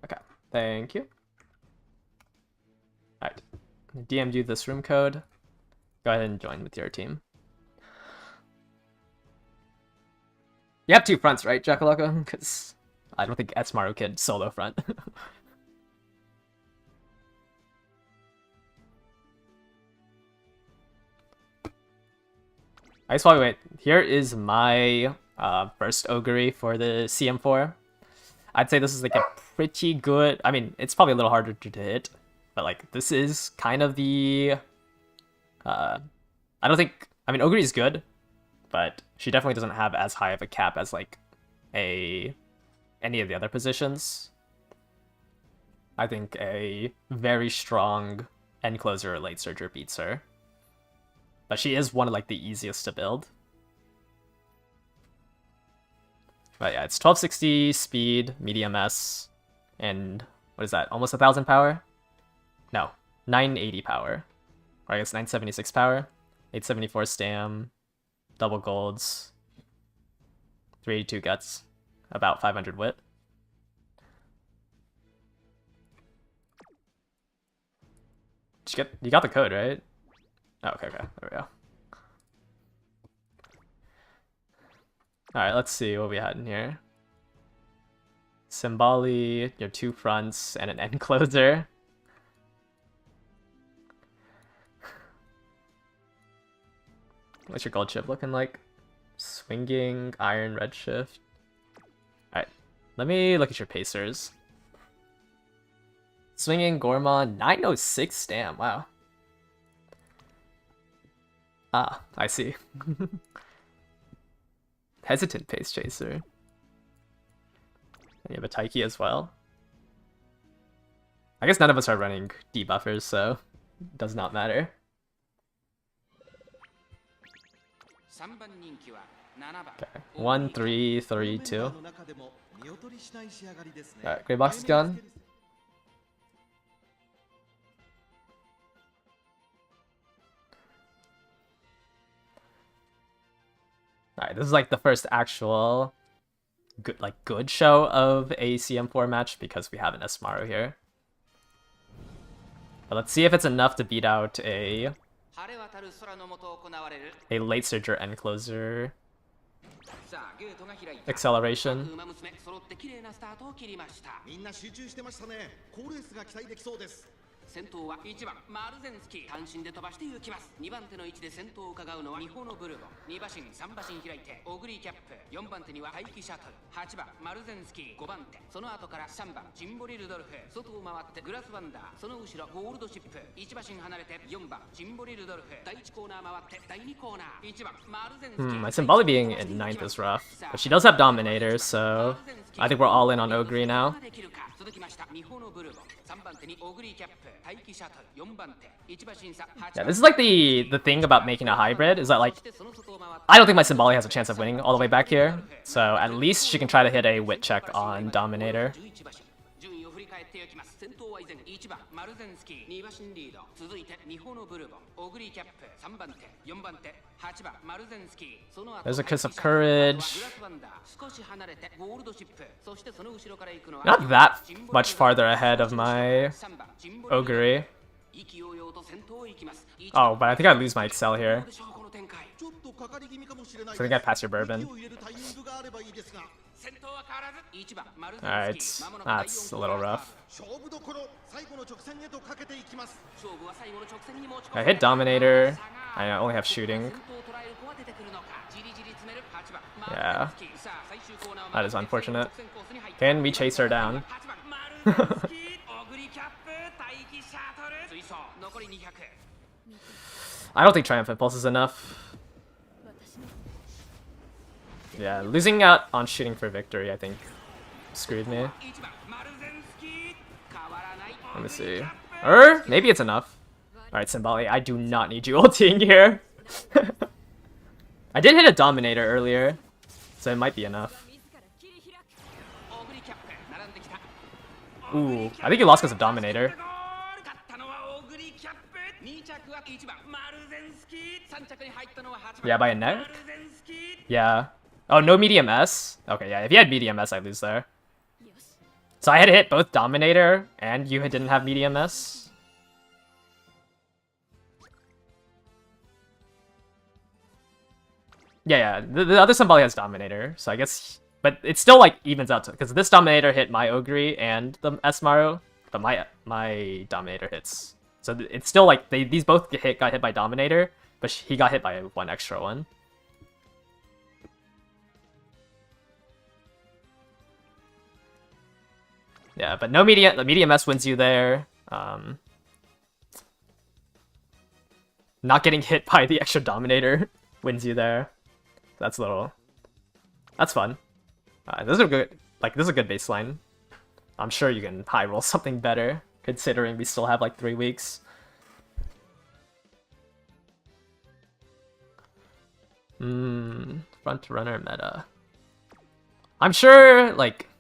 Okay, thank you. Alright, DM'd you this room code. Go ahead and join with your team. You have two fronts, right, Jackalaka? Because I don't think Etsmaru could solo front. I guess while we wait, here is my first Ogre for the CM4. I'd say this is like a pretty good... I mean, it's probably a little harder to hit, but like this is kind of the... I don't think... I mean, Ogre is good, but she definitely doesn't have as high of a cap as like any of the other positions. I think a very strong end closer or late surger beats her. But she is one of like the easiest to build. But yeah, it's 1260 speed, medium S, and what is that? Almost 1,000 power? No, 980 power. Or I guess 976 power, 874 stam, double golds, 382 guts, about 500 wit. You got the code, right? Oh, okay, there we go. Alright, let's see what we had in here. Symboli, your two fronts, and an end closer. What's your gold chip looking like? Swinging, Iron, Redshift. Alright, let me look at your pacers. Swinging, Gormon, 906 stam, wow. Ah, I see. Hesitant Pace Chaser. And you have a Taiki as well. I guess none of us are running debuffers, so it does not matter. 3番人気は7番 Okay. 1, 3, 3, 2. の中でも見劣りしない仕上がりですね。 Alright, Grey Box is gone. Alright, this is like the first actual good show of a CM4 match because we have an Esmaru here. But let's see if it's enough to beat out a 晴れ渡る空の下行われる late surger end closer さあゲートが開いた acceleration. 馬娘揃って綺麗なスタートを切りましたみんな集中してましたね。好レースが期待できそうです。先頭は1番マルゼンスキー単身で飛ばして行きます2番手の位置で先頭を伺うのはミホノブルゴ2馬身3馬身開いてオグリーキャップ4番手には待機シャトル8番マルゼンスキー5番手その後から3番ジンボリルドルフ外を回ってグラスワンダーその後ろゴールドシップ1馬身離れて4番ジンボリルドルフ第1コーナー回って第2コーナー1番マルゼンスキー My Symboli being in 9th is rough, but she does have Dominator, so I think we're all in on Ogre now. 続きましたミホノブルゴ3番手にオグリーキャップ待機シャトル4番手1馬身差 Yeah, this is like the thing about making a hybrid, is that like, I don't think my Symboli has a chance of winning all the way back here, so at least she can try to hit a wit check on Dominator. 順位を振り返っていきます先頭は依然1番マルゼンスキー2馬身リード続いてミホノブルゴオグリーキャップ3番手4番手8番マルゼンスキーその後 There's a Kiss of Courage. 少し離れてゴールドシップそしてその後ろから行くのは Not that much farther ahead of my Ogre. 意気揚々と先頭を行きます Oh, but I think I lose my Excel here. この展開 ちょっとかかり気味かもしれない So I think I pass your Bourbon. 息を入れるタイミングがあればいいですが 先頭は変わらず1番マルゼン Alright, スキー間もなく第 that's 4 a little rough. 勝負どころ最後の直線へとかけていきます。勝負は最後の直線に持ち込む I hit Dominator. I only have shooting. 先頭を捉える子は出てくるのかじりじり詰める8番 Yeah. マルゼンスキーさあ最終コーナーを That is 回って unfortunate. 直線コースに入って Can we chase her down? 8番マルゼンスキーオグリキャップ待機シャトル追走残り200 I don't think Triumph Impulse is enough. Yeah, losing out on shooting for victory, I think, screwed me. 1番マルゼンスキー変わらない Let me see. Or maybe it's enough. Alright, Symboli, I do not need you ulting here. I did hit a Dominator earlier, so it might be enough. オグリキャップ並んできた Ooh, I think you lost because of Dominator. 勝ったのはオグリキャップ2着は1番マルゼンスキー3着に入ったのは8番 Yeah, by a neck? マルゼンスキー Yeah. Oh, no medium S? Okay, yeah, if you had medium S, I'd lose there. So I had to hit both Dominator, and you didn't have medium S? Yeah, the other Symboli has Dominator, so I guess... But it still, like, evens out, because this Dominator hit my Ogre and the Esmaru, but my Dominator hits. So it's still, like, these both got hit by Dominator, but he got hit by one extra one. Yeah, but no medium. The medium S wins you there. Not getting hit by the extra Dominator wins you there. That's a little. That's fun. This is a good. This is a good baseline. I'm sure you can high roll something better, considering we still have like 3 weeks. Front runner meta. I'm sure like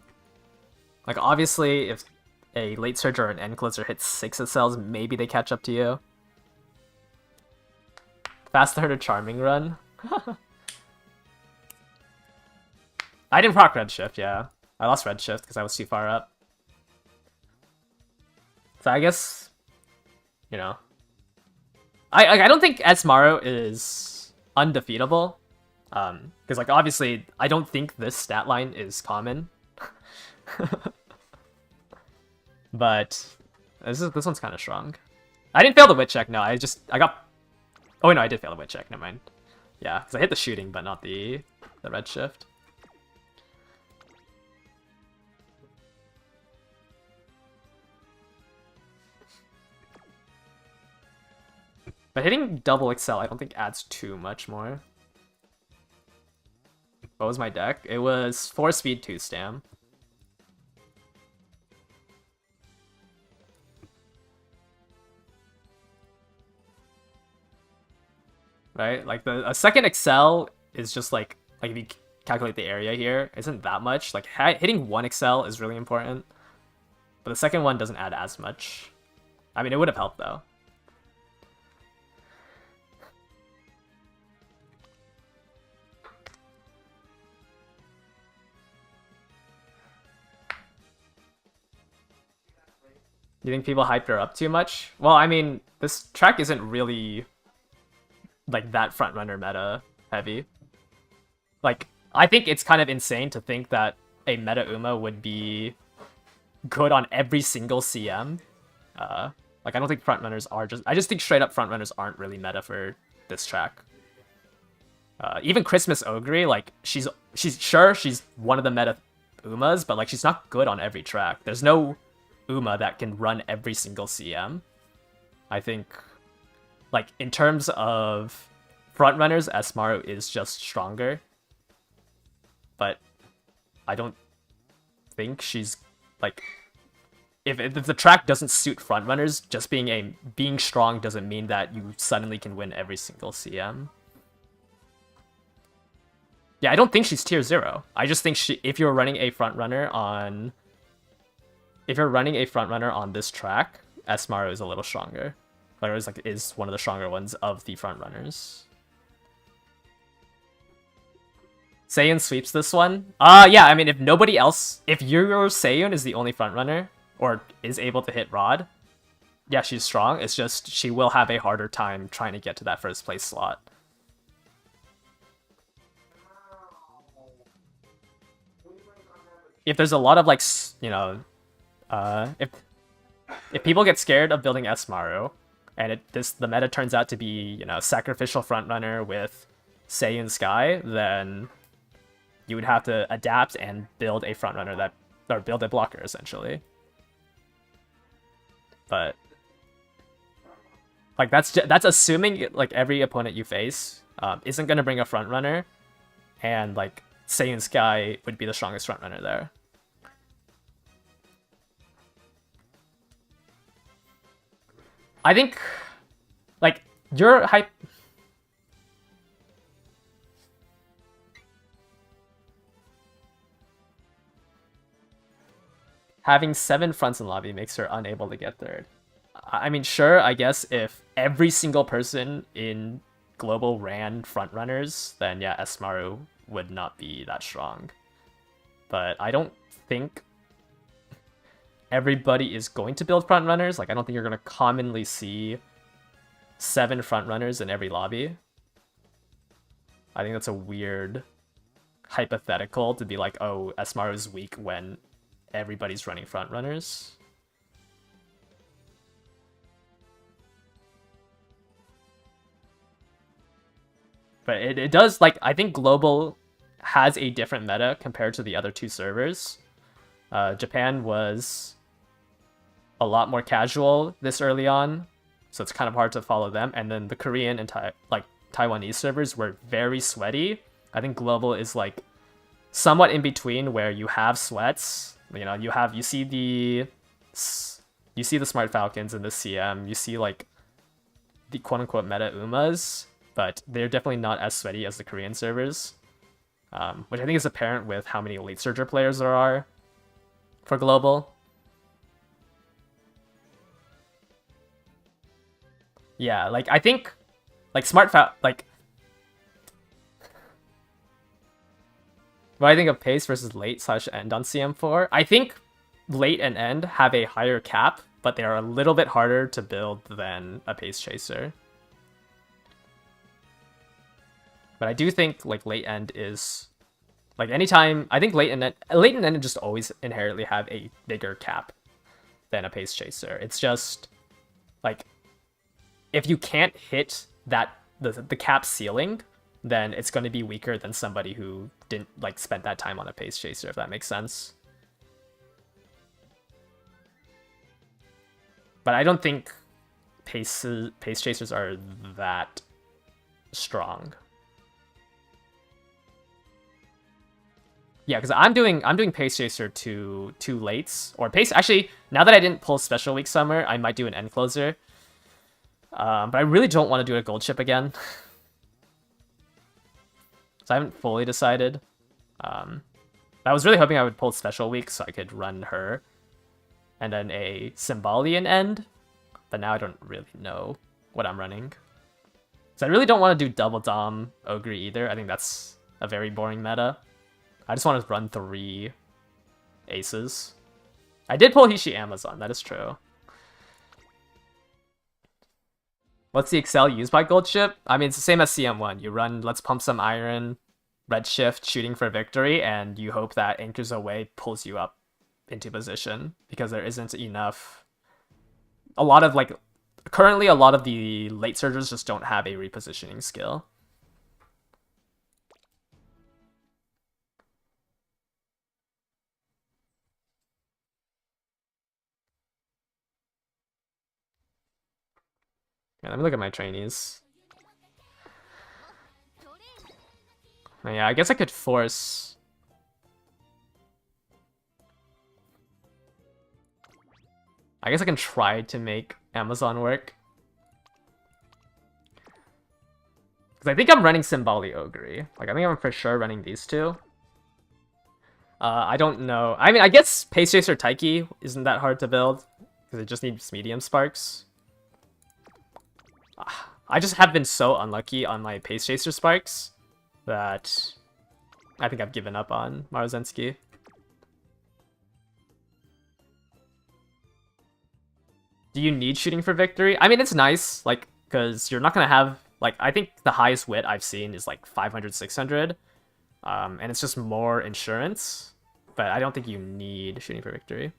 obviously if a late surge or an end closer hits 6 cells, maybe they catch up to you. Faster to charming run. I didn't proc redshift, yeah. I lost redshift because I was too far up. So I guess, you know, I don't think Esmaru is undefeatable. Because like obviously I don't think this stat line is common. But this one's kind of strong. I didn't fail the wit check. No, I got. Oh no, I did fail the wit check. Never mind. Yeah, because I hit the shooting, but not the red shift. But hitting double excel, I don't think adds too much more. What was my deck? It was 4 speed, 2 stam. right? Like a second excel is just like if you calculate the area here, isn't that much. Like hitting one excel is really important, but the second one doesn't add as much. I mean, it would have helped though. You think people hyped her up too much? Well, I mean, this track isn't really like that frontrunner meta heavy. Like, I think it's kind of insane to think that a meta Uma would be good on every single CM. Like, I don't think frontrunners are I just think straight up frontrunners aren't really meta for this track. Even Christmas Ogre, like, she's one of the meta Umas, but like she's not good on every track. There's no Uma that can run every single CM. I think, like, in terms of frontrunners, Esmaru is just stronger. But I don't think she's, like, if the track doesn't suit frontrunners, just being strong doesn't mean that you suddenly can win every single CM. Yeah, I don't think she's tier 0. I just think if you're running a frontrunner on this track, Esmaru is a little stronger. Or is one of the stronger ones of the frontrunners. Seiyun sweeps this one. Yeah, I mean, if your Seiyun is the only frontrunner, or is able to hit Rod, yeah, she's strong. It's just she will have a harder time trying to get to that first place slot. If there's a lot of, like, you know, if people get scared of building Esmaru, and the meta turns out to be, you know, sacrificial frontrunner with Seiyun Sky, then you would have to adapt and build a frontrunner or build a blocker essentially. But like that's assuming like every opponent you face isn't gonna bring a frontrunner, and like Seiyun Sky would be the strongest frontrunner there. I think, like, your hype... Having 7 fronts in lobby makes her unable to get third. I mean, sure, I guess if every single person in Global ran frontrunners, then yeah, Esmaru would not be that strong. But I don't think everybody is going to build frontrunners. Like, I don't think you're going to commonly see 7 frontrunners in every lobby. I think that's a weird hypothetical to be like, oh, Esmaru's weak when everybody's running frontrunners. But it does, like, I think Global has a different meta compared to the other 2 servers. Japan was a lot more casual this early on, so it's kind of hard to follow them. And then the Korean and Taiwanese servers were very sweaty. I think Global is like somewhat in between, where you have sweats. You know, you see the Smart Falcons in the CM. You see like the quote unquote meta Umas, but they're definitely not as sweaty as the Korean servers, which I think is apparent with how many Elite Surger players there are for Global. Yeah, like, I think, like, what I think of pace versus late/end on CM4, I think late and end have a higher cap, but they are a little bit harder to build than a pace chaser. But I do think, like, late end is, like, anytime, I think late and end just always inherently have a bigger cap than a pace chaser. It's just, like, if you can't hit the cap ceiling, then it's going to be weaker than somebody who didn't, like, spend that time on a pace chaser, if that makes sense. But I don't think pace chasers are that strong. Yeah, because I'm doing pace chaser to 2 lates, or pace. Actually, now that I didn't pull special week summer, I might do an end closer. But I really don't want to do a gold chip again. So I haven't fully decided. I was really hoping I would pull Special Week so I could run her. And then a Symbolian end. But now I don't really know what I'm running. So I really don't want to do double Dom Ogre either. I think that's a very boring meta. I just want to run 3 aces. I did pull Hishi Amazon, that is true. What's the Excel used by Goldship? I mean, it's the same as CM1. You run Let's Pump Some Iron, Redshift, Shooting for Victory, and you hope that Anchors Away pulls you up into position, because there isn't enough... Currently, a lot of the late surgers just don't have a repositioning skill. Yeah, let me look at my trainees. Yeah, I guess I could force... I guess I can try to make Amazon work. Because I think I'm running Symboli Ogre. Like, I think I'm for sure running these two. I don't know. I mean, I guess Pace Chaser Taiki isn't that hard to build. Because it just needs medium sparks. I just have been so unlucky on my Pace Chaser sparks that I think I've given up on Maruzensky. Do you need Shooting for Victory? I mean, it's nice, like, because you're not going to have, like, I think the highest wit I've seen is like 500, 600. And it's just more insurance. But I don't think you need Shooting for Victory.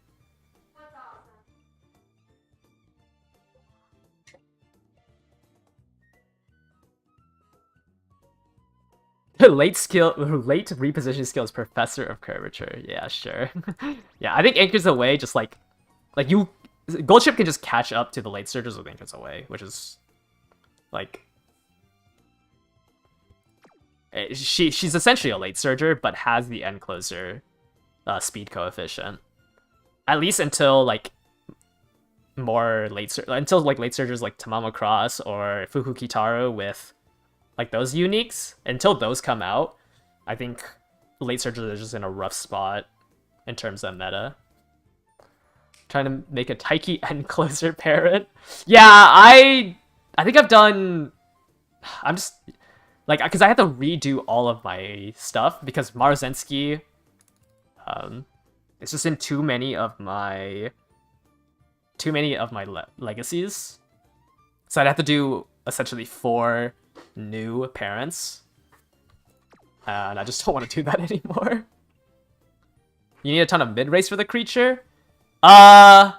Late reposition skill is Professor of Curvature. Yeah, sure. Yeah, I think Anchors Away just like you, Goldship can just catch up to the late surgers with Anchors Away, which is like she's essentially a late surger, but has the end closer speed coefficient. At least until like late surgers like Tamamo Cross or Fuku Kitaro with like those uniques, until those come out, I think late surgers are just in a rough spot in terms of meta. Trying to make a Taiki end closer parent. Yeah, I think I've done... I'm just... Like, because I have to redo all of my stuff, because Maruzensky... it's just in too many of my legacies. So I'd have to do essentially 4 new parents, and I just don't want to do that anymore. You need a ton of mid race for the creature. I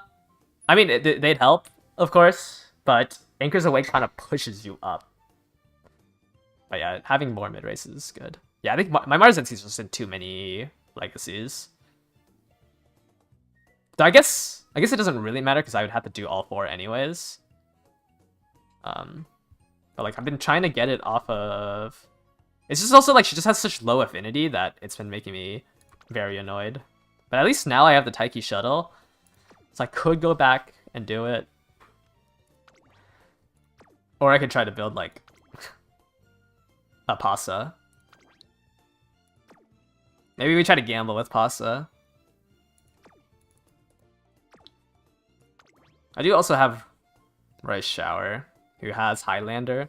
mean, they'd help, of course, but Anchors Away kind of pushes you up. But yeah, having more mid races is good. Yeah, I think my Maruzensky is just in too many legacies. So I guess it doesn't really matter because I would have to do all 4 anyways. But like, I've been trying to get it off of... It's just also like, she just has such low affinity that it's been making me very annoyed. But at least now I have the Taiki Shuttle. So I could go back and do it. Or I could try to build like a Pasa. Maybe we try to gamble with Pasa. I do also have Rice Shower, who has Highlander.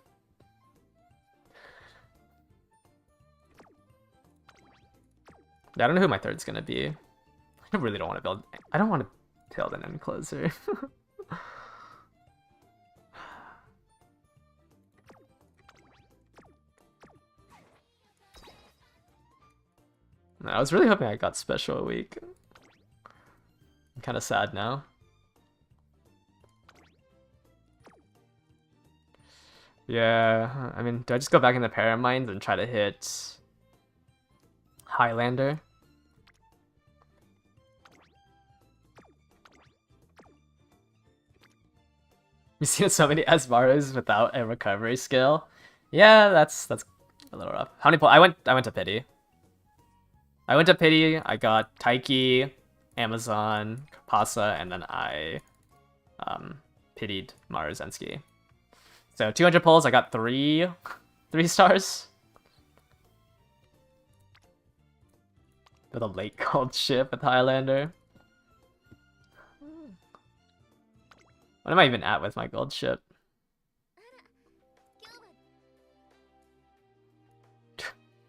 Yeah, I don't know who my third's gonna be. I really don't want to build... I don't want to build an end closer. No, I was really hoping I got special a week. I'm kind of sad now. Yeah, I mean, do I just go back in the Paramines and try to hit Highlander? You've seen so many Esmaros without a recovery skill. Yeah, that's a little rough. How many pull? I went to Pity. I got Taiki, Amazon, Pasa, and then I pitied Maruzensky. So 200 pulls, I got 3 stars. With a late gold ship with Highlander. What am I even at with my gold ship?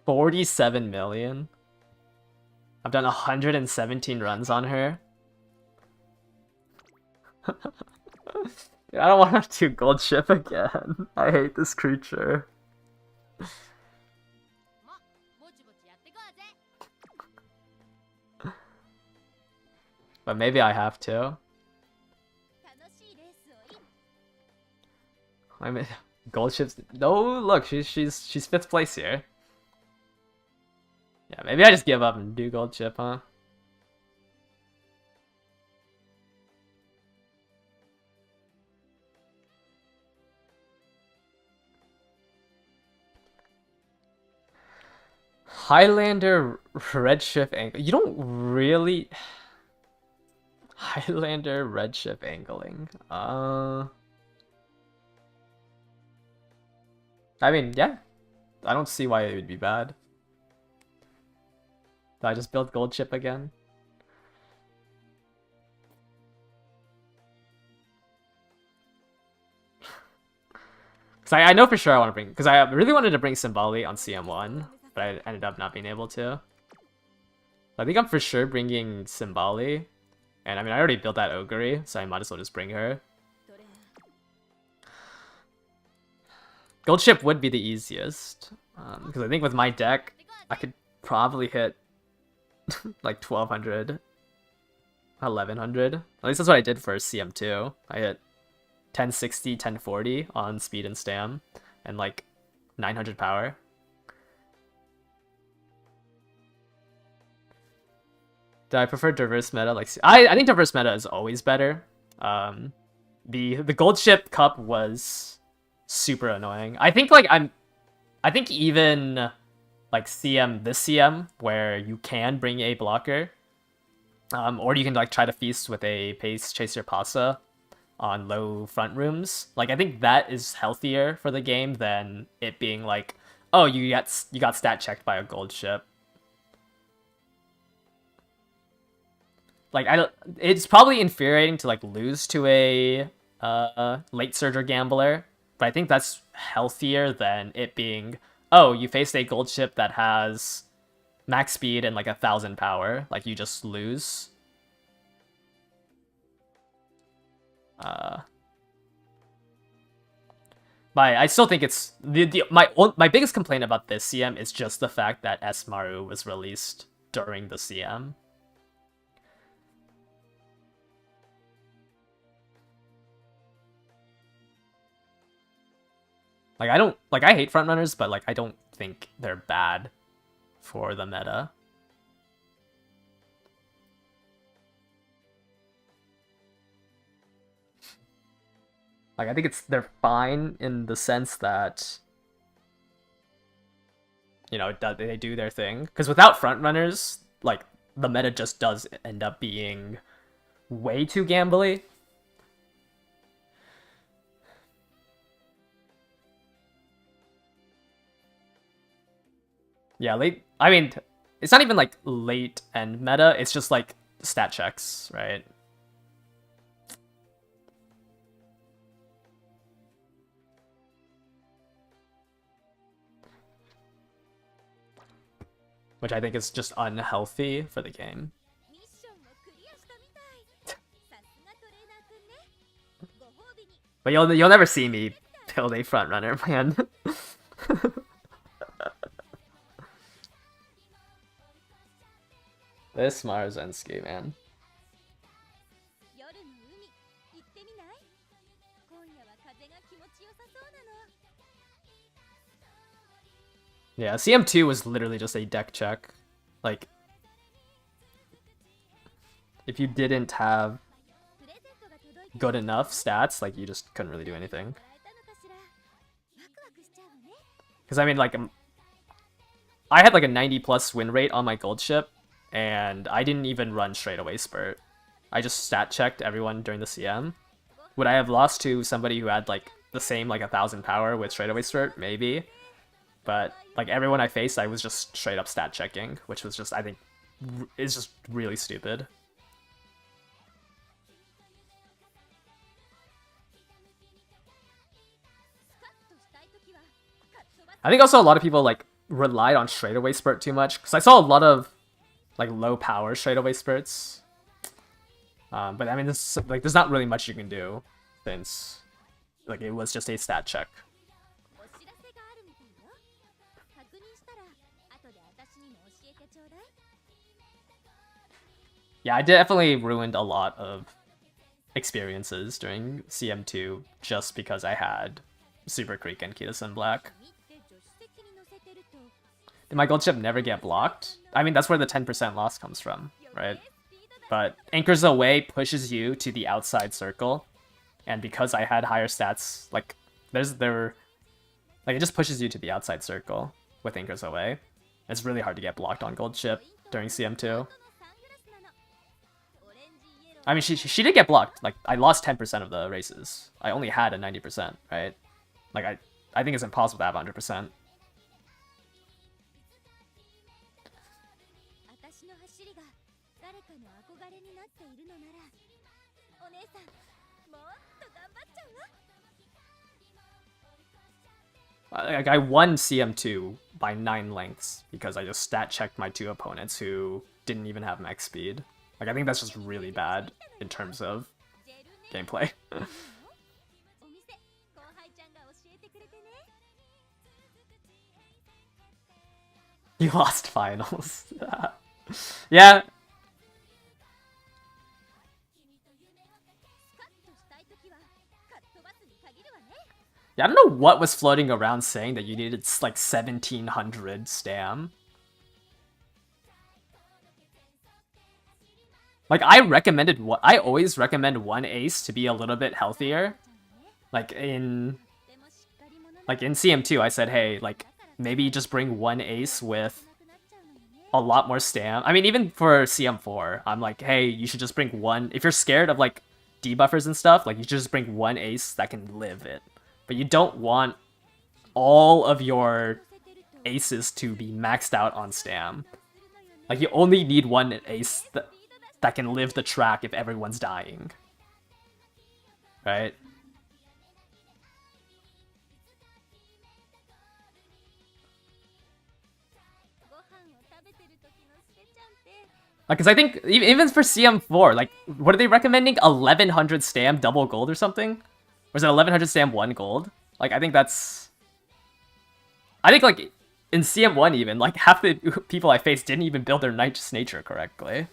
47 million. I've done 117 runs on her. I don't want to do gold ship again. I hate this creature. But maybe I have to. I mean, gold ships. No, look, she's 5th place here. Yeah, maybe I just give up and do gold ship, huh? Highlander redshift angle. You don't really. Highlander redshift angling. I mean, yeah. I don't see why it would be bad. Did I just build gold ship again? Because I know for sure I want to bring... Because I really wanted to bring Symboli on CM1, but I ended up not being able to. I think I'm for sure bringing Symboli. And I mean, I already built that Ogre, so I might as well just bring her. Gold ship would be the easiest. Because I think with my deck, I could probably hit like 1200, 1100. At least that's what I did for CM2. I hit 1060, 1040 on speed and stam, and like 900 power. Do I prefer diverse meta? Like I think diverse meta is always better. The gold ship cup was super annoying. I think even like this CM where you can bring a blocker, or you can like try to feast with a pace chaser pasa on low front rooms. Like I think that is healthier for the game than it being like, oh, you got stat checked by a gold ship. Like it's probably infuriating to like lose to a late surger gambler, but I think that's healthier than it being, oh, you faced a gold ship that has max speed and like 1000 power, like you just lose. But I still think it's my biggest complaint about this CM is just the fact that S Maru was released during the CM. Like I hate frontrunners, but like I don't think they're bad for the meta. Like I think they're fine in the sense that, you know, they do their thing. Because without frontrunners, like the meta just does end up being way too gambly. Yeah, I mean, it's not even like late end meta, it's just like stat checks, right? Which I think is just unhealthy for the game. But you'll never see me build a frontrunner, man. This Marzensky, man. Yeah, CM2 was literally just a deck check. Like, if you didn't have good enough stats, like, you just couldn't really do anything. Because, I mean, like, I had like a 90+ win rate on my gold ship, and I didn't even run straight away spurt. I just stat checked everyone during the CM. Would I have lost to somebody who had like the same like 1000 power with straight away spurt? Maybe. But like everyone I faced, I was just straight up stat checking, which was just, I think, is just really stupid. I think also a lot of people like relied on straightaway spurt too much because I saw a lot of like low power straightaway spurts. But I mean, there's not really much you can do since like it was just a stat check. Yeah, I definitely ruined a lot of experiences during CM2 just because I had Super Creek and Kitasun Black. Did my gold chip never get blocked? I mean, that's where the 10% loss comes from, right? But Anchors Away pushes you to the outside circle, and because I had higher stats, like it just pushes you to the outside circle with Anchors Away. It's really hard to get blocked on gold chip during CM2. I mean, she did get blocked. Like, I lost 10% of the races. I only had a 90%, right? Like, I think it's impossible to have 100%. Like, I won CM2 by 9 lengths because I just stat checked my 2 opponents who didn't even have max speed. Like, I think that's just really bad in terms of gameplay. You lost finals. Yeah. Yeah, I don't know what was floating around saying that you needed like 1700 stam. Like, I always recommend one ace to be a little bit healthier. Like in CM2, I said, hey, like, maybe just bring one ace with a lot more stam. I mean, even for CM4, I'm like, hey, you should just bring one. If you're scared of like debuffers and stuff, like, you should just bring one ace that can live it. But you don't want all of your aces to be maxed out on stam. Like, you only need one ace that can live the track if everyone's dying. Right? Like, cause I think even for CM4, like, what are they recommending? 1100 stam double gold or something? Or is it 1100 stam 1 gold? Like, I think like in CM1 even, like, half the people I faced didn't even build their Righteous Nature correctly.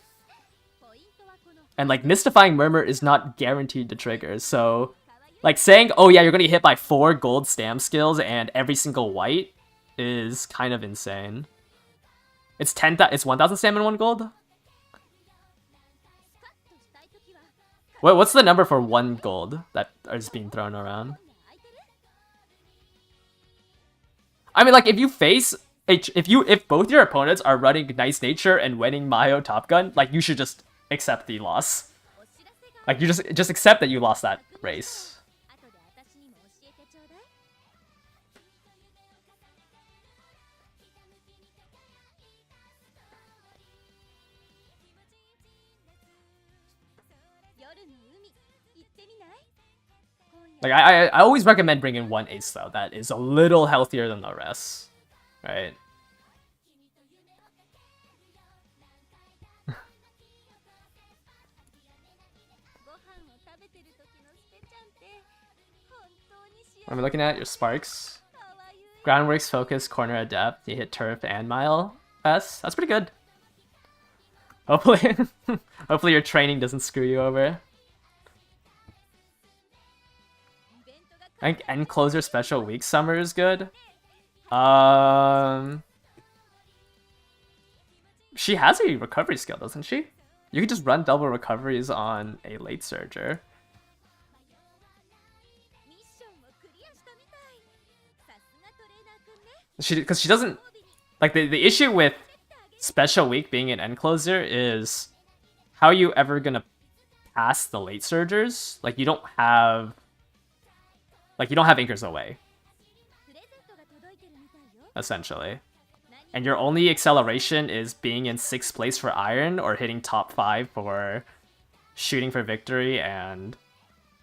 And like, Mystifying Murmur is not guaranteed to trigger, so like saying, oh yeah, you're gonna get hit by 4 gold stam skills and every single white is kind of insane. It's 10,000 stam and 1 gold? What's the number for 1 gold that is being thrown around? I mean, like, if you face if both your opponents are running Nice Nature and winning Mayo Top Gun, like, you should just accept the loss. Like, you just accept that you lost that race. Like, I always recommend bringing one ace, though, that is a little healthier than the rest. Right? What am I looking at? Your sparks. Groundworks, focus, corner, adept. You hit turf and mile S. That's pretty good. Hopefully, hopefully your training doesn't screw you over. I think End Closer Special Week Summer is good. She has a recovery skill, doesn't she? You can just run double recoveries on a late surger. Because she doesn't... Like, the issue with Special Week being an End Closer is how are you ever gonna pass the late surgers? Like, you don't have... Like, you don't have Anchors Away. Essentially. and your only acceleration is being in 6th place for Iron or hitting top 5 for Shooting for Victory and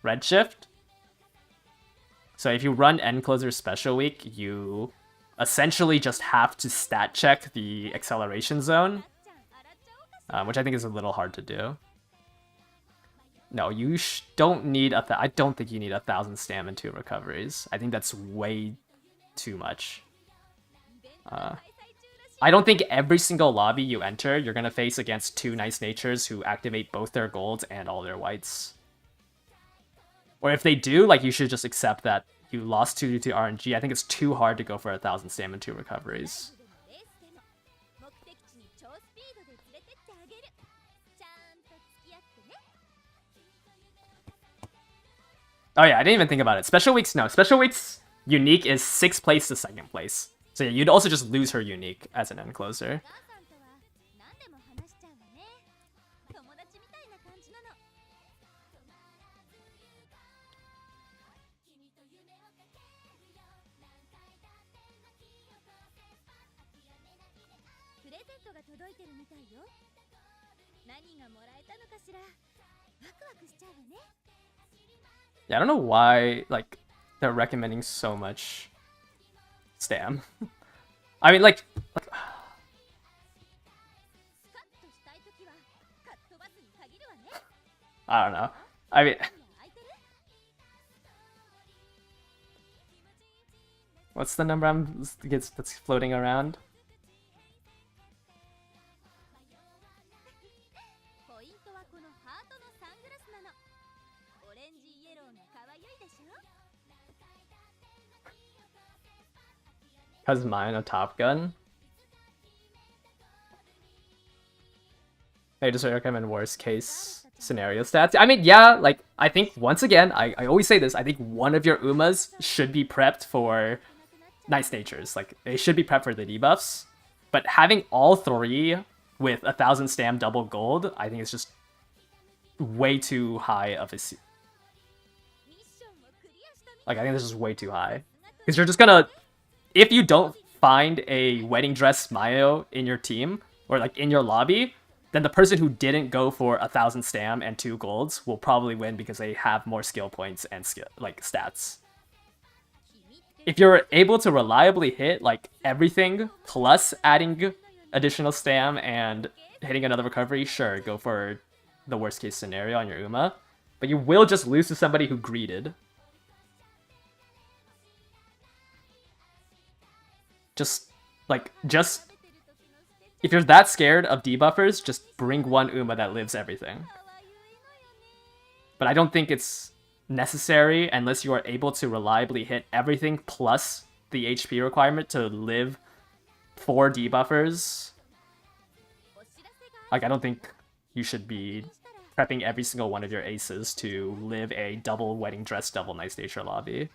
Redshift. So if you run Endcloser Special Week, you essentially just have to stat check the acceleration zone, which I think is a little hard to do. No, you don't need I don't think you need 1,000 stam and 2 recoveries. I think that's way too much. I don't think every single lobby you enter, you're gonna face against 2 Nice Natures who activate both their golds and all their whites. Or if they do, like, you should just accept that you lost 2 to RNG. I think it's too hard to go for 1,000 stam and 2 recoveries. Oh yeah, I didn't even think about it. Special Weeks, no. Special Weeks unique is 6th place to 2nd place. So yeah, you'd also just lose her unique as an Endcloser. Yeah, I don't know why, like, they're recommending so much stam. I mean, like I don't know. I mean, what's the number that's floating around? Has mine a Top Gun? I just recommend worst case scenario stats. I mean, yeah, like, I think, once again, I always say this, I think one of your Umas should be prepped for Nice Natures. Like, they should be prepped for the debuffs. But having all 3 with 1,000 stam double gold, I think it's just way too high of a... Like, I think this is way too high. Because you're just gonna... If you don't find a wedding dress Mayo in your team, or like in your lobby, then the person who didn't go for 1,000 stam and 2 golds will probably win because they have more skill points and stats. If you're able to reliably hit like everything plus adding additional stam and hitting another recovery, sure, go for the worst case scenario on your Uma. But you will just lose to somebody who greeted. Just if you're that scared of debuffers, just bring one Uma that lives everything. But I don't think it's necessary unless you are able to reliably hit everything plus the HP requirement to live 4 debuffers. Like, I don't think you should be prepping every single one of your aces to live a double wedding dress, double Nice Nature lobby.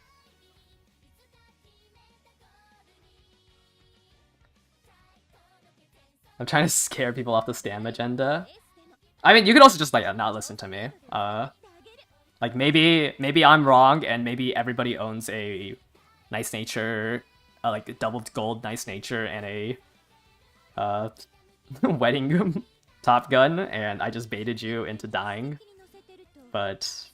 I'm trying to scare people off the stam agenda. I mean, you could also just, like, not listen to me. Like, maybe I'm wrong, and maybe everybody owns a Nice Nature, like, a double gold Nice Nature and a wedding Top Gun, and I just baited you into dying. But...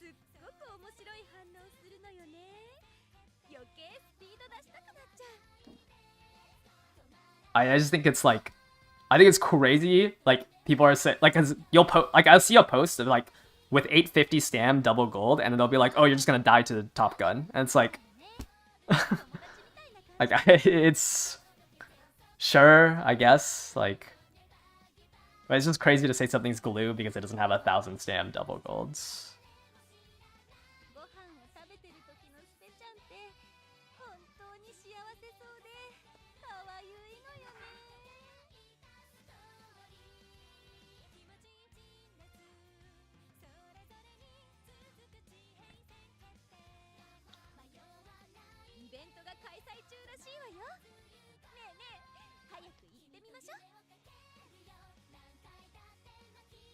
I just think it's, like... I think it's crazy, like, people are saying, like, cause I'll see a post of, like, with 850 stam double gold, and then they'll be like, oh, you're just gonna die to the Top Gun, and it's like, like, it's, sure, I guess, like, but it's just crazy to say something's glue because it doesn't have 1,000 stam double golds.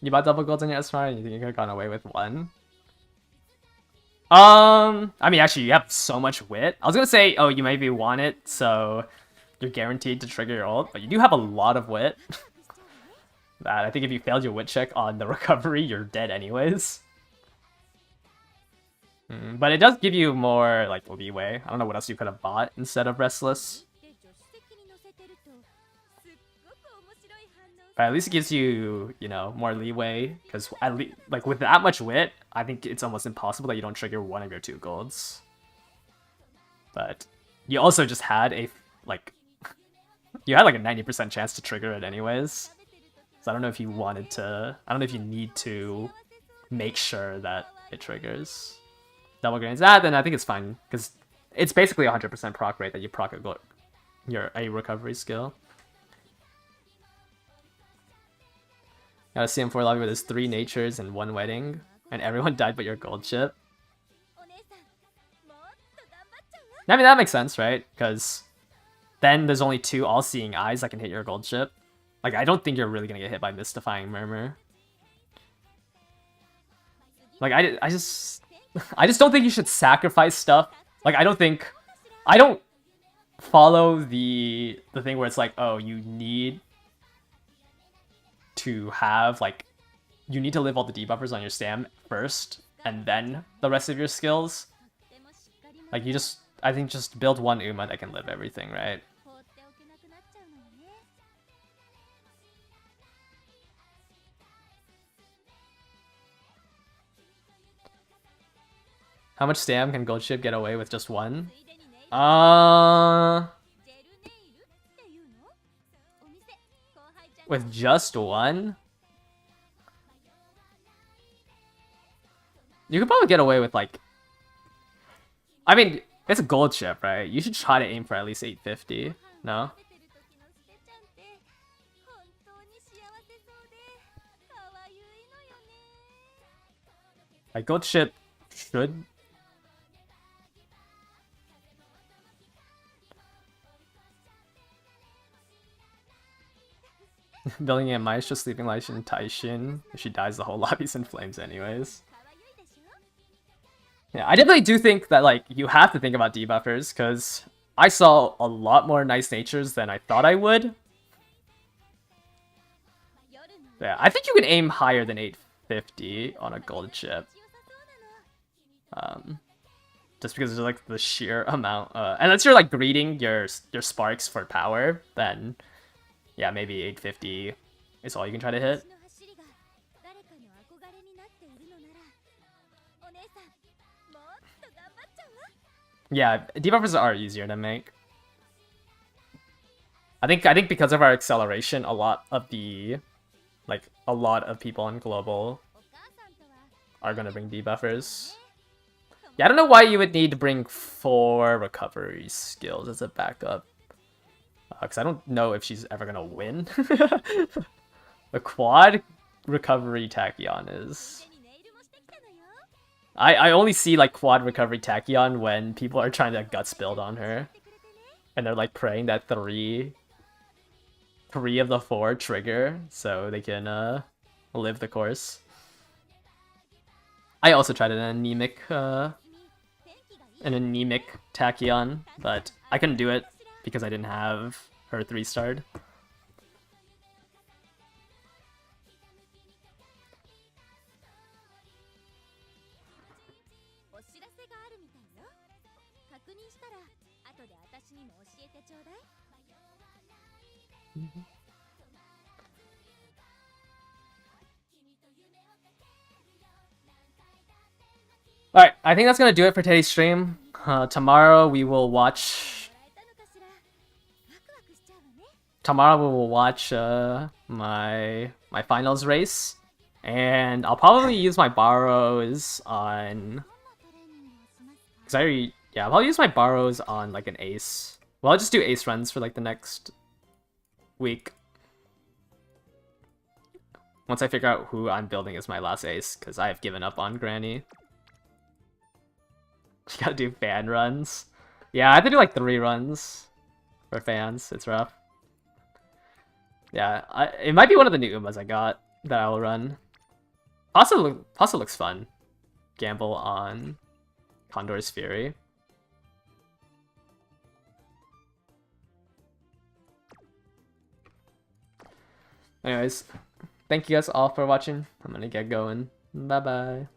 You bought double golds on your SMR and you think you could have gone away with 1? I mean, actually, you have so much wit. I was gonna say, oh, you maybe want it, so you're guaranteed to trigger your ult, but you do have a lot of wit. That I think if you failed your wit check on the recovery, you're dead anyways. But it does give you more like leeway. I don't know what else you could have bought instead of Restless. But at least it gives you, you know, more leeway. Because at least, like with that much wit, I think it's almost impossible that you don't trigger one of your 2 golds. But you also just had a you had like a 90% chance to trigger it anyways. So I don't know if you wanted to. I don't know if you need to make sure that it triggers. Double grains. Then I think it's fine because it's basically 100% proc rate that you proc a recovery skill. Got a CM4 lobby with his 3 natures and 1 wedding, and everyone died but your gold chip. I mean, that makes sense, right? Because then there's only 2 all-seeing eyes that can hit your gold chip. Like, I don't think you're really gonna get hit by Mystifying Murmur. Like, I just don't think you should sacrifice stuff. Like, I don't follow the thing where it's like, oh, you need to have, like, you need to live all the debuffers on your stam first, and then the rest of your skills. Like, I think just build 1 Uma that can live everything, right? How much stam can Gold Ship get away with just 1? With just 1? You could probably get away with, like... I mean, it's a gold chip, right? You should try to aim for at least 850, no? Like, gold chip should... Building a Maestro, Sleeping Light, Taishin. If she dies, the whole lobby's in flames anyways. Yeah, I definitely do think that, like, you have to think about debuffers, because I saw a lot more nice natures than I thought I would. Yeah, I think you can aim higher than 850 on a gold chip. Just because of, like, the sheer amount. Unless you're, like, greeting your sparks for power, then... yeah, maybe 850 is all you can try to hit. Yeah, debuffers are easier to make. I think because of our acceleration, a lot of people on global are gonna bring debuffers. Yeah, I don't know why you would need to bring 4 recovery skills as a backup. Because I don't know if she's ever gonna win. The quad recovery Tachyon is... I only see, like, quad recovery Tachyon when people are trying to guts build on her. And they're, like, praying that 3 of the 4 trigger, so they can, live the course. I also tried an anemic Tachyon, but I couldn't do it because I didn't have her 3-starred. Alright, I think that's gonna do it for today's stream. Tomorrow we will watch... my finals race. And I'll probably use my borrows on... I'll probably use my borrows on, like, an ace. Well, I'll just do ace runs for, like, the next week. Once I figure out who I'm building as my last ace, because I have given up on Granny. You gotta do fan runs. Yeah, I have to do, like, 3 runs for fans. It's rough. Yeah, it might be one of the new Umas I got that I will run. Pasta looks fun. Gamble on Condor's Fury. Anyways, thank you guys all for watching. I'm gonna get going. Bye bye.